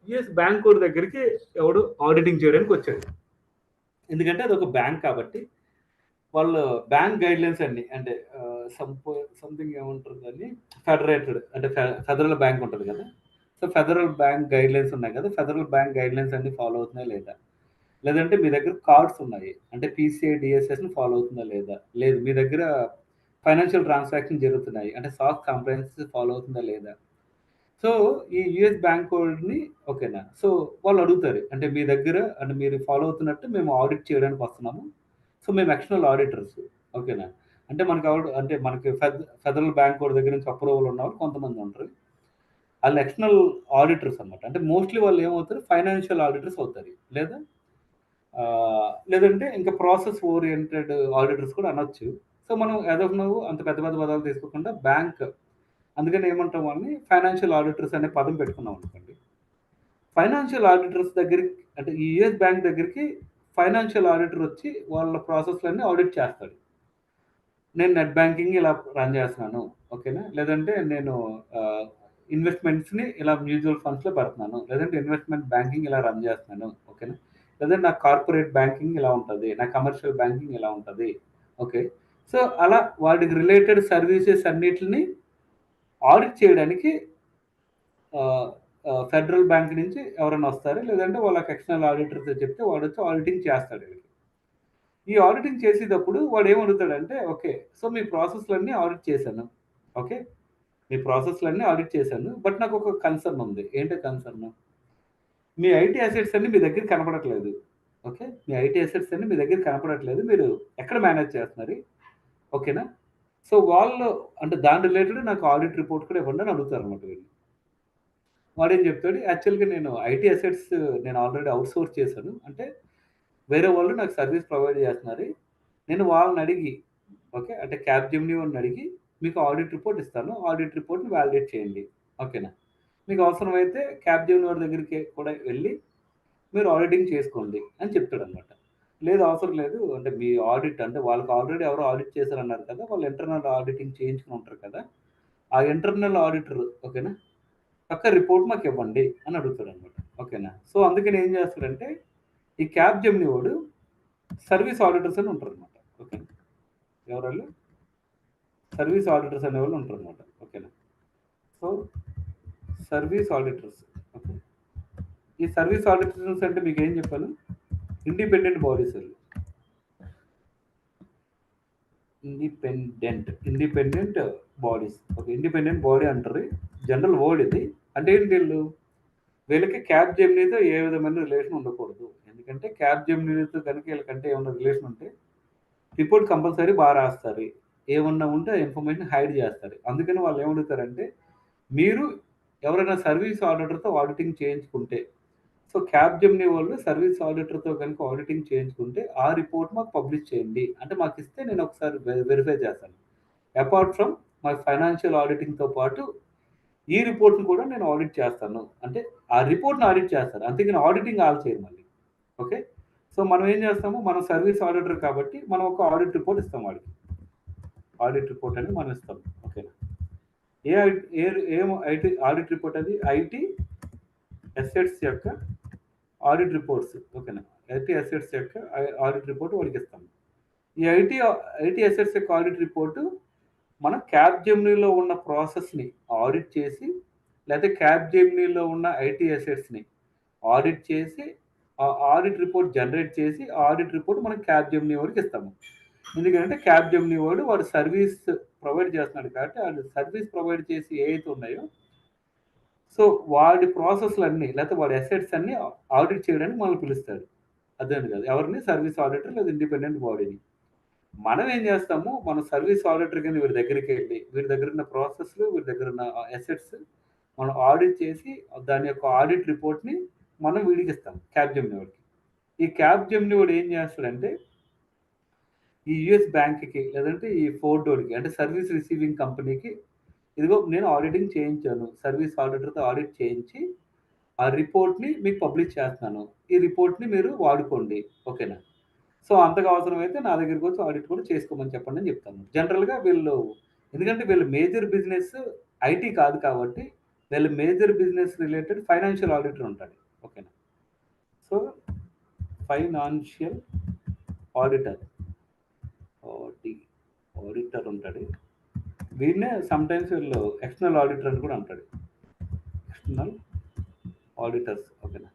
Speaker 2: యుఎస్ బ్యాంక్ వాడి దగ్గరికి ఎవడు ఆడిటింగ్ చేయడానికి వచ్చాడు, ఎందుకంటే అది ఒక బ్యాంక్ కాబట్టి వాళ్ళు బ్యాంక్ గైడ్లైన్స్ అన్ని, అంటే సంథింగ్ ఏమంటారు దాన్ని, ఫెడరేటెడ్ అంటే ఫెడరల్ బ్యాంక్ ఉంటుంది కదా. సో ఫెడరల్ బ్యాంక్ గైడ్లైన్స్ ఉన్నాయి కదా, ఫెడరల్ బ్యాంక్ గైడ్లైన్స్ అన్ని ఫాలో అవుతున్నాయి లేదా, లేదంటే మీ దగ్గర కార్డ్స్ ఉన్నాయి అంటే పీసీఐ డిఎస్ఎస్ని ఫాలో అవుతుందా లేదా, లేదు మీ దగ్గర ఫైనాన్షియల్ ట్రాన్సాక్షన్ జరుగుతున్నాయి అంటే సాక్స్ కంప్లైన్స్ ఫాలో అవుతుందా లేదా. సో ఈ యుఎస్ బ్యాంక్ వాళ్ళని ఓకేనా, సో వాళ్ళు అడుగుతారు అంటే మీ దగ్గర అంటే మీరు ఫాలో అవుతున్నట్టు మేము ఆడిట్ చేయడానికి వస్తున్నాము, సో మేము ఎక్స్టర్నల్ ఆడిటర్స్ ఓకేనా. అంటే మనకి ఫెడరల్ బ్యాంక్ వాళ్ళ దగ్గర నుంచి అప్రూవల్ ఉన్నవాళ్ళు కొంతమంది ఉంటారు, వాళ్ళు ఎక్స్టర్నల్ ఆడిటర్స్ అనమాట. అంటే మోస్ట్లీ వాళ్ళు ఏమవుతారు, ఫైనాన్షియల్ ఆడిటర్స్ అవుతారు, లేదంటే ఇంకా ప్రాసెస్ ఓరియంటెడ్ ఆడిటర్స్ కూడా అనొచ్చు. సో మనం ఎదవనవు అంత పెద్ద పెద్ద పదాలు తీసుకోకుండా బ్యాంక్, అందుకని ఏమంటాం వాళ్ళని ఫైనాన్షియల్ ఆడిటర్స్ అనే పదం పెట్టుకున్నాం అనుకోండి. ఫైనాన్షియల్ ఆడిటర్స్ దగ్గరికి అంటే ఈ యుఎస్ బ్యాంక్ దగ్గరికి ఫైనాన్షియల్ ఆడిటర్ వచ్చి వాళ్ళ ప్రాసెస్లన్నీ ఆడిట్ చేస్తాడు. నేను నెట్ బ్యాంకింగ్ ఇలా రన్ చేస్తున్నాను ఓకేనా, లేదంటే నేను ఇన్వెస్ట్మెంట్స్ని ఇలా మ్యూచువల్ ఫండ్స్లో పెడుతున్నాను, లేదంటే ఇన్వెస్ట్మెంట్ బ్యాంకింగ్ ఇలా రన్ చేస్తున్నాను ఓకేనా, లేదంటే నా కార్పొరేట్ బ్యాంకింగ్ ఇలా ఉంటుంది, నా కమర్షియల్ బ్యాంకింగ్ ఇలా ఉంటుంది ఓకే. సో అలా వాటికి రిలేటెడ్ సర్వీసెస్ అన్నిటిని ఆడిట్ చేయడానికి ఫెడరల్ బ్యాంక్ నుంచి ఎవరైనా వస్తారు, లేదంటే వాళ్ళకి ఎక్స్టర్నల్ ఆడిటర్స్ చెప్తే వాడు వచ్చి ఆడిటింగ్ చేస్తాడు. ఈ ఆడిటింగ్ చేసేటప్పుడు వాడు ఏమడుగుతాడంటే ఓకే, సో మీ ప్రాసెస్లన్నీ ఆడిట్ చేశాను ఓకే, మీ ప్రాసెస్లన్నీ ఆడిట్ చేశాను, బట్ నాకు ఒక కన్సర్న్ ఉంది. ఏంటో కన్సర్న్, మీ ఐటీ అసెట్స్ అన్ని మీ దగ్గర కనపడట్లేదు ఓకే, మీ ఐటీ అసెట్స్ అన్ని మీ దగ్గర కనపడట్లేదు, మీరు ఎక్కడ మేనేజ్ చేస్తున్నారు ఓకేనా. సో వాళ్ళు అంటే దాని రిలేటెడ్ నాకు ఆడిట్ రిపోర్ట్ కూడా ఇవ్వండి అని అడుగుతారు అనమాట వీళ్ళు. వాడేం చెప్తాడు, యాక్చువల్గా నేను ఐటీ అసెట్స్ నేను ఆల్రెడీ అవుట్ సోర్స్ చేశాను, అంటే వేరే వాళ్ళు నాకు సర్వీస్ ప్రొవైడ్ చేస్తున్నారు, నేను వాళ్ళని అడిగి ఓకే అంటే క్యాప్జెమినీ వాళ్ళని అడిగి మీకు ఆడిట్ రిపోర్ట్ ఇస్తాను, ఆడిట్ రిపోర్ట్ని వ్యాలిడేట్ చేయండి ఓకేనా. మీకు అవసరమైతే క్యాప్జెమినీ వాడి దగ్గరికి కూడా వెళ్ళి మీరు ఆడిటింగ్ చేసుకోండి అని చెప్తాడు అనమాట. లేదు అవసరం లేదు అంటే మీ ఆడిట్ అంటే వాళ్ళకి ఆల్రెడీ ఎవరో ఆడిట్ చేశారన్నారు కదా, వాళ్ళు ఇంటర్నల్ ఆడిటింగ్ చేయించుకుని ఉంటారు కదా, ఆ ఇంటర్నల్ ఆడిటర్ ఓకేనా పక్క రిపోర్ట్ మాకు ఇవ్వండి అని అడుగుతాడు అనమాట ఓకేనా. సో అందుకని ఏం చేస్తాడంటే ఈ క్యాప్జెమినీ వాడు సర్వీస్ ఆడిటర్స్ అని ఉంటారు అనమాట ఓకేనా, ఎవరు సర్వీస్ ఆడిటర్స్ అనేవాళ్ళు ఉంటారు అనమాట ఓకేనా. సో సర్వీస్ ఆడిటర్స్ ఓకే, ఈ సర్వీస్ ఆడిటర్స్ అంటే మీకు ఏం చెప్పాను, independent bodies, independent bodies okay, independent body అంటారు జనరల్ వర్డ్ ఇది. అంటే ఏంటి వీళ్ళకి క్యాప్జెమినీతో ఏ విధమైన రిలేషన్ ఉండకూడదు, ఎందుకంటే క్యాప్జెమినీతో కనుక వీళ్ళకంటే ఏమన్నా రిలేషన్ ఉంటే రిపోర్ట్ కంపల్సరీ బాగా రాస్తారు, ఏమన్నా ఉంటే ఆ ఇన్ఫర్మేషన్ హైడ్ చేస్తారు. అందుకని వాళ్ళు ఏమడుగుతారంటే మీరు ఎవరైనా సర్వీస్ ఆడిటర్తో ఆడిటింగ్ చేయించుకుంటే, సో క్యాప్జెమినీ వాళ్ళు సర్వీస్ ఆడిటర్తో కనుక ఆడిటింగ్ చేయించుకుంటే ఆ రిపోర్ట్ మాకు పబ్లిష్ చేయండి అంటే మాకు ఇస్తే నేను ఒకసారి వెరిఫై చేస్తాను. అపార్ట్ ఫ్రమ్ మా ఫైనాన్షియల్ ఆడిటింగ్తో పాటు ఈ రిపోర్ట్ని కూడా నేను ఆడిట్ చేస్తాను అంటే ఆ రిపోర్ట్ని ఆడిట్ చేస్తాను, అంతేగాని ఆడిటింగ్ ఆల్ చేయరు మళ్ళీ ఓకే. సో మనం ఏం చేస్తాము, మనం సర్వీస్ ఆడిటర్ కాబట్టి మనం ఒక ఆడిట్ రిపోర్ట్ ఇస్తాం వాడికి, ఆడిట్ రిపోర్ట్ అని మనం ఇస్తాం ఓకేనా. ఏం ఐటీ ఆడిట్ రిపోర్ట్ అది ఐటీ అసెట్స్ యొక్క ఆడిట్ రిపోర్ట్స్ ఓకేనా, ఐటీ అసెట్స్ యొక్క ఆడిట్ రిపోర్ట్ వాడికి ఇస్తాం. ఈ ఐటీ అసెట్స్ యొక్క ఆడిట్ రిపోర్టు మనం క్యాప్జెమినీలో ఉన్న ప్రాసెస్ని ఆడిట్ చేసి, లేకపోతే క్యాప్జెమినీలో ఉన్న ఐటీ అసెట్స్ని ఆడిట్ చేసి ఆ ఆడిట్ రిపోర్ట్ జనరేట్ చేసి ఆ ఆడిట్ రిపోర్ట్ మనం క్యాప్జెమినీ వాడికి ఇస్తాము. ఎందుకంటే క్యాప్జెమినీ వాడు సర్వీస్ ప్రొవైడ్ చేస్తున్నాడు కాబట్టి వాడు సర్వీస్ ప్రొవైడ్ చేసి ఏవైతే ఉన్నాయో సో వాడి ప్రాసెస్లన్నీ లేకపోతే వాడి అసెట్స్ అన్ని ఆడిట్ చేయడానికి మనం పిలుస్తాడు. అదే కాదు ఎవరిని, సర్వీస్ ఆడిటర్ లేదా ఇండిపెండెంట్ బాడీని. మనం ఏం చేస్తాము, మన సర్వీస్ ఆడిటర్ కింద వీరి దగ్గరికి వెళ్ళి వీరి దగ్గర ఉన్న ప్రాసెస్లు వీరి దగ్గర ఉన్న అసెట్స్ మనం ఆడిట్ చేసి దాని యొక్క ఆడిట్ రిపోర్ట్ని మనం వీడికి ఇస్తాం క్యాప్జెమినీ వాడికి. ఈ క్యాప్జెమినీ వాడు ఏం చేస్తాడంటే ఈ యుఎస్ బ్యాంక్కి లేదంటే ఈ ఫోర్డోడ్కి అంటే సర్వీస్ రిసీవింగ్ కంపెనీకి ఇదిగో నేను ఆడిటింగ్ చేయించాను, సర్వీస్ ఆడిటర్తో ఆడిట్ చేయించి ఆ రిపోర్ట్ని మీకు పబ్లిష్ చేస్తున్నాను, ఈ రిపోర్ట్ని మీరు వాడుకోండి ఓకేనా. సో అంతగా అవసరమైతే నా దగ్గరికి వచ్చి ఆడిట్ కూడా చేసుకోమని చెప్పండి అని చెప్తాను. జనరల్గా వీళ్ళు ఎందుకంటే వీళ్ళు మేజర్ బిజినెస్ ఐటీ కాదు కాబట్టి వీళ్ళు major business related financial auditor ఉంటాడు ఓకేనా. సో ఫైనాన్షియల్ ఆడిటర్ ఉంటాడు, వీడినే సమ్టైమ్స్ వీళ్ళు ఎక్స్టర్నల్ ఆడిటర్ అని కూడా అంటాడు, ఎక్స్టర్నల్ ఆడిటర్స్ ఓకేనా,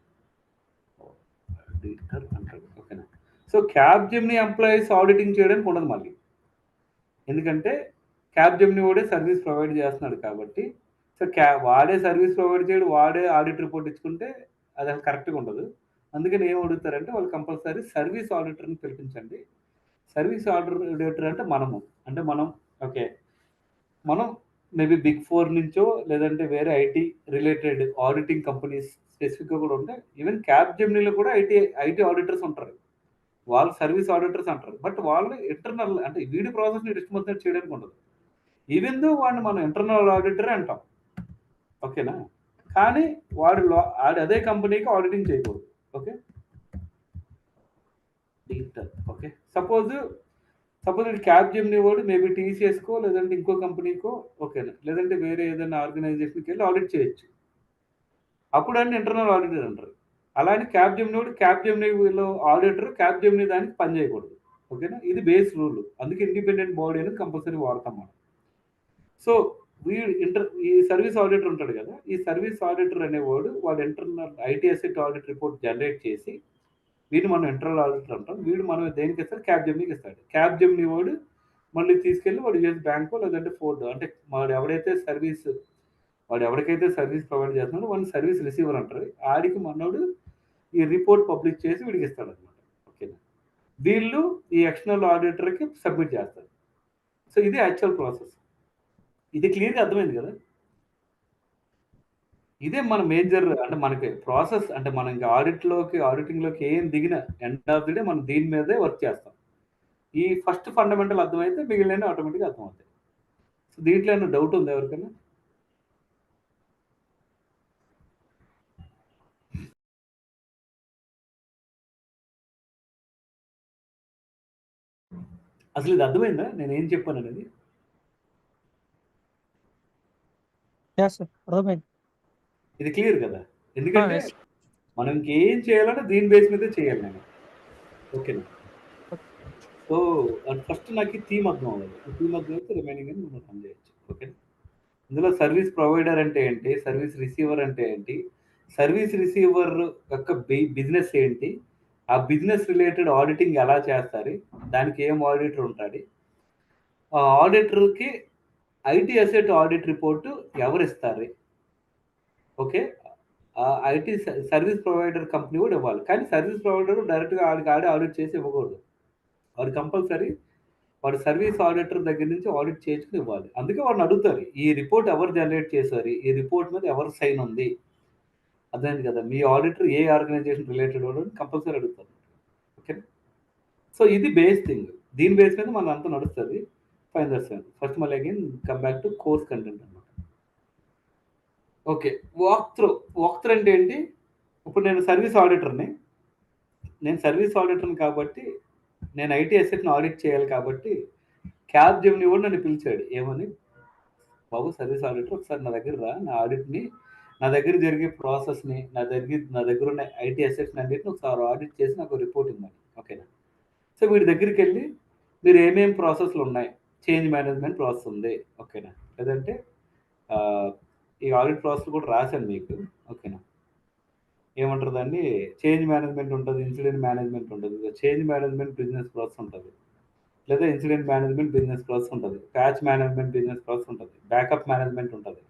Speaker 2: ఆడిటర్ అంటాడు ఓకేనా. సో క్యాప్జెమినీ ఎంప్లాయీస్ ఆడిటింగ్ చేయడానికి ఉండదు మళ్ళీ, ఎందుకంటే క్యాబ్ జెమిని వాడే సర్వీస్ ప్రొవైడ్ చేస్తున్నాడు కాబట్టి, సో వాడే సర్వీస్ ప్రొవైడ్ చేయడు, వాడే ఆడిట్ రిపోర్ట్ ఇచ్చుకుంటే అది అసలు కరెక్ట్గా ఉండదు. అందుకని ఏం అడుగుతారంటే వాళ్ళు కంపల్సరీ సర్వీస్ ఆడిటర్ని పిలిపించండి. సర్వీస్ ఆడిటర్ అంటే మనం ఓకే, మనం మేబీ బిగ్ 4 నుంచో లేదంటే వేరే ఐటీ రిలేటెడ్ ఆడిటింగ్ కంపెనీస్ స్పెసిఫిక్గా కూడా ఉంటాయి. ఈవెన్ క్యాబ్ జెమినీలో కూడా ఐటీ ఆడిటర్స్ ఉంటారు. వాళ్ళు సర్వీస్ ఆడిటర్స్ అంటారు. బట్ వాళ్ళు ఇంటర్నల్ అంటే వీడి ప్రాసెస్ని ఇష్టం వచ్చినట్టు చేయడానికి ఉండదు. ఈవెన్ దో వాడిని మనం ఇంటర్నల్ ఆడిటర్ అంటాం, ఓకేనా. కానీ వాడు అదే కంపెనీకి ఆడిటింగ్ చేయకూడదు. Okay, okay. సపోజ్ ఇది క్యాబ్ జెమిని వాడు మేబీ టీసీఎస్కో లేదంటే ఇంకో కంపెనీకో, ఓకేనా, లేదంటే వేరే ఏదైనా ఆర్గనైజేషన్కి వెళ్ళి ఆడిట్ చేయొచ్చు. అప్పుడు అన్ని ఇంటర్నల్ ఆడిటర్ అంటారు. అలానే క్యాబ్ జెమిని వాడు క్యాబ్ జెమినిలో ఆడిటర్ క్యాబ్ జెమిని దానికి పని చేయకూడదు, ఓకేనా. ఇది బేస్ రూల్. అందుకే ఇండిపెండెంట్ బాడీ అనేది కంపల్సరీ వాడతాం మనం. సో ఈ సర్వీస్ ఆడిటర్ ఉంటాడు కదా, ఈ సర్వీస్ ఆడిటర్ అనేవాడు వాడు internal IT asset audit report generate చేసి వీడు మనం ఇంటర్నల్ ఆడిటర్ అంటాం. వీడు మనం దేనికి ఇస్తాడు, క్యాబ్ జెమినికి ఇస్తాడు. క్యాబ్ జెమిని వాడు మళ్ళీ తీసుకెళ్ళి వాడు యూఎస్ బ్యాంకో లేదంటే ఫోర్డ్ అంటే వాడు ఎవరికైతే సర్వీస్ ప్రొవైడ్ చేస్తున్నాడో వాడిని సర్వీస్ రిసీవర్ అంటారు. ఆడికి మనోడు ఈ రిపోర్ట్ పబ్లిష్ చేసి వీడికి ఇస్తాడు అనమాట, ఓకేనా. వీళ్ళు ఈ ఎక్స్టర్నల్ ఆడిటర్కి సబ్మిట్ చేస్తారు. సో ఇది యాక్చువల్ ప్రాసెస్. ఇది క్లియర్గా అర్థమైంది కదా. ఇదే మన మేజర్ అంటే మనకి ప్రాసెస్ అంటే మనం ఇంకా ఆడిటింగ్లోకి ఏం దిగిన ఎండ్ ఆఫ్ ది డే మనం దీని మీదే వర్క్ చేస్తాం. ఈ ఫస్ట్ ఫండమెంటల్ అర్థమైతే మిగిలిన ఆటోమేటిక్గా అర్థమవుతాయి. సో దీంట్లో ఏమైనా డౌట్ ఉంది ఎవరికైనా? అసలు ఇది అర్థమైందా నేను ఏం చెప్పాను అనేది? ఇది క్లియర్ కదా. ఎందుకంటే మనం ఇంకేం చేయాలంటే దీని బేస్ మీద చేయాలి నేను, ఓకేనా. సో ఫస్ట్ నాకు థీమ్ అర్థం అవ్వాలి. థీమ్ అర్థం అయితే రిమైనింగ్ అని మనం పని చేయొచ్చు, ఓకేనా. ఇందులో సర్వీస్ ప్రొవైడర్ అంటే ఏంటి, సర్వీస్ రిసీవర్ అంటే ఏంటి, సర్వీస్ రిసీవర్ యొక్క బిజినెస్ ఏంటి, ఆ బిజినెస్ రిలేటెడ్ ఆడిటింగ్ ఎలా చేస్తారు, దానికి ఏం ఆడిటర్ ఉంటాడు, ఆ ఆడిటర్కి ఐటీ అసెట్ ఆడిట్ రిపోర్టు ఎవరు ఇస్తారు, okay. IT service provider company కూడా ఇవ్వాలి. కానీ సర్వీస్ ప్రొవైడర్ డైరెక్ట్గా ఆడికి ఆడిట్ చేసి ఇవ్వకూడదు. వాడు కంపల్సరీ వాడు సర్వీస్ ఆడిటర్ దగ్గర నుంచి ఆడిట్ చేయించుకుని ఇవ్వాలి. అందుకే వాడిని అడుగుతారు ఈ రిపోర్ట్ ఎవరు జనరేట్ చేశారు, ఈ రిపోర్ట్ మీద ఎవరు సైన్ ఉంది, అర్థమైంది కదా. మీ ఆడిటర్ ఏ ఆర్గనైజేషన్ రిలేటెడ్ వాడు కంపల్సరీ అడుగుతారు, ఓకే. సో ఇది బేస్ థింగ్. దీని బేస్ మీద మనం అంతా నడుస్తుంది. ఫైన్ దర్శన్ ఫస్ట్ మళ్ళీ again come back to course content అనమాట. ఓకే, వాక్ త్రూ అంటే ఏంటి? ఇప్పుడు నేను సర్వీస్ ఆడిటర్ని కాబట్టి నేను ఐటీ అసెట్ని ఆడిట్ చేయాలి కాబట్టి క్యాబ్ జెమిని కూడా నన్ను పిలిచాడు. ఏమని, బాబు సర్వీస్ ఆడిటర్ ఒకసారి నా దగ్గర రా, నా ఆడిట్ని నా దగ్గర జరిగే ప్రాసెస్ని నా దగ్గర ఉన్న ఐటీ అసెట్ని అన్నింటిని ఒకసారి ఆడిట్ చేసి నాకు రిపోర్ట్ ఇవ్వమని, ఓకేనా. సో వీడి దగ్గరికి వెళ్ళి మీరు ఏమేమి ప్రాసెస్లు ఉన్నాయి, చేంజ్ మేనేజ్మెంట్ ప్రాసెస్ ఉంది, ఓకేనా, లేదంటే ఈ ఆడిట్ ప్రాసెస్ కూడా రాశాను మీకు, ఓకేనా. ఏమంటారు దాన్ని, చేంజ్ మేనేజ్మెంట్ ఉంటుంది, ఇన్సిడెంట్ మేనేజ్మెంట్ ఉంటుంది, చేంజ్ మేనేజ్మెంట్ బిజినెస్ ప్రాసెస్ ఉంటుంది, లేదా ఇన్సిడెంట్ మేనేజ్మెంట్ బిజినెస్ ప్రాసెస్ ఉంటుంది, ప్యాచ్ మేనేజ్మెంట్ బిజినెస్ ప్రాసెస్ ఉంటుంది, బ్యాకప్ మేనేజ్మెంట్ ఉంటుంది,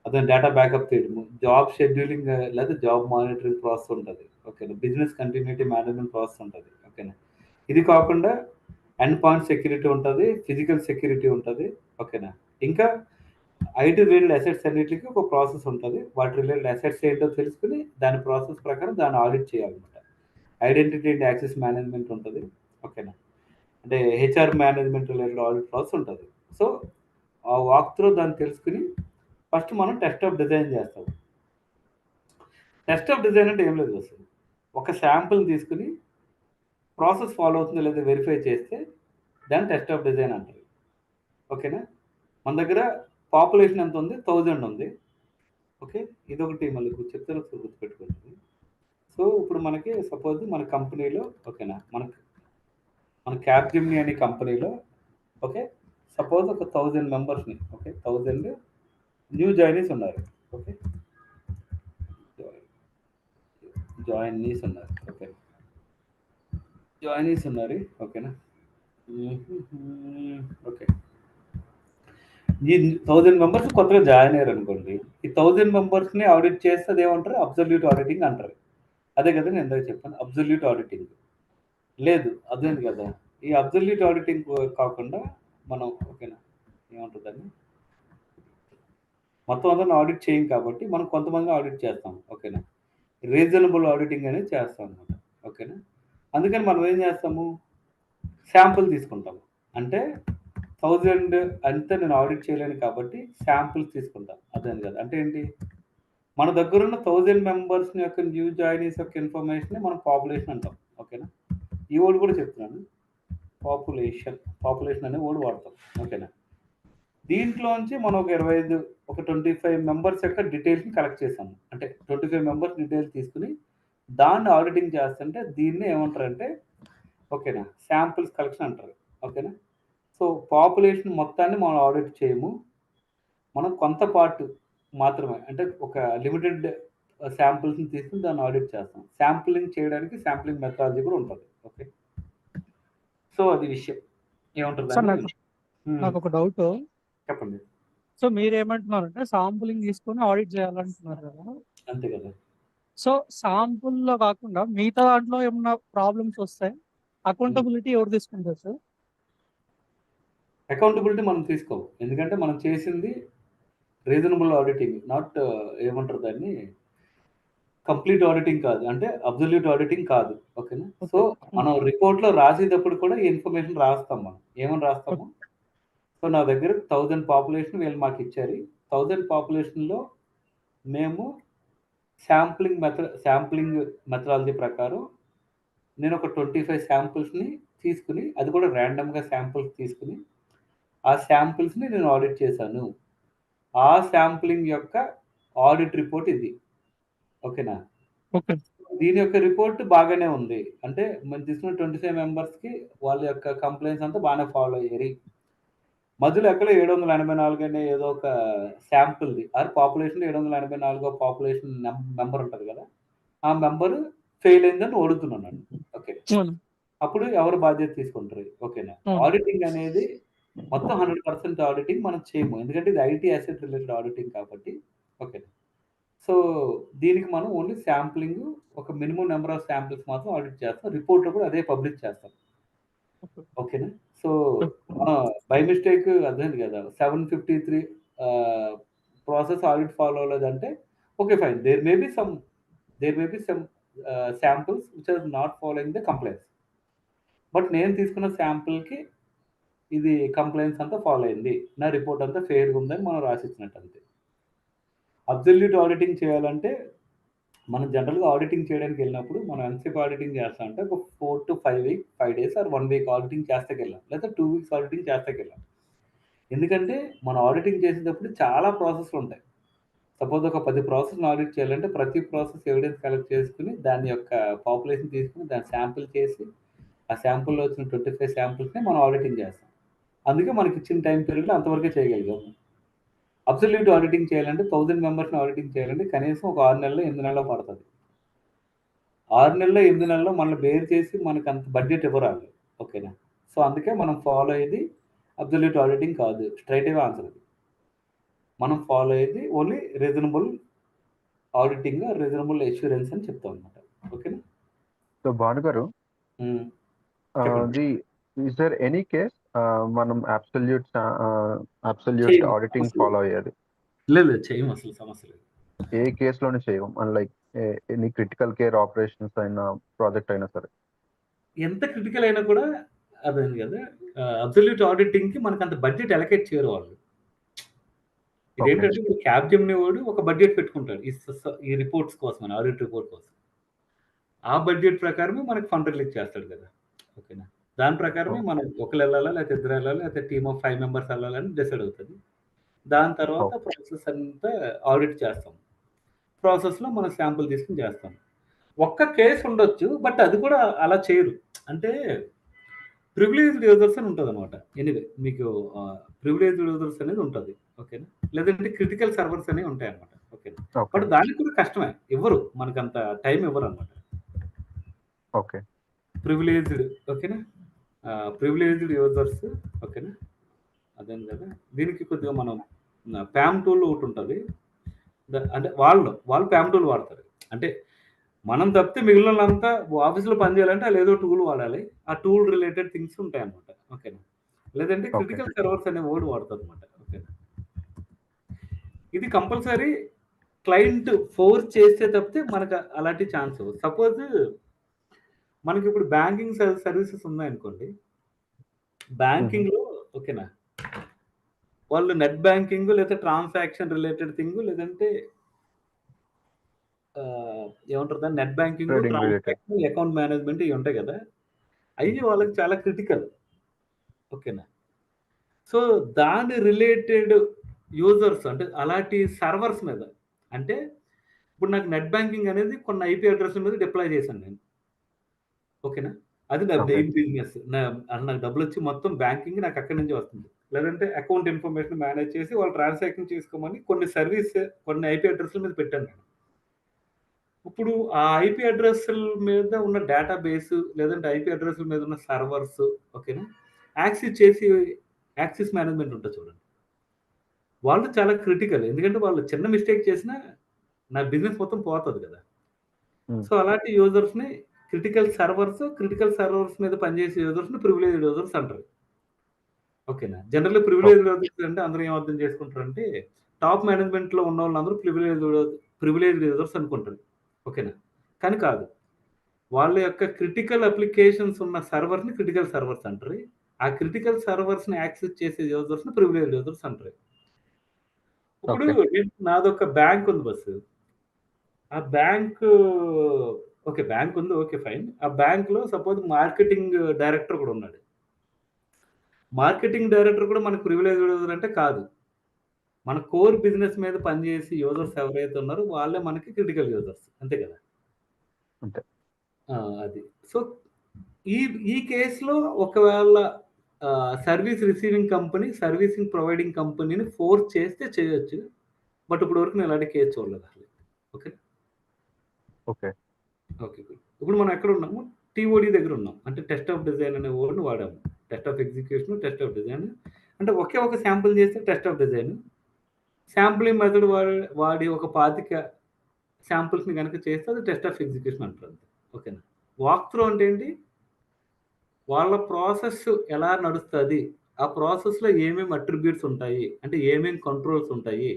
Speaker 2: అదే డేటా బ్యాకప్ చేయడము, జాబ్ షెడ్యూలింగ్ లేదా జాబ్ మానిటరింగ్ ప్రాసెస్ ఉంటుంది, ఓకేనా. బిజినెస్ కంటిన్యూటీ మేనేజ్మెంట్ ప్రాసెస్ ఉంటుంది, ఓకేనా. ఇది కాకుండా ఎండ్ పాయింట్ సెక్యూరిటీ ఉంటుంది, ఫిజికల్ సెక్యూరిటీ ఉంటుంది, ఓకేనా. ఇంకా ఐటీ రిలేటెడ్ అసెట్స్ అన్నిటికీ ఒక ప్రాసెస్ ఉంటుంది. వాటి రిలేటెడ్ అసెట్స్ ఏంటో తెలుసుకుని దాని ప్రాసెస్ ప్రకారం దాన్ని ఆడిట్ చేయాలన్నమాట. ఐడెంటిటీ అండ్ యాక్సెస్ మేనేజ్మెంట్ ఉంటుంది, ఓకేనా. అంటే HR management related audit process ఉంటుంది. సో ఆ వాక్ త్రూ దాన్ని తెలుసుకుని ఫస్ట్ మనం టెస్ట్ ఆఫ్ డిజైన్ చేస్తాం. టెస్ట్ ఆఫ్ డిజైన్ అంటే ఏం లేదు, అసలు ఒక శాంపుల్ తీసుకుని ప్రాసెస్ ఫాలో అవుతుందో లేదా వెరిఫై చేస్తే దాన్ని టెస్ట్ ఆఫ్ డిజైన్ అంటారు, ఓకేనా. మన దగ్గర పాపులేషన్ ఎంత ఉంది, 1000 ఉంది, ఓకే. ఇదొకటి మళ్ళీ చెప్తాను, గుర్తుపెట్టుకోండి. సో ఇప్పుడు మనకి సపోజ్ మన కంపెనీలో, ఓకేనా, మన క్యాబ్ జెమిని అనే కంపెనీలో, ఓకే, సపోజ్ ఒక 1000 మెంబర్స్ని, ఓకే, 1000 న్యూ జాయినీస్ ఉన్నారు, ఓకే, జాయినీస్ ఉన్నారు, ఓకే, జాయినీస్ ఉన్నారు, ఓకేనా. ఓకే, ఈ 1000 మెంబర్స్ కొత్తగా జాయిన్ అయ్యారు అనుకోండి, ఈ 1000 మెంబర్స్ని ఆడిట్ చేస్తే అదేమంటారు, అబ్సల్యూట్ ఆడిటింగ్ అంటారు. అదే కదా నేను ఇందాక చెప్పాను, అబ్సల్యూట్ ఆడిటింగ్. లేదు అదేంటి కదా, ఈ అబ్సల్యూట్ ఆడిటింగ్ కాకుండా మనం ఓకేనా ఏమంటుందని మొత్తం అందరిని ఆడిట్ చేయం కాబట్టి మనం కొంతమంది ఆడిట్ చేస్తాం. ఓకేనా, రీజనబుల్ ఆడిటింగ్ అనేది చేస్తాం అనమాట. ఓకేనా, అందుకని మనం ఏం చేస్తాము, శాంపుల్ తీసుకుంటాము. అంటే 1000 అంతే నేను ఆడిట్ చేయలేను కాబట్టి శాంపుల్స్ తీసుకుంటాం. అదే కదా, అంటే ఏంటి, మన దగ్గర ఉన్న 1000 మెంబర్స్ యొక్క న్యూ జాయినీస్ యొక్క ఇన్ఫర్మేషన్ మనం పాపులేషన్ అంటాం. ఓకేనా, ఈ వర్డ్ కూడా చెప్తున్నాను, పాపులేషన్ అనే వర్డ్ వాడతాం. ఓకేనా, దీంట్లోంచి మనం ఒక 25 మెంబర్స్ యొక్క డీటెయిల్స్ని కలెక్ట్ చేసాము. అంటే 25 మెంబర్స్ డీటెయిల్స్ తీసుకుని దాన్ని ఆడిటింగ్ చేస్తుంటే దీన్ని ఏమంటారంటే ఓకేనా శాంపిల్స్ కలెక్షన్ అంటారు. ఓకేనా, సో పాపులేషన్ మొత్తాన్ని మనం ఆడిట్ చేయము, మనం కొంత పార్ట్ మాత్రమే, అంటే ఒక లిమిటెడ్ శాంపిల్స్ని తీసుకుని దాన్ని ఆడిట్ చేస్తాం. శాంప్లింగ్ చేయడానికి శాంప్లింగ్ మెథడాలజీ కూడా ఉంటుంది. ఓకే, సో అది విషయం ఏమంటుంది.
Speaker 4: సార్ నాకు ఒక డౌట్,
Speaker 2: చెప్పండి.
Speaker 4: సో మీరు ఏమంటున్నారంటే శాంపులింగ్ తీసుకొని ఆడిట్ చేయాలంటున్నారు కదా,
Speaker 2: అంతే కదా.
Speaker 4: సో శాంపుల్లో కాకుండా మిగతా దాంట్లో ఏమన్నా ప్రాబ్లమ్స్ వస్తాయి, అకౌంటబిలిటీ ఎవరు తీసుకుంటారు సార్?
Speaker 2: అకౌంటబిలిటీ మనం తీసుకోము, ఎందుకంటే మనం చేసింది రీజనబుల్ ఆడిటింగ్, నాట్ ఏమంటారు దాన్ని, కంప్లీట్ ఆడిటింగ్ కాదు, అంటే అబ్సల్యూట్ ఆడిటింగ్ కాదు. ఓకేనా, సో మనం రిపోర్ట్లో రాసేటప్పుడు కూడా ఈ ఇన్ఫర్మేషన్ రాస్తాం. మనం ఏమని రాస్తాము, సో నా దగ్గర 1000 పాపులేషన్ వీళ్ళు మాకు ఇచ్చారు, 1000 పాపులేషన్లో మేము శాంప్లింగ్ మెథడాలజీ ప్రకారం నేను ఒక 25 శాంపుల్స్ని తీసుకుని, అది కూడా ర్యాండమ్గా శాంపుల్స్ తీసుకుని ఆ శాంపుల్స్ని నేను ఆడిట్ చేశాను, ఆ శాంప్లింగ్ యొక్క ఆడిట్ రిపోర్ట్ ఇది. ఓకేనా,
Speaker 4: ఓకే,
Speaker 2: దీని యొక్క రిపోర్ట్ బాగానే ఉంది, అంటే మనం తీసుకున్న 25 మెంబర్స్కి వాళ్ళ యొక్క కంప్లైంట్స్ అంతా బాగానే ఫాలో అయ్యారు. మధ్యలో ఎక్కడ 784 అనే ఏదో ఒక శాంపుల్ది పాపులేషన్ 784 పాపులేషన్ మెంబర్ ఉంటుంది కదా, ఆ మెంబర్ ఫెయిల్ అయిందని ఓడుతున్నాను. ఓకే, అప్పుడు ఎవరు బాధ్యత తీసుకుంటారు. ఓకేనా, ఆడిటింగ్ అనేది మొత్తం 100% ఆడిటింగ్ మనం చేయము, ఎందుకంటే ఇది ఐటీ అసెట్ రిలేటెడ్ ఆడిటింగ్ కాబట్టి. ఓకేనా, సో దీనికి మనం ఓన్లీ శాంప్లింగ్, ఒక మినిమం నెంబర్ ఆఫ్ శాంపిల్స్ మాత్రం ఆడిట్ చేస్తాం, రిపోర్ట్లో కూడా అదే పబ్లిష్ చేస్తాం. ఓకేనా, సో బై మిస్టేక్ అర్థమైంది కదా, 753 ప్రాసెస్ ఆడిట్ ఫాలో అవ్వలేదంటే okay fine, there may be some samples which are not following the complaints, but నేను తీసుకున్న శాంపిల్కి ఇది కంప్లైంట్స్ అంతా ఫాలో అయింది, నా రిపోర్ట్ అంతా ఫెయిర్గా ఉందని మనం రాసిచ్చినట్టు అంతే. అబ్సల్యూట్ ఆడిటింగ్ చేయాలంటే మనం జనరల్గా ఆడిటింగ్ చేయడానికి వెళ్ళినప్పుడు మనం ఎంతసేపు ఆడిటింగ్ చేస్తాం అంటే ఒక 4 to 5 days ఆర్ 1 week ఆడిటింగ్ చేస్తాకి వెళ్ళాం, లేదా 2 weeks ఆడిటింగ్ చేస్తాకి వెళ్ళాం. ఎందుకంటే మనం ఆడిటింగ్ చేసేటప్పుడు చాలా ప్రాసెస్లు ఉంటాయి. సపోజ్ ఒక 10 ప్రాసెస్ని ఆడిట్ చేయాలంటే ప్రతి ప్రాసెస్ ఎవిడెన్స్ కలెక్ట్ చేసుకుని దాని యొక్క పాపులేషన్ తీసుకుని దాన్ని శాంపుల్ చేసి ఆ శాంపుల్లో వచ్చిన 25 శాంపుల్స్ని మనం ఆడిటింగ్ చేస్తాం. అందుకే మనకి ఇచ్చిన టైం పీరియడ్లో అంతవరకే చేయగలిగాము. అబ్సల్యూట్ ఆడిటింగ్ చేయాలంటే 1000 మెంబర్స్ని ఆడిటింగ్ చేయాలంటే కనీసం ఒక 6 నెలలు 8 నెలలు పడుతుంది. 6 నెలల్లో 8 నెలల్లో మనల్ని బేర్ చేసి మనకు అంత బడ్జెట్ ఇవ్వరాలి. ఓకేనా, సో అందుకే మనం ఫాలో అయ్యేది అబ్సల్యూట్ ఆడిటింగ్ కాదు, స్ట్రైట్ అవే ఆన్సర్ అది. మనం ఫాలో అయ్యేది only reasonable auditing, reasonable assurance అని చెప్తాం అనమాట. ఓకేనా,
Speaker 1: సో భాను గారు, is there any case మనం అబ్సల్యూట్ ఆడిటింగ్ ఫాలో అయ్యేది?
Speaker 2: లేదు, చేయము, అసలు సమస్య లేదు.
Speaker 1: ఏ కేసులోనే చేయము, unlike any critical care operations అయినా ప్రాజెక్ట్ అయినా సరే,
Speaker 2: ఎంత క్రిటికల్ అయినా కూడా అదే కదా, అబ్సల్యూట్ ఆడిటింగ్కి మనకు అంత బడ్జెట్ అలొకేట్ చేయరు వాళ్ళు. ఇదేంటంటే ఇప్పుడు క్యాప్జెమినీ వాడు ఒక బడ్జెట్ పెట్టుకుంటాడు ఈ రిపోర్ట్స్ కోసం, ఆడిట్ రిపోర్ట్ కోసం. ఆ బడ్జెట్ ప్రకారమే మనకు ఫండ్ రిలీజ్ చేస్తాడు కదా. ఓకేనా, దాని ప్రకారమే మనం ఒకరు వెళ్ళాలా, లేకపోతే 2 వెళ్ళాలా, లేకపోతే టీమ్ ఆఫ్ 5 members వెళ్ళాలని డిసైడ్ అవుతుంది. దాని తర్వాత ప్రాసెస్ అంతా ఆడిట్ చేస్తాం, ప్రాసెస్లో మనం శాంపుల్ తీసుకుని చేస్తాం. ఒక్క కేసు ఉండొచ్చు, బట్ అది కూడా అలా చేయరు, అంటే ప్రివిలేజ్డ్ యూజర్స్ అని ఉంటుంది అనమాట. ఎనీవే మీకు ప్రివిలేజ్డ్ యూజర్స్ అనేది ఉంటుంది. ఓకేనా, లేదంటే క్రిటికల్ సర్వర్స్ అనేవి ఉంటాయి అనమాట. ఓకేనా, బట్ దానికి కూడా కష్టమే, ఇవ్వరు మనకు అంత టైం ఇవ్వరు అనమాట.
Speaker 1: ఓకే,
Speaker 2: ప్రివిలేజ్డ్ ఓకేనా, ప్రివిలేజ్డ్ యూజర్స్ ఓకేనా, అదేం కదా. దీనికి కొద్దిగా మనం ప్యామ్ టూల్ ఒకటి ఉంటుంది. అంటే వాళ్ళు ప్యామ్ టూల్ వాడతారు. అంటే మనం తప్పితే మిగిలిన వాళ్ళంతా ఆఫీస్లో పని చేయాలంటే వాళ్ళు ఏదో టూల్ వాడాలి. ఆ టూల్ రిలేటెడ్ థింగ్స్ ఉంటాయి అనమాట. ఓకేనా. లేదంటే క్రిటికల్ సర్వర్స్ అనే వర్డ్ వాడతారు అనమాట. ఓకేనా. ఇది కంపల్సరీ క్లయింట్ ఫోర్స్ చేస్తే తప్పితే మనకు అలాంటి ఛాన్స్. సపోజ్ మనకి ఇప్పుడు బ్యాంకింగ్ సర్వీసెస్ ఉన్నాయనుకోండి. బ్యాంకింగ్లో ఓకేనా, వాళ్ళు నెట్ బ్యాంకింగ్ లేదా ట్రాన్సాక్షన్ రిలేటెడ్ థింగ్ లేదంటే ఏమంటారు దాన్ని, net banking, transaction, account management ఇవి ఉంటాయి కదా, అవి వాళ్ళకి చాలా క్రిటికల్. ఓకేనా. సో దాని రిలేటెడ్ యూజర్స్ అంటే అలాంటి సర్వర్స్ మీద, అంటే ఇప్పుడు నాకు నెట్ బ్యాంకింగ్ అనేది కొన్ని ఐపీ అడ్రస్ మీద డిప్లాయ్ చేశాను నేను. ఓకేనా. అది నా మెయిన్ బిజినెస్. నాకు డబ్బులు వచ్చి మొత్తం బ్యాంకింగ్ నాకు అక్కడి నుంచి వస్తుంది. లేదంటే అకౌంట్ ఇన్ఫర్మేషన్ మేనేజ్ చేసి వాళ్ళు ట్రాన్సాక్షన్ చేసుకోమని కొన్ని ఐపీ అడ్రస్ల మీద పెట్టాను నేను. ఇప్పుడు ఆ ఐపీ అడ్రస్ల మీద ఉన్న డేటాబేస్ లేదంటే ఐపీ అడ్రస్ల మీద ఉన్న సర్వర్స్ ఓకేనా, యాక్సెస్ మేనేజ్మెంట్ ఉంటుంది చూడండి, వాళ్ళు చాలా క్రిటికల్. ఎందుకంటే వాళ్ళు చిన్న మిస్టేక్ చేసినా నా బిజినెస్ మొత్తం పోతుంది కదా. సో అలాంటి యూజర్స్ని క్రిటికల్ సర్వర్స్ మీద పనిచేసే యూజర్స్ని ప్రివిలేజ్డ్ యూజర్స్ అంటారు. ఓకేనా. జనరల్లీ ప్రివిలేజ్డ్ యూజర్స్ అంటే అందరూ ఏం అర్థం చేసుకుంటారంటే టాప్ మేనేజ్మెంట్లో ఉన్న వాళ్ళందరూ ప్రివిలేజ్డ్ యూజర్స్ అనుకుంటారు. ఓకేనా. కానీ కాదు, వాళ్ళ యొక్క క్రిటికల్ అప్లికేషన్స్ ఉన్న సర్వర్ని క్రిటికల్ సర్వర్స్ అంటారు. ఆ క్రిటికల్ సర్వర్స్ని యాక్సెస్ చేసే యూజర్స్ని ప్రివిలేజ్డ్ యూజర్స్ అంటారు. ఇప్పుడు నాదొక బ్యాంక్ ఉంది బస్సు. ఆ బ్యాంక్ ఉంది, ఓకే ఫైన్. ఆ బ్యాంక్లో సపోజ్ మార్కెటింగ్ డైరెక్టర్ కూడా ఉన్నాడు. మార్కెటింగ్ డైరెక్టర్ కూడా మనకు ప్రివిలేజ్డ్ యూజర్ అంటే కాదు. మన కోర్ బిజినెస్ మీద పనిచేసి యూజర్స్ ఎవరైతే ఉన్నారో వాళ్ళే మనకి క్రిటికల్ యూజర్స్, అంతే కదా. అది. సో ఈ కేసులో ఒకవేళ service receiving company servicing providing కంపెనీని ఫోర్స్ చేస్తే చేయొచ్చు. బట్ ఇప్పుడు వరకు నేను అలాంటి కేసు చూడలేదు అసలు. ఓకే. ఇప్పుడు మనం ఎక్కడ ఉన్నాము, టీఓడి దగ్గర ఉన్నాం. అంటే టెస్ట్ ఆఫ్ డిజైన్ అనే వర్డ్ని వాడాము. Test of execution, test of design. అంటే ఒకే ఒక శాంపుల్ చేస్తే test of design. Sampling method వాడి ఒక 25 శాంపుల్స్ని కనుక చేస్తే అది టెస్ట్ ఆఫ్ ఎగ్జిక్యూషన్ అంటారు. ఓకేనా. వాక్ త్రూ అంటే ఏంటి, వాళ్ళ ప్రాసెస్ ఎలా నడుస్తుంది, ఆ ప్రాసెస్లో ఏమేమి అట్రిబ్యూట్స్ ఉంటాయి, అంటే ఏమేమి కంట్రోల్స్ ఉంటాయి,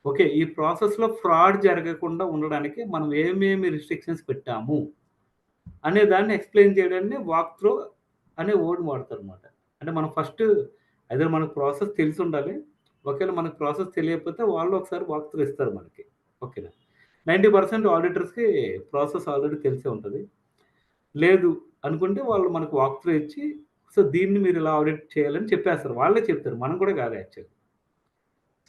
Speaker 2: ఓకే ఈ ప్రాసెస్లో ఫ్రాడ్ జరగకుండా ఉండడానికి మనం ఏమేమి రిస్ట్రిక్షన్స్ పెట్టాము అనే దాన్ని ఎక్స్ప్లెయిన్ చేయడాన్ని వాక్ త్రూ అనే వర్డ్ వాడతారు అనమాట. అంటే మనం ఫస్ట్ అదే మనకు ప్రాసెస్ తెలిసి ఉండాలి. ఒకవేళ మనకు ప్రాసెస్ తెలియకపోతే వాళ్ళు ఒకసారి వాక్ త్రూ ఇస్తారు మనకి. ఓకేనా. 90% ఆడిటర్స్కి ప్రాసెస్ ఆల్రెడీ తెలిసే ఉంటుంది. లేదు అనుకుంటే వాళ్ళు మనకు వాక్ త్రూ ఇచ్చి సో దీన్ని మీరు ఇలా ఆడిట్ చేయాలని చెప్పేస్తారు. వాళ్ళే చెప్తారు, మనం కూడా కాదు యాక్చువల్.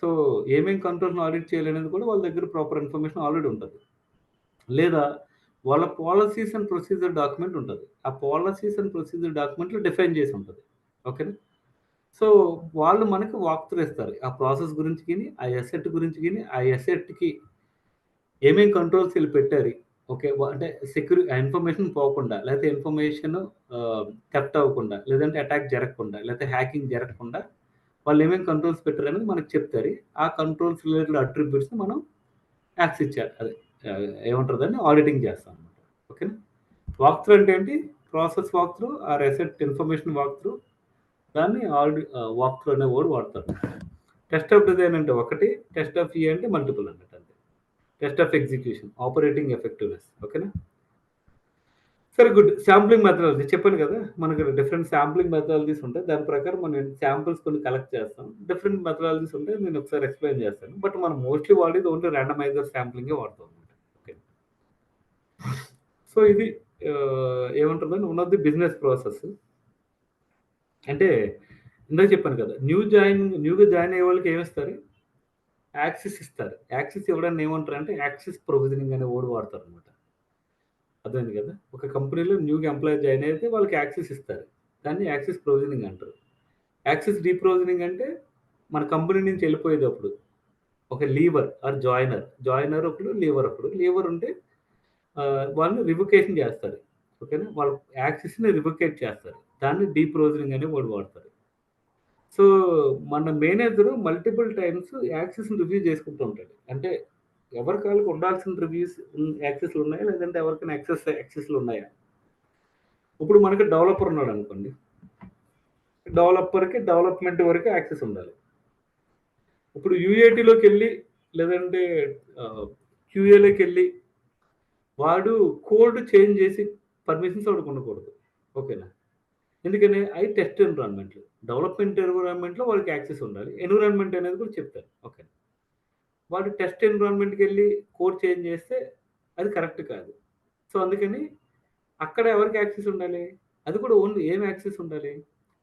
Speaker 2: సో ఏమేమి కంట్రోల్స్ని ఆడిట్ చేయాలనేది కూడా వాళ్ళ దగ్గర ప్రాపర్ ఇన్ఫర్మేషన్ ఆల్రెడీ ఉంటుంది. లేదా వాళ్ళ పాలసీస్ అండ్ ప్రొసీజర్ డాక్యుమెంట్ ఉంటుంది. ఆ పాలసీస్ అండ్ ప్రొసీజర్ డాక్యుమెంట్లో డిఫైన్ చేసి ఉంటుంది. ఓకేనా. సో వాళ్ళు మనకు వాక్ త్రూ ఇస్తారు ఆ ప్రాసెస్ గురించి కానీ, ఆ ఎసెట్ గురించి కానీ, ఆ ఎసెట్కి ఏమేమి కంట్రోల్స్ వీళ్ళు పెట్టారు. ఓకే. అంటే ఇన్ఫర్మేషన్ పోకుండా, లేకపోతే ఇన్ఫర్మేషన్ థెఫ్ట్ అవ్వకుండా, లేదంటే అటాక్ జరగకుండా, లేకపోతే హ్యాకింగ్ జరగకుండా వాళ్ళు ఏమేమి కంట్రోల్స్ పెట్టారు అనేది మనకు చెప్తారు. ఆ కంట్రోల్స్ రిలేటెడ్ అట్రిబ్యూట్స్ని మనం యాక్సెస్ చేయాలి. అదే ఏమంటారు దాన్ని ఆడిటింగ్ చేస్తాం అనమాట. ఓకేనా. వాక్ త్రూ అంటే ఏంటి, process walk through or asset information walk through, దాన్ని వాక్ త్రూ అనే వర్డ్ వాడతారు. టెస్ట్ ఆఫ్ డిజైన్ అంటే ఒకటి, టెస్ట్ ఆఫ్ ఈ అంటే మల్టిపుల్ అన్నట్టు. అంతే. Test of execution, operating effectiveness. ఓకేనా. సరే గుడ్. శాంప్లింగ్ మెథడాలజీ చెప్పాను కదా, మనకు డిఫరెంట్ శాంప్లింగ్ మెథడాలజీస్ ఉంటాయి. దాని ప్రకారం మనం శాంపుల్స్ కొన్ని కలెక్ట్ చేస్తాం. డిఫరెంట్ మెథడాలజీస్ ఉంటాయి, నేను ఒకసారి ఎక్స్ప్లెయిన్ చేస్తాను. బట్ మనం మోస్ట్లీ వాడేది ఓన్లీ ర్యాండమైజర్ శాంప్లింగే వాడతాం అనమాట. ఓకే. సో ఇది ఏమంటుందని one of the business process. అంటే ఇందాక చెప్పాను కదా, న్యూగా జాయిన్ అయ్యే వాళ్ళకి ఏమిస్తారు, యాక్సెస్ ఇస్తారు. యాక్సెస్ ఇవ్వడాన్ని ఏమంటారు అంటే యాక్సెస్ ప్రొవిజనింగ్ అనే వర్డ్ వాడతారు అనమాట. అర్థమైంది కదా. ఒక కంపెనీలో న్యూగా ఎంప్లాయీ జాయిన్ అయితే వాళ్ళకి యాక్సెస్ ఇస్తారు, దాన్ని యాక్సెస్ ప్రొవిజనింగ్ అంటారు. యాక్సెస్ డీప్రొవిజనింగ్ అంటే మన కంపెనీ నుంచి వెళ్ళిపోయేటప్పుడు ఒక లీవర్ ఆర్ జాయినర్ ఒకడు, లీవర్ ఉంటే వాళ్ళని రివొకేషన్ చేస్తారు. ఓకేనా. వాళ్ళ యాక్సెస్ని రివొకేట్ చేస్తారు, దాన్ని డీప్రొవిజనింగ్ అనే వర్డ్ వాడతారు. సో మన మేనేజర్ మల్టిపుల్ టైమ్స్ యాక్సెస్ని రివ్యూ చేసుకుంటూ ఉంటాడు. అంటే ఎవరికి వాళ్ళకి ఉండాల్సిన రివ్యూస్ యాక్సెస్లు ఉన్నాయా, లేదంటే ఎవరికైనా యాక్సెస్లు ఉన్నాయా. ఇప్పుడు మనకి డెవలపర్ ఉన్నాడు అనుకోండి, డెవలపర్కి డెవలప్మెంట్ వరకు యాక్సెస్ ఉండాలి. ఇప్పుడు యూఏటీలోకి వెళ్ళి లేదంటే క్యూఏలోకి వెళ్ళి వాడు కోడ్ చేంజ్ చేసి పర్మిషన్స్ వాడికి ఉండకూడదు. ఓకేనా. ఎందుకని అవి టెస్ట్ ఎన్విరాన్మెంట్లు. డెవలప్మెంట్ ఎన్విరాన్మెంట్లో వాడికి యాక్సెస్ ఉండాలి. ఎన్విరాన్మెంట్ అనేది కూడా చెప్తారు. ఓకే. వాడు టెస్ట్ ఎన్విరాన్మెంట్కి వెళ్ళి కోడ్ చేంజ్ చేస్తే అది కరెక్ట్ కాదు. సో అందుకని అక్కడ ఎవరికి యాక్సెస్ ఉండాలి, అది కూడా ఓన్లీ ఏం యాక్సెస్ ఉండాలి,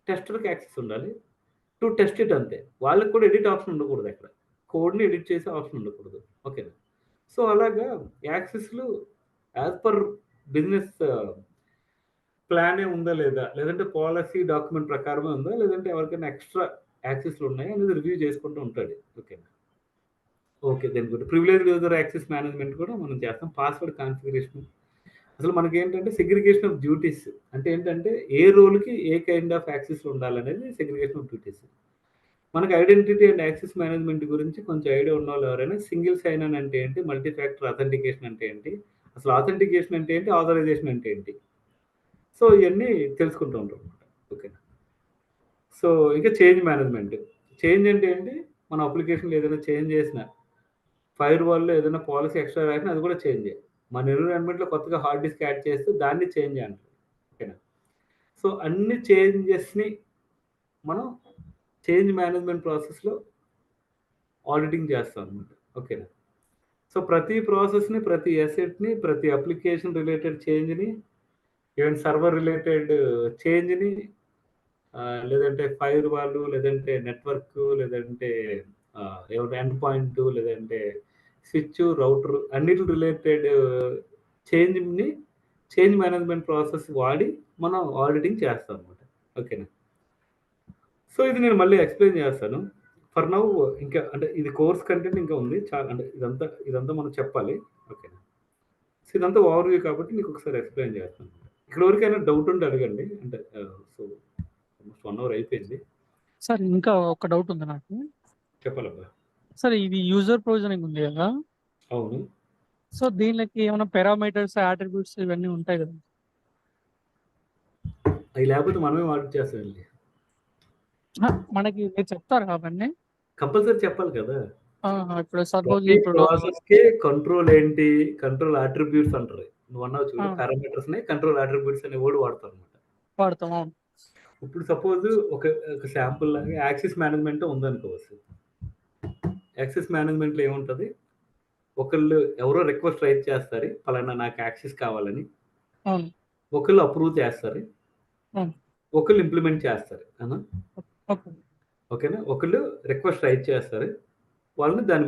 Speaker 2: టెస్టర్కి యాక్సెస్ ఉండాలి టు టెస్ట్ ఇట్ అంతే. వాళ్ళకి కూడా ఎడిట్ ఆప్షన్ ఉండకూడదు, అక్కడ కోడ్ని ఎడిట్ చేసే ఆప్షన్ ఉండకూడదు. ఓకేనా. సో అలాగా యాక్సెస్లు యాజ్ పర్ బిజినెస్ ప్లానే ఉందా లేదా, లేదంటే పాలసీ డాక్యుమెంట్ ప్రకారమే ఉందా, లేదంటే ఎవరికైనా ఎక్స్ట్రా యాక్సెస్లు ఉన్నాయా అనేది రివ్యూ చేసుకుంటూ ఉంటాడు. ఓకేనా. ఓకే, దాని కూడా ప్రివిలేజ్డ్ యూజర్ యాక్సెస్ మేనేజ్మెంట్ కూడా మనం చేస్తాం. పాస్వర్డ్ కాన్ఫిగరేషన్, అసలు మనకి ఏంటంటే సెగ్రిగేషన్ ఆఫ్ డ్యూటీస్ అంటే ఏంటంటే ఏ రోల్కి ఏ కైండ్ ఆఫ్ యాక్సెస్ ఉండాలనేది సెగ్రిగేషన్ ఆఫ్ డ్యూటీస్. మనకి ఐడెంటిటీ అండ్ యాక్సెస్ మేనేజ్మెంట్ గురించి కొంచెం ఐడియా ఉన్న వాళ్ళు ఎవరైనా సింగిల్ సైన్ అన్ అంటే ఏంటి, మల్టీ ఫ్యాక్టర్ అథెంటికేషన్ అంటే ఏంటి, అసలు ఆథెంటికేషన్ అంటే ఏంటి, ఆథరైజేషన్ అంటే ఏంటి, సో ఇవన్నీ తెలుసుకుంటూ ఉంటాం అనమాట. ఓకేనా. సో ఇంకా చేంజ్ మేనేజ్మెంట్. చేంజ్ అంటే ఏంటి, మన అప్లికేషన్లో ఏదైనా చేంజ్ చేసిన, ఫైర్ వాల్లో ఏదైనా పాలసీ ఎక్స్ట్రా రాసినా అది కూడా చేంజ్ చేయాలి. మన ఎన్విరాన్మెంట్లో కొత్తగా హార్డ్ డిస్క్ యాడ్ చేస్తే దాన్ని చేంజ్ చేయాలి. ఓకేనా. సో అన్ని చేంజెస్ని మనం చేంజ్ మేనేజ్మెంట్ ప్రాసెస్లో ఆడిటింగ్ చేస్తాం అనమాట. ఓకేనా. సో ప్రతి ప్రాసెస్ని, ప్రతి అసెట్ని, ప్రతి అప్లికేషన్ రిలేటెడ్ చేంజ్ని, ఈవెన్ సర్వర్ రిలేటెడ్ చేంజ్ని, లేదంటే ఫైర్ వాల్, లేదంటే నెట్వర్క్, లేదంటే ఎండ్ పాయింట్, లేదంటే స్విచ్, రౌటర్, అన్నిటి రిలేటెడ్ చేంజ్ని చేంజ్ మేనేజ్మెంట్ ప్రాసెస్ వాడి మనం ఆడిటింగ్ చేస్తాం అనమాట. ఓకేనా. సో ఇది నేను మళ్ళీ ఎక్స్ప్లెయిన్ చేస్తాను. ఫర్ నౌ ఇంకా అంటే ఇది కోర్స్ కంటెంట్ ఇంకా ఉంది చాలా, అంటే ఇదంతా మనం చెప్పాలి. ఓకేనా. సో ఇదంతా ఓవర్వ్యూ కాబట్టి మీకు ఒకసారి ఎక్స్ప్లెయిన్ చేస్తాను. ఇక్కడ వరకైనా డౌట్ ఉంటే అడగండి. అంటే సో ఆల్మోస్ట్ 1 hour అయిపోయింది.
Speaker 4: సార్ ఇంకా ఒక డౌట్ ఉంది నాకు.
Speaker 2: చెప్పాలబ్బా.
Speaker 4: సార్ ఇది యూజర్ ప్రొవిజనింగ్ ఉంది కదా.
Speaker 2: అవును.
Speaker 4: సో దీనికి ఏమైనా పారామీటర్స్, అట్రిబ్యూట్స్ ఇవన్నీ ఉంటాయి కదా.
Speaker 2: అవి లేకపోతే మనమే ఆడిట్ చేస్తామండి.
Speaker 4: మనకి మీరు చెప్తారు కాబట్టి
Speaker 2: కంపల్సరీ చెప్పాలి కదా.
Speaker 4: ఇప్పుడు సపోజ్
Speaker 2: ప్రాసెస్కి కంట్రోల్ ఏంటి, కంట్రోల్ అట్రిబ్యూట్స్ అంటారు. నువ్వు అన్నావు చూడు, పారామీటర్స్ ని కంట్రోల్ అట్రిబ్యూట్స్ అనే వర్డ్ వాడతారు అనమాట.
Speaker 4: వాడతాం.
Speaker 2: ఇప్పుడు సపోజ్ ఒక శాంపుల్ లాగా యాక్సెస్ మేనేజ్మెంట్ ఉందనుకోవచ్చు. యాక్సెస్ మేనేజ్మెంట్లో ఏముంటుంది, ఒకళ్ళు ఎవరో రిక్వెస్ట్ రైట్ చేస్తారు, పలానా నాకు యాక్సెస్ కావాలని, ఒకళ్ళు అప్రూవ్ చేస్తారు, ఒకళ్ళు ఇంప్లిమెంట్ చేస్తారు. ఓకేనా. ఒకళ్ళు రిక్వెస్ట్ రైట్ చేస్తారు, వాళ్ళని దాని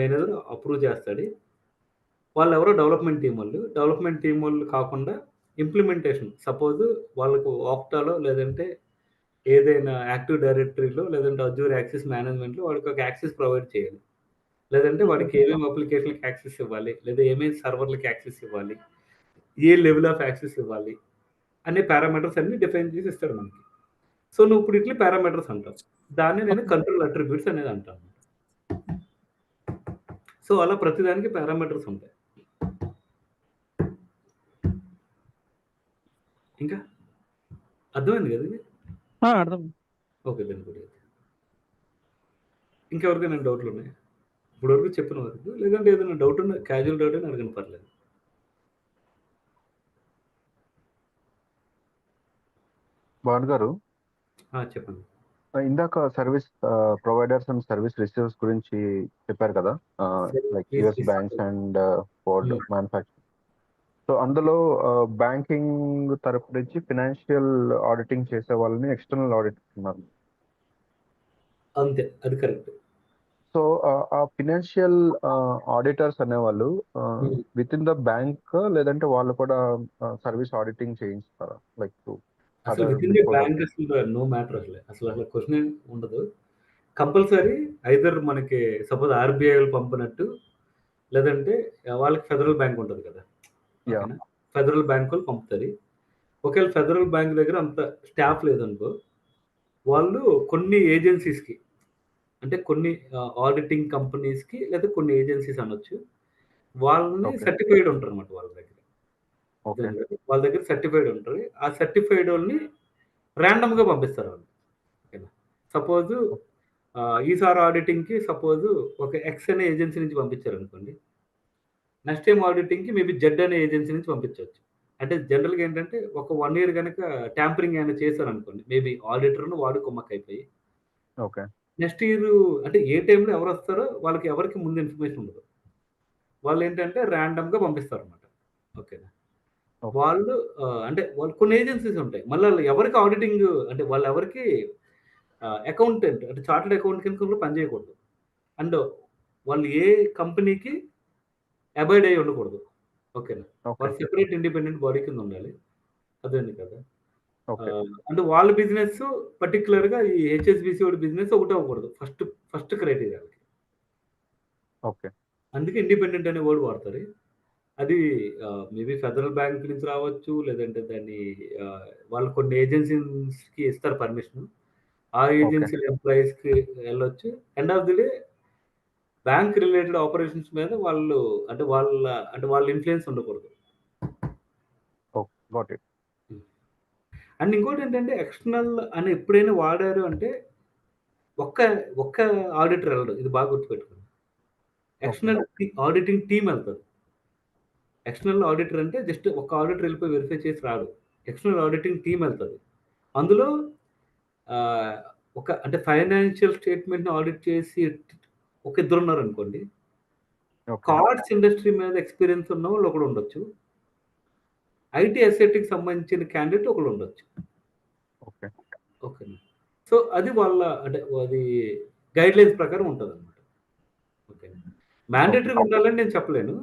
Speaker 2: మేనేజర్ అప్రూవ్ చేస్తాడు. వాళ్ళు ఎవరో డెవలప్మెంట్ టీం వాళ్ళు కాకుండా ఇంప్లిమెంటేషన్, సపోజ్ వాళ్ళకు ఆక్టాలో లేదంటే ఏదైనా యాక్టివ్ డైరెక్టరీలో లేదంటే అజూర్ యాక్సెస్ మేనేజ్మెంట్లో వాడికి ఒక యాక్సెస్ ప్రొవైడ్ చేయాలి, లేదంటే వాడికి ఏమేమి అప్లికేషన్కి యాక్సెస్ ఇవ్వాలి, లేదా ఏమేమి సర్వర్లకి యాక్సెస్ ఇవ్వాలి, ఏ లెవెల్ ఆఫ్ యాక్సెస్ ఇవ్వాలి అనే పారామీటర్స్ అన్ని డిఫైన్ చేసి ఇస్తాడు మనకి. సో నువ్వు ఇప్పుడు ఇట్లా పారామీటర్స్ అంటావు, దాన్ని నేను కంట్రోల్ అట్రిబ్యూట్స్ అనేది అంటాను. సో అలా ప్రతిదానికి పారామీటర్స్ ఉంటాయి. ఇంకా అర్థమైంది కదా ఇది?
Speaker 4: అర్థం.
Speaker 2: ఓకే, దాని గురించి ఇంకెవరికైనా డౌట్లు ఉన్నాయి? ఇప్పుడు వరకు చెప్పిన వరకు, లేదంటే ఏదైనా డౌట్ ఉన్నా క్యాజువల్ డౌట్ అని అడగని పర్లేదు.
Speaker 1: భాను గారు
Speaker 2: చెప్పండి.
Speaker 1: ఇందాక service providers and service receivers గురించి చెప్పారు కదా, like US banks and Ford manufacturing. So అందులో బ్యాంకింగ్ తరపు నుంచి ఫినాన్షియల్ ఆడిటింగ్ చేసే వాళ్ళని ఎక్స్టర్నల్ ఆడిట్ ఉన్నారు.
Speaker 2: అంతే, అది కరెక్ట్.
Speaker 1: సో ఆ ఫినాన్షియల్ ఆడిటర్స్ అనేవాళ్ళు విత్ ఇన్ ద బ్యాంక్, లేదంటే వాళ్ళు కూడా సర్వీస్ ఆడిటింగ్ చేయిస్తారా? లైక్
Speaker 2: అసలు విత్ ఇన్ ది బ్యాంక్ అసలు నో మ్యాటర్, అసలు క్వశ్చన్ ఉండదు. కంపల్సరీ ఐదర్ మనకి సపోజ్ ఆర్బీఐ పంపినట్టు, లేదంటే వాళ్ళకి ఫెడరల్ బ్యాంక్ ఉంటుంది కదా, ఫెడరల్ బ్యాంక్ వాళ్ళు పంపుతారు. ఒకవేళ ఫెడరల్ బ్యాంక్ దగ్గర అంత స్టాఫ్ లేదనుకో, వాళ్ళు కొన్ని ఏజెన్సీస్కి, అంటే కొన్ని ఆడిటింగ్ కంపెనీస్కి లేదా కొన్ని ఏజెన్సీస్ అనొచ్చు, వాళ్ళని సర్టిఫైడ్ ఉంటారు అనమాట వాళ్ళ దగ్గర. వాళ్ళ దగ్గర సర్టిఫైడ్ ఉంటుంది. ఆ సర్టిఫైడ్ వాళ్ళని ర్యాండమ్గా పంపిస్తారు వాళ్ళు. ఓకేనా. సపోజ్ ఈసారి ఆడిటింగ్కి సపోజ్ ఒక ఎక్స్ అనే ఏజెన్సీ నుంచి పంపించారు అనుకోండి, నెక్స్ట్ టైం ఆడిటింగ్కి మేబీ జెడ్ అనే ఏజెన్సీ నుంచి పంపించవచ్చు. అంటే జనరల్గా ఏంటంటే ఒక 1 year కనుక ట్యాంపరింగ్ ఏమైనా చేశారు అనుకోండి, మేబీ ఆడిటర్ను వాడు కుమ్మక్కైపోయి నెక్స్ట్ ఇయర్ అంటే ఏ టైంలో ఎవరు వస్తారో వాళ్ళకి ఎవరికి ముందు ఇన్ఫర్మేషన్ ఉండదు. వాళ్ళు ఏంటంటే ర్యాండమ్గా పంపిస్తారు అనమాట. ఓకేనా. వాళ్ళు అంటే వాళ్ళు కొన్ని ఏజెన్సీస్ ఉంటాయి, మళ్ళీ ఎవరికి ఆడిటింగ్ అంటే వాళ్ళు ఎవరికి అకౌంటెంట్ అంటే చార్టెడ్ అకౌంటెంట్ కింద పనిచేయకూడదు, అండ్ వాళ్ళు ఏ కంపెనీకి అబాయిడ్ అయ్యి ఉండకూడదు. ఓకేనా. వాళ్ళు సెపరేట్ ఇండిపెండెంట్ బాడీ కింద ఉండాలి. అదేంది కదా. అంటే వాళ్ళ బిజినెస్ పర్టికులర్గా ఈ హెచ్ఎస్బిసి బిజినెస్ ఒకటే అవ్వకూడదు, ఫస్ట్ క్రైటీరియా. అందుకే ఇండిపెండెంట్ అనే వర్డ్ వాడతారు. అది మేబీ ఫెడరల్ బ్యాంక్ నుంచి రావచ్చు, లేదంటే దాన్ని వాళ్ళు కొన్ని ఏజెన్సీస్కి ఇస్తారు పర్మిషన్, ఆ ఏజెన్సీ ఎంప్లాయీస్కి వెళ్ళొచ్చు. End of the day bank related operations మీద వాళ్ళు అంటే వాళ్ళ ఇన్ఫ్లుయెన్స్ ఉండకూడదు. అండ్ ఇంకోటి ఏంటంటే ఎక్స్టర్నల్ అని ఎప్పుడైనా వాడారు అంటే ఒక్క ఆడిటర్ వెళ్ళడు, ఇది బాగా గుర్తుపెట్టుకోండి. ఎక్స్టర్నల్ ఆడిటింగ్ టీమ్ వెళ్తుంది. ఎక్స్టర్నల్ ఆడిటర్ అంటే జస్ట్ ఒక ఆడిటర్ వెళ్ళిపోయి వెరిఫై చేసి రాడు, ఎక్స్టర్నల్ ఆడిటింగ్ టీమ్ వెళ్తుంది. అందులో అంటే ఫైనాన్షియల్ స్టేట్మెంట్ని ఆడిట్ చేసి ఒక ఇద్దరు ఉన్నారు అనుకోండి, కార్డ్స్ ఇండస్ట్రీ మీద ఎక్స్పీరియన్స్ ఉన్న వాళ్ళు ఒకడు ఉండొచ్చు, ఐటీ అసెట్కి సంబంధించిన క్యాండిడేట్ ఒకడు ఉండొచ్చు. ఓకే. సో అది వాళ్ళ అంటే అది గైడ్ లైన్స్ ప్రకారం ఉంటుంది అనమాట. ఓకే. మ్యాండేటరీగా ఉండాలని నేను చెప్పలేను,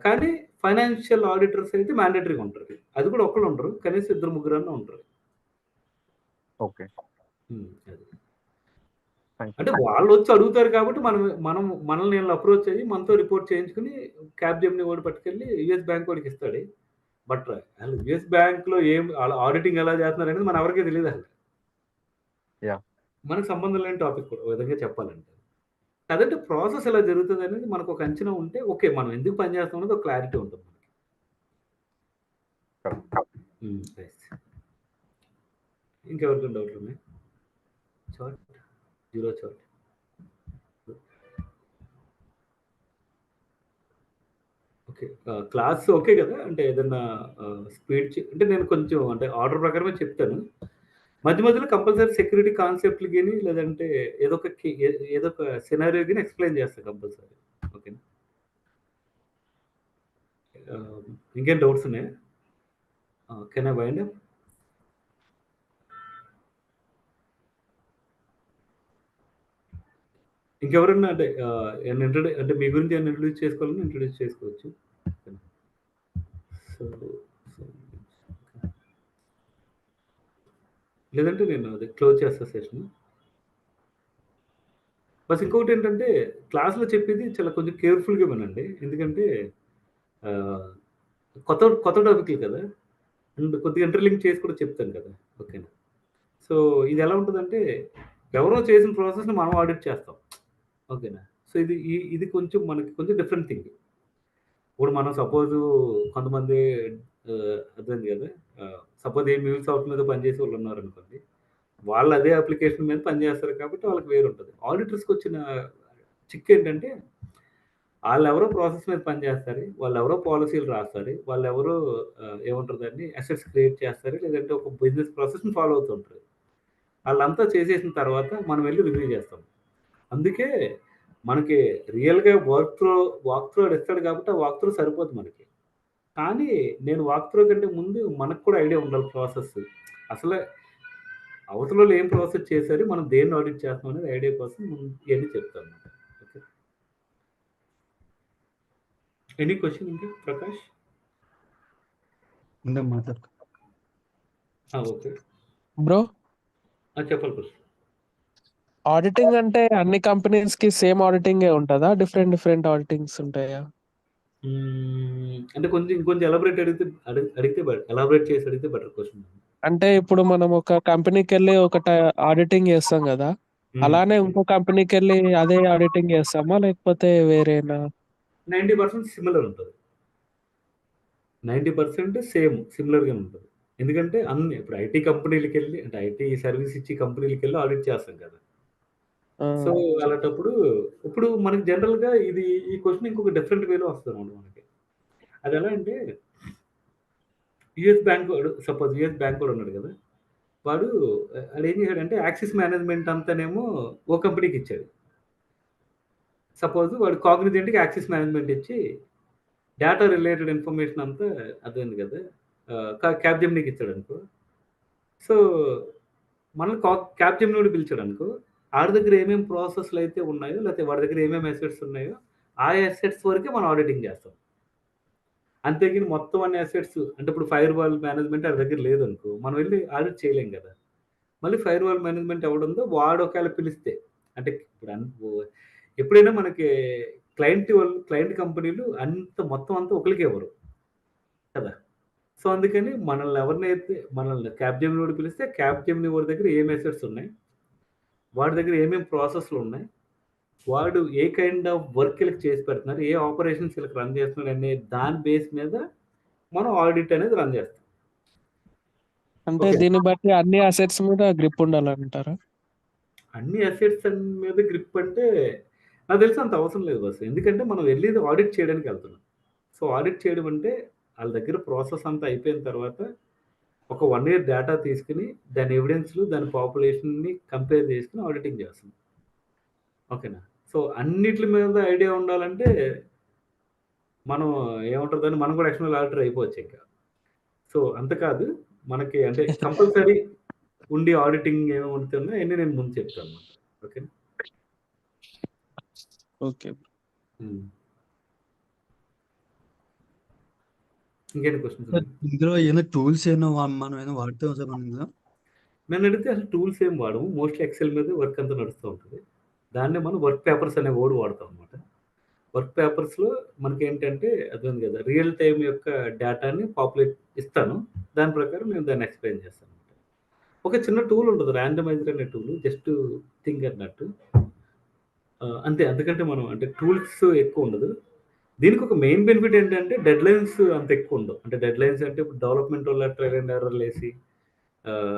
Speaker 2: కానీ ఫైనాన్షియల్ ఆడిటర్స్ అయితే మ్యాండేటరీగా ఉంటారు. అది కూడా ఒకళ్ళు ఉండరు, కనీసం 2-3 అన్న ఉంటారు. అంటే వాళ్ళు వచ్చి అడుగుతారు కాబట్టి మనల్ని అప్రోచ్ అయ్యి మనతో రిపోర్ట్ చేయించుకుని క్యాబ్ జెమిని వాడు పట్టుకెళ్ళి యుఎస్ బ్యాంక్ వాడికి ఇస్తాడు. బట్ వాళ్ళు యుఎస్ బ్యాంక్లో ఆడిటింగ్ ఎలా చేస్తున్నారు అనేది మన ఎవరికీ తెలియదు. అసలు మనకు సంబంధం లేని టాపిక్ కూడా విధంగా చెప్పాలంటే. అదంటే ప్రాసెస్ ఎలా జరుగుతుంది అనేది మనకు ఒక అంచనా ఉంటే ఓకే, మనం ఎందుకు పనిచేస్తాం అనేది ఒక క్లారిటీ ఉంటుంది మనకి. ఇంకెవరికైనా డౌట్లు ఉన్నాయి? Zero chart. Okay. Class okay కదా. అంటే ఏదన్నా స్పీడ్ అంటే నేను కొంచెం అంటే ఆర్డర్ ప్రకారమే చెప్తాను. మధ్య మధ్యలో కంపల్సరీ సెక్యూరిటీ కాన్సెప్ట్లు కానీ లేదంటే ఏదో ఒక సినారియో కానీ ఎక్స్ప్లెయిన్ చేస్తాను కంపల్సరీ. ఓకేనా. ఇంకేం డౌట్స్ ఉన్నాయా? Can I wind up? ఇంకెవరన్నా అంటే అంటే మీ గురించి ఏమైనా ఇంట్రడ్యూస్ చేసుకోవాలని ఇంట్రడ్యూస్ చేసుకోవచ్చు. సో లేదంటే నేను అది క్లోజ్ చేస్తా సెషన్. బస్ ఇంకొకటి ఏంటంటే క్లాస్లో చెప్పేది చాలా కొంచెం కేర్ఫుల్గా వినండి, ఎందుకంటే కొత్త టాపిక్లు కదా, అండ్ కొద్దిగా ఇంటర్లింక్ చేసి కూడా చెప్తాను కదా. ఓకేనా. సో ఇది ఎలా ఉంటుందంటే ఎవరో చేసిన ప్రాసెస్ని మనం ఆడిట్ చేస్తాం. ఓకేనా. సో ఇది కొంచెం మనకి కొంచెం డిఫరెంట్ థింగ్. ఇప్పుడు మనం సపోజు కొంతమంది అర్థమైంది కదా, సపోజ్ ఏ మ్యూల్సాఫ్ట్ మీద పనిచేసే వాళ్ళు ఉన్నారు అనుకోండి, వాళ్ళు అదే అప్లికేషన్ మీద పనిచేస్తారు కాబట్టి వాళ్ళకి వేరు ఉంటుంది. ఆడిటర్స్కి వచ్చిన చిక్ ఏంటంటే వాళ్ళు ఎవరో ప్రాసెస్ మీద పనిచేస్తారు, వాళ్ళు ఎవరో పాలసీలు రాస్తారు, వాళ్ళు ఎవరో ఏమంటారు దాన్ని అసెట్స్ క్రియేట్ చేస్తారు, లేదంటే ఒక బిజినెస్ ప్రాసెస్ని ఫాలో అవుతుంటారు. వాళ్ళంతా చేసేసిన తర్వాత మనం వెళ్ళి రివ్యూ చేస్తాం. అందుకే మనకి రియల్గా వాక్ త్రూ ఇస్తాడు కాబట్టి ఆ వాక్ త్రూ సరిపోదు మనకి. కానీ నేను వాక్ త్రూ కంటే ముందు మనకు కూడా ఐడియా ఉండాలి ప్రాసెస్, అసలే అవతల ఏం ప్రాసెస్ చేశారు, మనం దేన్ని ఆడిట్ చేస్తాం అనేది ఐడియా కోసం ఇవన్నీ చెప్తాను. ఓకే. ఎనీ క్వశ్చన్ ఇంకా ప్రకాష్? ఓకే
Speaker 5: బ్రో,
Speaker 2: చెప్పాలి ప్రశ్న.
Speaker 5: ఆడిటింగ్ అంటే అన్ని కంపెనీస్ కి సేమ్ ఆడిటింగ్ ఉంటుందా, డిఫరెంట్ ఆడిటింగ్స్ ఉంటాయా?
Speaker 2: అంటే ఇంకొంచెం ఎలాబరేట్ ఎలాబరేట్ చేసి అడిగితే బెటర్ క్వశ్చన్.
Speaker 5: అంటే ఇప్పుడు మనం ఒక కంపెనీకి వెళ్ళి ఆడిటింగ్ చేస్తాం కదా, అలానే ఇంకో కంపెనీకి వెళ్ళి అదే ఆడిటింగ్ చేస్తామా లేకపోతే వేరేనా?
Speaker 2: 90% సిమిలర్ ఉంటుంది, 90% సేమ్ సిమిలర్గా ఉంటుంది. ఎందుకంటే అన్ని ఇప్పుడు ఐటీ కంపెనీలకి వెళ్ళి, అంటే ఐటీ సర్వీస్ ఇచ్చి కంపెనీలకి వెళ్ళి ఆడిట్ చేస్తాం కదా. సో అలాంటప్పుడు ఇప్పుడు మనకి జనరల్గా ఈ క్వశ్చన్ ఇంకొక డిఫరెంట్ వేలో వస్తుంది అన్నమాట మనకి. అది ఎలా అంటే, యుఎస్ బ్యాంక్ వాడు, సపోజ్ యుఎస్ బ్యాంక్ వాడు ఉన్నాడు కదా, వాడు ఏం చేశాడంటే యాక్సిస్ మేనేజ్మెంట్ అంతానేమో ఓ కంపెనీకి ఇచ్చాడు. సపోజ్ వాడు కాగ్నిజెంట్కి యాక్సిస్ మేనేజ్మెంట్ ఇచ్చి డేటా రిలేటెడ్ ఇన్ఫర్మేషన్ అంతా అదేంది కదా క్యాప్జెమినీకి ఇచ్చాడు అనుకో. సో మనల్ని క్యాప్జెమినీ పిలిచాడు అనుకో, ఆడి దగ్గర ఏమేమి ప్రాసెస్లు అయితే ఉన్నాయో, లేకపోతే వాడి దగ్గర ఏమేమి అసెట్స్ ఉన్నాయో ఆ అసెట్స్ వరకే మనం ఆడిటింగ్ చేస్తాం. అంతేగాని మొత్తం అన్ని అసెట్స్, అంటే ఇప్పుడు ఫైర్ వాల్ మేనేజ్మెంట్ ఆడి దగ్గర లేదనుకో, మనం వెళ్ళి ఆడిట్ చేయలేం కదా. మళ్ళీ ఫైర్ వాల్ మేనేజ్మెంట్ ఎవడుందో వాడు ఒకవేళ పిలిస్తే, అంటే ఇప్పుడు ఎప్పుడైనా మనకి క్లయింట్ కంపెనీలు మొత్తం అంతా ఒకరికి ఇవ్వరు కదా. సో అందుకని మనల్ని క్యాప్జెమినీ పిలిస్తే క్యాప్జెమినీ వాడి దగ్గర ఏం అసెట్స్ ఉన్నాయి, వాడి దగ్గర ఏమేమి ప్రాసెస్లు ఉన్నాయి, వాడు ఏ కైండ్ ఆఫ్ వర్క్ వీళ్ళకి చేసి పెడుతున్నారు, ఏ ఆపరేషన్స్ వీళ్ళకి రన్ చేస్తున్నారు అనే దాని బేస్ మీద మనం ఆడిట్ అనేది రన్ చేస్తాం.
Speaker 5: అంటే దీన్ని బట్టి అన్ని అసెట్స్ మీద గ్రిప్ ఉండాలంటారా?
Speaker 2: అన్ని అసెట్స్ మీద గ్రిప్ అంటే నాకు తెలిసి అంత అవసరం లేదు బస్. ఎందుకంటే మనం వెళ్ళేది ఆడిట్ చేయడానికి వెళ్తున్నాం. సో ఆడిట్ చేయడం అంటే వాళ్ళ దగ్గర ప్రాసెస్ అంతా అయిపోయిన తర్వాత ఒక 1 year డేటా తీసుకుని దాని ఎవిడెన్స్లు, దాని పాపులేషన్ని కంపేర్ చేసుకుని ఆడిటింగ్ చేస్తుంది. ఓకేనా. సో అన్నిటి మీద ఐడియా ఉండాలంటే మనం ఏముంటుందని మనం కూడా ఎక్స్టర్నల్ ఆడిటర్ అయిపోవచ్చు ఇంకా. సో అంత కాదు మనకి, అంటే కంపల్సరీ ఉండి ఆడిటింగ్ ఏమేమి ఉంటుందో అన్నీ నేను ముందు చెప్తాను. Okay
Speaker 5: okay.
Speaker 2: ఇంకేంటి క్వశ్చన్స్?
Speaker 6: ఇందులో ఏమైనా టూల్స్ మనం ఏమైనా వాడతాం సార్ మనం ఇందులో?
Speaker 2: నేను అడిగితే అసలు టూల్స్ ఏం వాడము, మోస్ట్లీ ఎక్సెల్ మీద వర్క్ అంతా నడుస్తూ ఉంటుంది. దాన్నే మనం వర్క్ పేపర్స్ అనే వర్డ్ వాడతాం అనమాట. వర్క్ పేపర్స్లో మనకి ఏంటంటే అది ఉంది కదా, రియల్ టైం యొక్క డేటాని పాపులేట్ ఇస్తాను, దాని ప్రకారం నేను దాన్ని ఎక్స్ప్లెయిన్ చేస్తాను అనమాట. ఒక చిన్న టూల్ ఉంటుంది, ర్యాండమైజర్ అనే టూల్, జస్ట్ థింక్ అన్నట్టు అంతే. అందుకంటే మనం అంటే టూల్స్ ఎక్కువ ఉండదు. దీనికి ఒక మెయిన్ బెనిఫిట్ ఏంటంటే డెడ్ లైన్స్ అంత ఎక్కువ ఉండవు. అంటే డెడ్ లైన్స్ అంటే ఇప్పుడు డెవలప్మెంట్ వల్ల ట్రైల్ అండ్ ఎర్రర్లు వేసి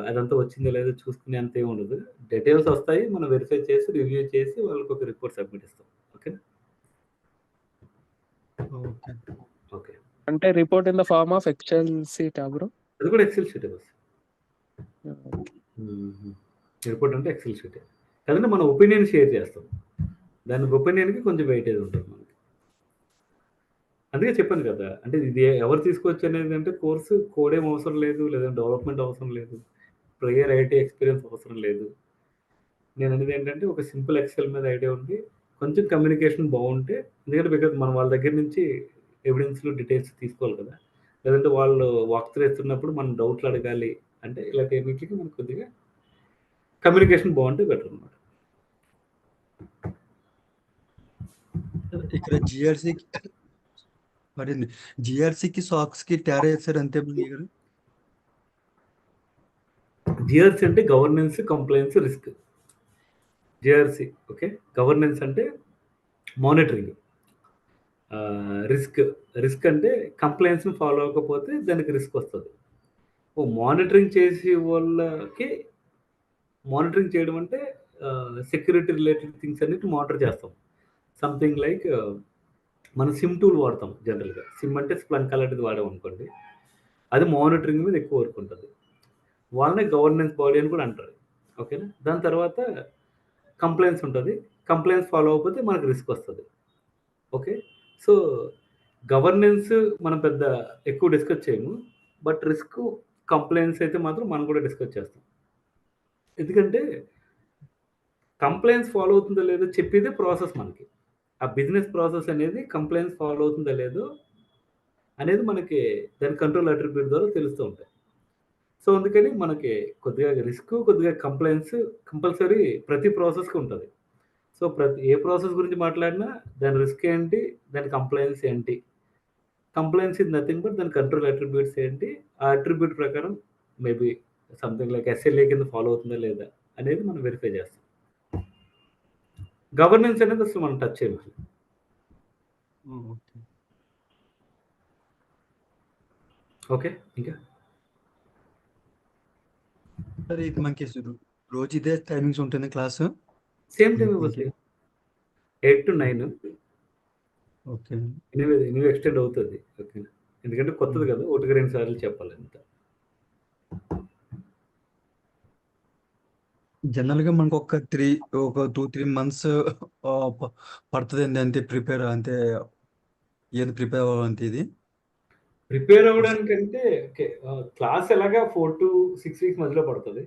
Speaker 2: అదంతా వచ్చిందో లేదో చూసుకునే అంత ఏమి ఉండదు. డీటెయిల్స్ వస్తాయి, మనం వెరిఫై చేసి రివ్యూ చేసి వాళ్ళకి ఒక రిపోర్ట్ సబ్మిట్ ఇస్తాం. Okay okay.
Speaker 5: అంటే report in the form of excel sheet bro?
Speaker 2: అది కూడా ఎక్సెల్ షీట్ బస్. రిపోర్ట్ అంటే ఎక్సెల్ షీట్ కదండి. మన ఒపీనియన్ షేర్ చేస్తాం, దాని ఒపీనియన్కి కొంచెం వెయిటేజ్ ఉంటుంది మనకి. అందుకే చెప్పాను కదా, అంటే ఇది ఎవరు తీసుకోవచ్చు అనేది, అంటే కోర్సు కోడేం అవసరం లేదు, లేదంటే డెవలప్మెంట్ అవసరం లేదు, ప్రియర్ ఐటీ ఎక్స్పీరియన్స్ అవసరం లేదు. నేను అనేది ఏంటంటే ఒక సింపుల్ ఎక్సెల్ మీద ఐడియా ఉండి కొంచెం కమ్యూనికేషన్ బాగుంటే, ఎందుకంటే బికాజ్ మనం వాళ్ళ దగ్గర నుంచి ఎవిడెన్స్లు డీటెయిల్స్ తీసుకోవాలి కదా, లేదంటే వాళ్ళు వాక్ త్రూ ఇస్తున్నప్పుడు మనం డౌట్లు అడగాలి అంటే ఇలాంటి ఏమిటికి మనకు కొద్దిగా కమ్యూనికేషన్ బాగుంటే బెటర్ అనమాట.
Speaker 6: ఇక్కడ జిఆర్సీకి సాక్స్కి తేడా చేస్తారు అంతే గారు?
Speaker 2: జిఆర్సీ అంటే governance, compliance, risk. GRC okay. Governance అంటే మానిటరింగ్. రిస్క్ అంటే కంప్లైన్స్ని ఫాలో అవ్వకపోతే దానికి రిస్క్ వస్తుంది. మానిటరింగ్ చేసే వాళ్ళకి, మానిటరింగ్ చేయడం అంటే సెక్యూరిటీ రిలేటెడ్ థింగ్స్ అన్నిటి మానిటర్ చేస్తాం. సంథింగ్ లైక్ మనం సిమ్ టూల్ వాడతాం జనరల్గా. సిమ్ అంటే స్ప్లంక్ అలాంటిది వాడాం అనుకోండి, అది మానిటరింగ్ మీద ఎక్కువ వర్క్ ఉంటుంది. వాళ్ళనే గవర్నెన్స్ బాడీ అని కూడా అంటారు. ఓకేనా. దాని తర్వాత కంప్లైన్స్ ఉంటుంది, కంప్లైన్స్ ఫాలో అవ్వకపోతే మనకు రిస్క్ వస్తుంది. ఓకే. సో గవర్నెన్స్ మనం పెద్ద ఎక్కువ డిస్కస్ చేయము, బట్ రిస్క్, కంప్లైన్స్ అయితే మాత్రం మనం కూడా డిస్కస్ చేస్తాం. ఎందుకంటే కంప్లైన్స్ ఫాలో అవుతుందో లేదో చెప్పేదే ప్రాసెస్ మనకి. ఆ బిజినెస్ ప్రాసెస్ అనేది కంప్లైన్స్ ఫాలో అవుతుందో లేదో అనేది మనకి దాని కంట్రోల్ అట్రిబ్యూట్ ద్వారా తెలుస్తూ ఉంటాయి. సో అందుకని మనకి కొద్దిగా రిస్క్, కొద్దిగా కంప్లైన్స్ కంపల్సరీ ప్రతి ప్రాసెస్కి ఉంటుంది. సో ఏ ప్రాసెస్ గురించి మాట్లాడినా దాని రిస్క్ ఏంటి, దాని కంప్లైన్స్ ఏంటి, కంప్లైన్స్ ఇది నథింగ్ బట్ దాని కంట్రోల్ అట్రిబ్యూట్స్ ఏంటి, ఆ అట్రిబ్యూట్ ప్రకారం మేబీ సంథింగ్ లైక్ ఎస్ఎల్ఏ కింద ఫాలో అవుతుందా లేదా అనేది మనం వెరిఫై చేస్తాం. గవర్నెన్స్ అనేది అసలు మనం టచ్ చేయాలి.
Speaker 6: ఓకే.
Speaker 2: ఓకే. ఇంకా
Speaker 6: సరే ఇది మనకి రోజు ఇదే టైమింగ్స్ ఉంటుంది క్లాసు?
Speaker 2: సేమ్ టైమ్ ఇవ్వచ్చు. 8 to 9.
Speaker 6: ఓకే.
Speaker 2: ఎనీవే ఎక్స్టెండ్ అవుతుంది. ఓకేనా, ఎందుకంటే కొత్తది కదా, 1-2 సార్లు చెప్పాలి అంత.
Speaker 6: జనరల్‌గా మనకు ఒక 2-3 మంత్స్ పడుతుందండి అంతే ప్రిపేర్ అంటే ఏది ప్రిపేర్ అవ్వాలంటే ఇది?
Speaker 2: ప్రిపేర్ అవ్వడానికంటే ఓకే, క్లాస్ ఎలాగా 4-6 వీక్స్ మధ్యలో పడుతుంది.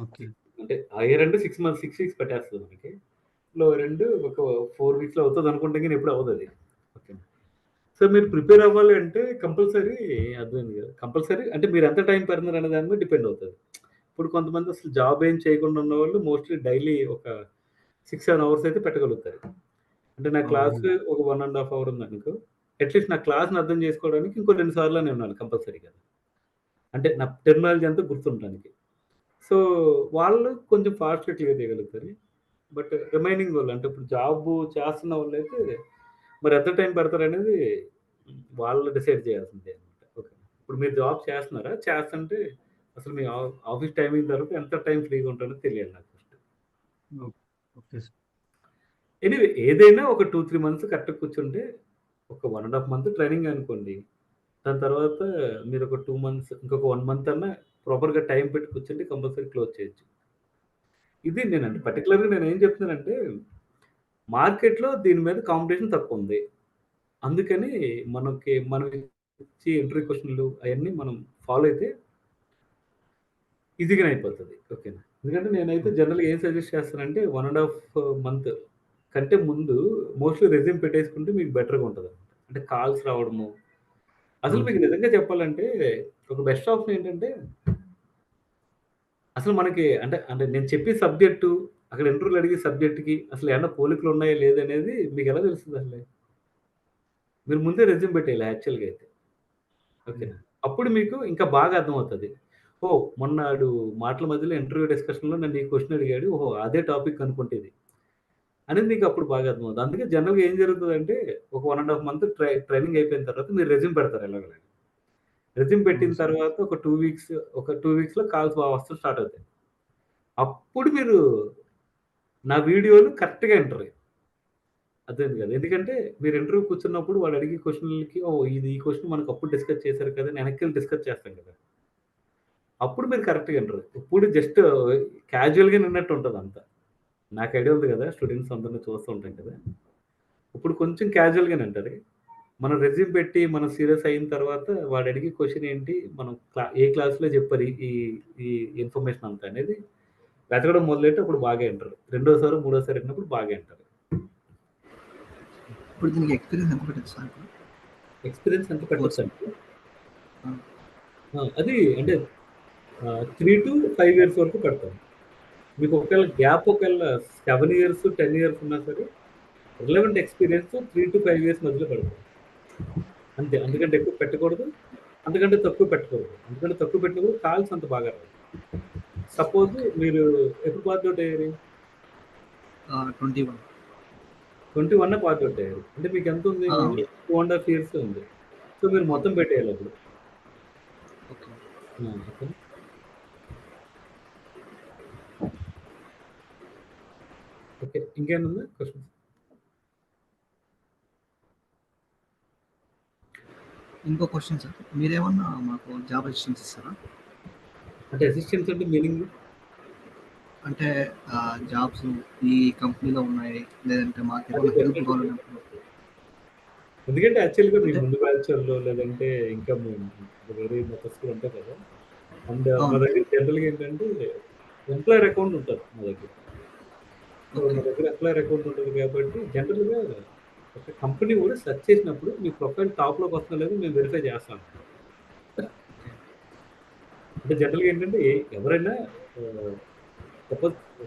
Speaker 6: ఓకే.
Speaker 2: అంటే హైయర్ అంటే 6 వీక్స్ పెట్టేస్తుంది మనకి. లోయర్ ఎండ్ ఒక 4 వీక్స్‌లో అవుతుంది అనుకుంటే కానీ ఎప్పుడు అవ్వదు అది. ఓకే. సో మీరు ప్రిపేర్ అవ్వాలి అంటే కంపల్సరీ అర్థమైంది కదా, కంపల్సరీ అంటే మీరు ఎంత టైం పెడుతున్నారు అనే దాని మీద డిపెండ్ అవుతుంది. ఇప్పుడు కొంతమంది అసలు జాబ్ ఏం చేయకుండా ఉన్నవాళ్ళు మోస్ట్లీ డైలీ ఒక 6-7 అవర్స్ అయితే పెట్టగలుగుతారు. అంటే నా క్లాస్ ఒక 1.5 అవర్ ఉందనుకో, అట్లీస్ట్ నా క్లాస్‌ని అర్థం చేసుకోవడానికి ఇంకో 2 సార్లనే ఉన్నాను కంపల్సరీ కదా. అంటే నా టెర్మినాలజీ అంతా గుర్తుండడానికి. సో వాళ్ళు కొంచెం ఫాస్ట్‌గా క్లియర్ చేయగలుగుతారు. బట్ రిమైనింగ్ వాళ్ళు అంటే ఇప్పుడు జాబ్ చేస్తున్న వాళ్ళైతే మరి ఎంత టైం పెడతారనేది వాళ్ళు డిసైడ్ చేయాల్సిందే అనమాట. ఓకే. ఇప్పుడు మీరు జాబ్ చేస్తున్నారా? చేస్తుంటే అసలు మీ ఆఫీస్ టైమింగ్ తర్వాత ఎంత టైం ఫ్రీగా ఉంటారో తెలియాలి నాకు ఫస్ట్.
Speaker 6: Okay sir.
Speaker 2: ఎనీవే ఏదైనా ఒక 2-3 మంత్స్ కరెక్ట్‌గా కూర్చుంటే ఒక 1.5 మంత్ ట్రైనింగ్ అనుకోండి. దాని తర్వాత మీరు ఒక 2 మంత్స్ ఇంకొక 1 మంత్ అన్నా ప్రాపర్‌గా టైం పెట్టి కూర్చుంటే కంపల్సరీ క్లోజ్ చేయొచ్చు. ఇది నేనంటే పర్టిక్యులర్‌గా నేనేం చెప్తున్నానంటే మార్కెట్‌లో దీని మీద కాంపిటీషన్ తక్కువుంది. అందుకని మనం ఇచ్చే ఇంటర్వ్యూ క్వెషన్‌లు అయన్నీ మనం ఫాలో అయితే ఈజీగానే అయిపోతది. ఓకేనా. ఎందుకంటే నేనైతే జనరల్‌గా ఏం సజెస్ట్ చేస్తానంటే 1.5 మంత్ కంటే ముందు మోస్ట్‌లీ రెజ్యూమ్ పెట్టేసుకుంటే మీకు బెటర్‌గా ఉంటదనమాట. అంటే కాల్స్ రావడము. అసలు మీకు నిజంగా చెప్పాలంటే ఒక బెస్ట్ ఆప్షన్ ఏంటంటే అసలు మనకి అంటే నేను చెప్పే సబ్జెక్టు, అక్కడ ఇంటర్వ్యూలో అడిగే సబ్జెక్ట్‌కి అసలు ఏమన్నా పోలికలు ఉన్నాయా లేదనేది మీకెలా తెలుస్తది అసలు? మీరు ముందే రెజ్యూమ్ పెట్టేయాలి యాక్చువల్‌గా అయితే. ఓకేనా. అప్పుడు మీకు ఇంకా బాగా అర్థమవుతది. ఓహ్! మొన్నాడు మాటల మధ్యలో ఇంటర్వ్యూ డిస్కషన్‌లో నన్ను ఈ క్వెషన్ అడిగాడు. ఓహో! అదే టాపిక్ అనుకుంట ఇది. అనేది మీకు అప్పుడు బాగా అర్థమవుతది. అందుకే జనరల్‌గా ఏం జరుగుతదంటే ఒక 1.5 మంత్ ట్రైనింగ్ అయిపోయిన తర్వాత మీరు రెజ్యూమ్ పెడతారు ఎలాగోలాగా. రెజ్యూమ్ పెట్టిన తర్వాత ఒక 2 వీక్స్‌లో కాల్స్ వస్తడం స్టార్ట్ అవుతాయి. అప్పుడు మీరు నా వీడియోలు కరెక్ట్‌గా ఇంటరు. అర్థమైంది కదా. ఎందుకంటే మీరు ఇంటర్వ్యూ కూర్చున్నప్పుడు వాడు అడిగే క్వెషన్‌లకి ఓహ్! ఈ క్వెషన్ మనకు అప్పుడు డిస్కస్ చేసారు కదా అని వెనక్కెళ్ళి డిస్కస్ చేస్తాం కదా. అప్పుడు మీరు కరెక్ట్‌గా ఇంటరు. ఇప్పుడు జస్ట్ క్యాజువల్‌గా విన్నట్టు ఉంటదంతా. నాకు ఐడియా ఉంది కదా, స్టూడెంట్స్ అందరిని చూస్తూ ఉంటాం కదా. ఇప్పుడు కొంచెం క్యాజువల్‌గానే ఉంటది. మనం రెజ్యూమ్ పెట్టి మనం సీరియస్ అయిన తర్వాత వాడు అడిగే క్వెషన్ ఏంటి, మనం ఏ క్లాస్‌లో చెప్పారు ఈ ఈ ఇన్ఫర్మేషన్ అంతా అనేది వెతకడం మొదలెట్టి అప్పుడు బాగా ఇంటరు. రెండోసారి, మూడోసారి విన్నప్పుడు బాగా ఇంటరు.
Speaker 3: ఇప్పుడు దీనికి ఎక్స్‌పీరియన్స్ ఎంత పెట్టొచ్చు సార్?
Speaker 2: ఎక్స్‌పీరియన్స్ ఎంత పెట్టొచ్చంటే అది అంటే 3-5 ఇయర్స్ వరకు పెడతాం. మీకు ఒకవేళ గ్యాప్ 7 ఇయర్స్, 10 ఇయర్స్ ఉన్నా సరే రిలవెంట్ ఎక్స్‌పీరియన్స్ 3-5 ఇయర్స్ మధ్యలో పెడతాం. అంతే. అందుకంటే ఎక్కువ పెట్టకూడదు. అంతకంటే తక్కువ పెట్టకూడదు. అందుకంటే తక్కువ పెట్టినప్పుడు కాల్స్ అంత బాగా రావు. సపోజ్ మీరు ఎప్పుడు పాస్ అవుట్ అయ్యారు?
Speaker 3: 21.
Speaker 2: 21 పాస్ అవుట్ అయ్యారు. అంటే మీకు ఎంత ఉంది? 2.5 ఇయర్స్ ఉంది. సో మీరు మొత్తం పెట్టేయాలి అప్పుడు.
Speaker 3: ఓకే.
Speaker 2: ఓకే. ఓకే. ఇంకేమైనా ఉందా క్వెషన్స్?
Speaker 3: ఇంకో క్వెషన్ సార్. మీరేమన్నా మాకు జాబ్ అసిస్టెన్స్ ఇస్తారా?
Speaker 2: అంటే అసిస్టెన్స్ అంటే మీనింగ్?
Speaker 3: అంటే జాబ్స్ ఈ కంపెనీలో ఉన్నాయి, లేదంటే మాకేమైనా హెల్ప్ కావాలన్నప్పుడు.
Speaker 2: ఎందుకంటే యాక్చువల్‌గా మీ ముందు బ్యాచ్‌ల్లో లేదంటే ఇంకా వేరే మెథడ్స్ కూడా ఉంటాయి కదా. అండ్ మా దగ్గర జనరల్‌గా ఏంటంటే ఎంప్లాయర్ అకౌంట్ ఉంటది మా దగ్గర. సో మా దగ్గర ఎంప్లాయర్ అకౌంట్ ఉంటది కాబట్టి జనరల్‌గా ఒక కంపెనీ కూడా సెర్చ్ చేసినప్పుడు మీ ప్రొఫైల్ టాప్‌లోకి వస్తుందో లేదో మేము వెరిఫై చేస్తాం. అంటే జనరల్‌గా ఏంటంటే ఎవరైనా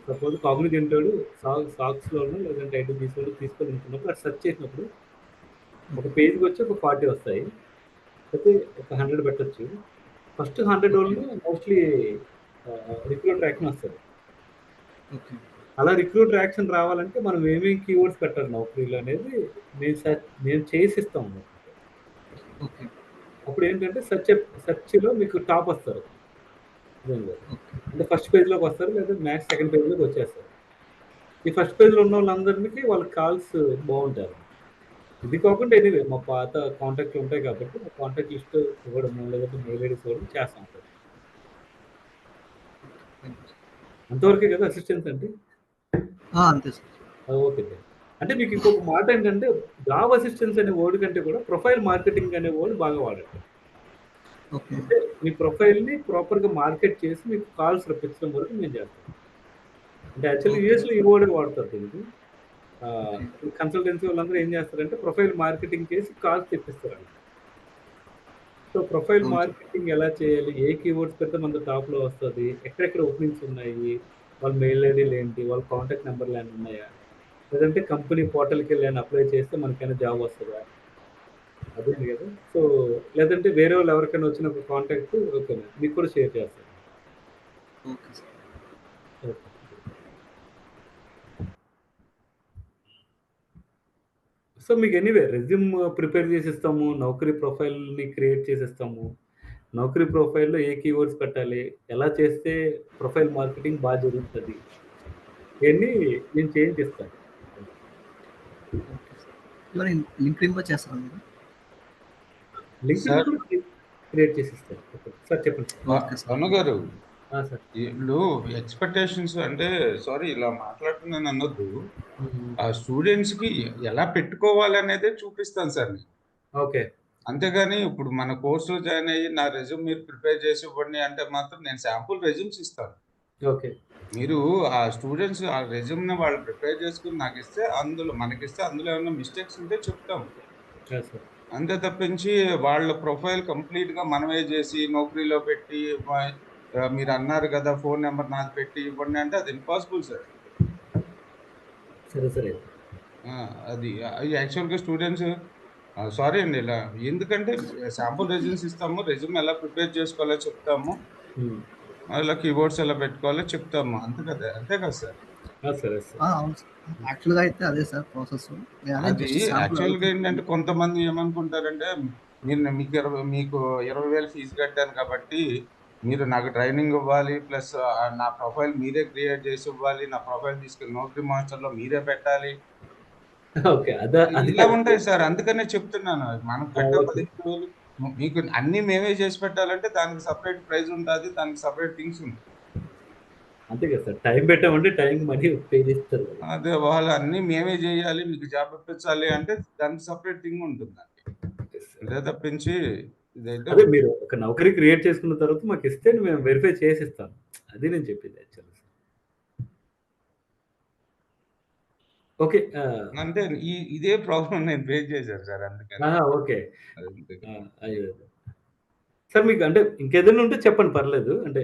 Speaker 2: సపోజ్ కాగ్నిజెంటోడు సాక్స్‌లోనో లేదంటే ఐటీబీస్‌లోనో తీసుకోవాలనుకున్నప్పుడు అది సెర్చ్ చేసినప్పుడు ఒక పేజ్‌కి వచ్చి ఒక 40 వస్తాయి. అయితే ఒక 100 పెట్టొచ్చు. ఫస్ట్ 100 వాళ్ళు మోస్ట్లీ రిక్రూటర్ యాక్షన్ వస్తుంది.
Speaker 3: ఓకే.
Speaker 2: అలా రిక్రూటర్ యాక్షన్ రావాలంటే మనం ఏమేమి కీవర్డ్స్ పెట్టాలి నౌకరీలో అనేది మేము చేసిస్తాం.
Speaker 3: ఓకే.
Speaker 2: అప్పుడు ఏంటంటే సెర్చ్లో మీకు టాప్ వస్తారు.
Speaker 3: ఓకే.
Speaker 2: అంటే ఫస్ట్ పేజ్లోకి వస్తారు, లేదా మ్యాక్స్ సెకండ్ పేజ్లోకి వచ్చేస్తారు. ఈ ఫస్ట్ పేజ్లో ఉన్న వాళ్ళందరికీ వాళ్ళ కాల్స్ బాగుంటారు. ఇది కాకుండా ఎనీవే మా పాత కాంటాక్ట్లు ఉంటాయి కాబట్టి మా కాంటాక్ట్ లిస్ట్ ఇవ్వడము, లేదంటే మెయిల్ ఐడీస్ ఇవ్వడం చేస్తాం. అంతవరకే కదా అసిస్టెన్స్ అంటే.
Speaker 3: అంతే సార్.
Speaker 2: ఓకే. అంటే మీకు ఇంకొక మాట ఏంటంటే జాబ్ అసిస్టెన్స్ అనే వర్డ్ కంటే కూడా ప్రొఫైల్ మార్కెటింగ్ అనే వర్డ్ బాగా వాడండి.
Speaker 3: ఓకే.
Speaker 2: అంటే మీ ప్రొఫైల్ని ప్రాపర్గా మార్కెట్ చేసి మీకు కాల్స్ రప్పించడం వరకు మేము చేస్తాం. అంటే యాక్చువల్లీ యూఎస్లో ఈ వర్డ్ వాడతారు దీనికి. కన్సల్టెన్సీ వాళ్ళందరూ ఏం చేస్తారంటే ప్రొఫైల్ మార్కెటింగ్ చేసి కాల్స్ తెప్పిస్తారు. సో ప్రొఫైల్ మార్కెటింగ్ ఎలా చేయాలి, ఏ కీవర్డ్స్ పెడితే మన టాప్లో వస్తుంది, ఎక్కడెక్కడ ఓపెనింగ్స్ ఉన్నాయి, వాళ్ళ మెయిల్ ఐడీలు ఏంటి, వాళ్ళ కాంటాక్ట్ నెంబర్లు ఏమైనా ఉన్నాయా, లేదంటే కంపెనీ పోర్టల్కి వెళ్ళి అప్లై చేస్తే మనకైనా జాబ్ వస్తుందా, అదే కదా. సో లేదంటే వేరే వాళ్ళు ఎవరికైనా వచ్చిన ఒక కాంటాక్ట్ ఓకేనా మీకు కూడా షేర్ చేస్తాను.
Speaker 3: Okay sir.
Speaker 2: సో మీకు ఎనీవే రెజ్యూమ్ ప్రిపేర్ చేసిస్తాము, నౌకరీ ప్రొఫైల్ని క్రియేట్ చేసిస్తాము. నౌకరీ ప్రొఫైల్లో ఏ కీవర్డ్స్ పెట్టాలి, ఎలా చేస్తే ప్రొఫైల్ మార్కెటింగ్ బాగా జరుగుతుంది, ఇవన్నీ నేను చేయించిస్తాను.
Speaker 3: లింక్డ్ఇన్ కూడా చేస్తారా మీరు?
Speaker 2: లింక్డ్ఇన్ కూడా క్రియేట్ చేసిస్తాను. సార్ చెప్పండి.
Speaker 7: అను గారు,
Speaker 2: సార్
Speaker 7: ఇప్పుడు ఎక్స్పెక్టేషన్స్ అంటే సారీ ఇలా మాట్లాడుతున్నాను అనొద్దు. ఆ స్టూడెంట్స్ కి ఎలా పెట్టుకోవాలి అనేదే చూపిస్తాను సార్ నేను.
Speaker 2: ఓకే.
Speaker 7: అంతేగాని ఇప్పుడు మన కోర్సులో జాయిన్ అయ్యి నా రెజ్యూమ్ మీరు ప్రిపేర్ చేసి ఇవ్వండి అంటే మాత్రం నేను శాంపుల్ రెజ్యూమ్స్ ఇస్తాను.
Speaker 2: ఓకే.
Speaker 7: మీరు ఆ స్టూడెంట్స్ ఆ రెజ్యూమ్ని వాళ్ళు ప్రిపేర్ చేసుకుని నాకు ఇస్తే మనకిస్తే అందులో ఏమైనా మిస్టేక్స్ ఉంటే చెప్తాము. అంతే తప్పించి వాళ్ళ ప్రొఫైల్ కంప్లీట్గా మనమే చేసి నౌకరీలో పెట్టి మీరు అన్నారు కదా ఫోన్ నెంబర్ నాకు పెట్టి ఇవ్వండి అంటే అది ఇంపాసిబుల్ సార్.
Speaker 2: సరే
Speaker 7: అది యాక్చువల్గా స్టూడెంట్స్ సారీ అండి ఇలా, ఎందుకంటే శాంపుల్ రెజ్యూమ్స్ ఇస్తాము, రెజ్యూమ్ ఎలా ప్రిపేర్ చేసుకోవాలో చెప్తాము, అలా కీబోర్డ్స్ ఎలా పెట్టుకోవాలో చెప్తాము, అంతే కదా సార్.
Speaker 3: యాక్చువల్గా అయితే అదే సార్ ప్రాసెస్.
Speaker 7: అది యాక్చువల్గా ఏంటంటే కొంతమంది ఏమనుకుంటారంటే మీకు 20,000 ఫీజు కట్టాను కాబట్టి మీరు నాకు ట్రైనింగ్ ఇవ్వాలి, ప్లస్ నా ప్రొఫైల్ మీరే క్రియేట్ చేసి ఇవ్వాలి, నా ప్రొఫైల్ తీసుకెళ్ళి నౌకరీ మాస్టర్లో మీరే పెట్టాలి, ఇలా ఉంటాయి సార్. అందుకనే చెప్తున్నాను, మనం కట్టే 15,000 మీకు అన్ని మేమే చేసి పెట్టాలంటే దానికి సపరేట్ ప్రైస్ ఉంటుంది, దానికి సపరేట్ థింగ్స్ ఉంటాయి.
Speaker 2: అంతే కదా సార్, టైం పెట్టామంటే టైం మనీ పే చేస్తారు.
Speaker 7: అదే వాళ్ళు అన్ని మేమే చేయాలి, మీకు జాబ్ ఇప్పించాలి అంటే దానికి సపరేట్ థింగ్ ఉంటుంది. అదే తప్పించి
Speaker 2: అదే మీరు ఒక నౌకరీ క్రియేట్ చేసుకున్న తర్వాత మాకు ఇస్తే మేము వెరిఫై చేసి ఇస్తాం, అది నేను చెప్పింది యాక్చువల్లీ. ఓకే.
Speaker 7: అంటే ఇదే ప్రాబ్లం నేను ఫేస్ చేశాను సార్, అందుకని.
Speaker 2: ఓకే సార్, మీకు అంటే ఇంకేదైనా ఉంటే చెప్పండి, పర్లేదు. అంటే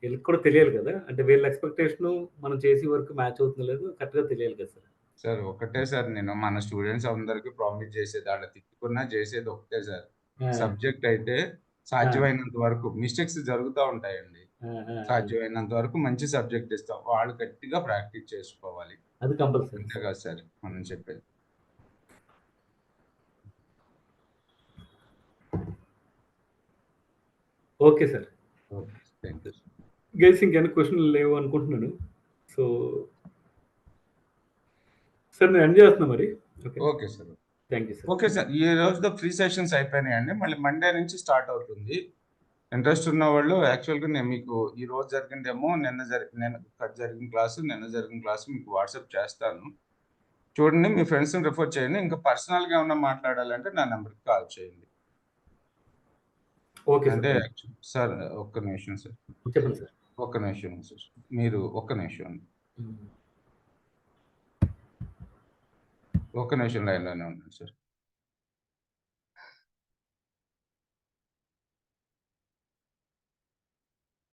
Speaker 2: వీళ్ళకి కూడా తెలియాలి కదా, అంటే వీళ్ళ ఎక్స్పెక్టేషన్ మనం చేసే వరకు మ్యాచ్ అవుతుందో లేదు కరెక్ట్గా తెలియాలి కదా సార్.
Speaker 7: సార్ ఒకటే సార్, నేను మన స్టూడెంట్స్ అందరికి ప్రామిస్ చేసేది, ఆడ తిట్టుకున్నా చేసేది ఒకటే సార్, సబ్జెక్ట్ అయితే సాధ్యమైనంత వరకు మిస్టేక్స్ జరుగుతూ ఉంటాయండి, సాధ్యమైనంత వరకు మంచి సబ్జెక్ట్ ఇస్తాం, వాళ్ళు గట్టిగా ప్రాక్టీస్ చేసుకోవాలి,
Speaker 2: అది కంపల్సరీ.
Speaker 7: అంతే కదా సార్ మనం చెప్పేది.
Speaker 2: Okay sir.
Speaker 7: Thank you
Speaker 2: guys, ఇంకేమైనా క్వశ్చన్లు లేవు అనుకుంటున్నాను. సో సార్ నేను ఎండ్ చేస్తున్నా మరి.
Speaker 7: Okay sir.
Speaker 2: Thank you sir.
Speaker 7: Okay sir, ఈ రోజుతో ఫ్రీ సెషన్స్ అయిపోయినాయండి, మళ్ళీ మండే నుంచి స్టార్ట్ అవుతుంది. ఇంట్రెస్ట్ ఉన్న వాళ్ళు యాక్చువల్గా నేను మీకు ఈ రోజు జరిగిందేమో నిన్న జరిగిన క్లాసు మీకు వాట్సాప్ చేస్తాను, చూడండి, మీ ఫ్రెండ్స్ని రిఫర్ చేయండి. ఇంకా పర్సనల్గా ఏమన్నా మాట్లాడాలంటే నా నెంబర్కి కాల్ చేయండి.
Speaker 2: ఓకే
Speaker 7: అంటే సార్ ఒక్క నిమిషం సార్,
Speaker 2: చెప్పండి సార్.
Speaker 7: ఒక్క నిమిషం సార్, మీరు ఒక్క నిమిషం లైన్లోనే ఉండండి సార్.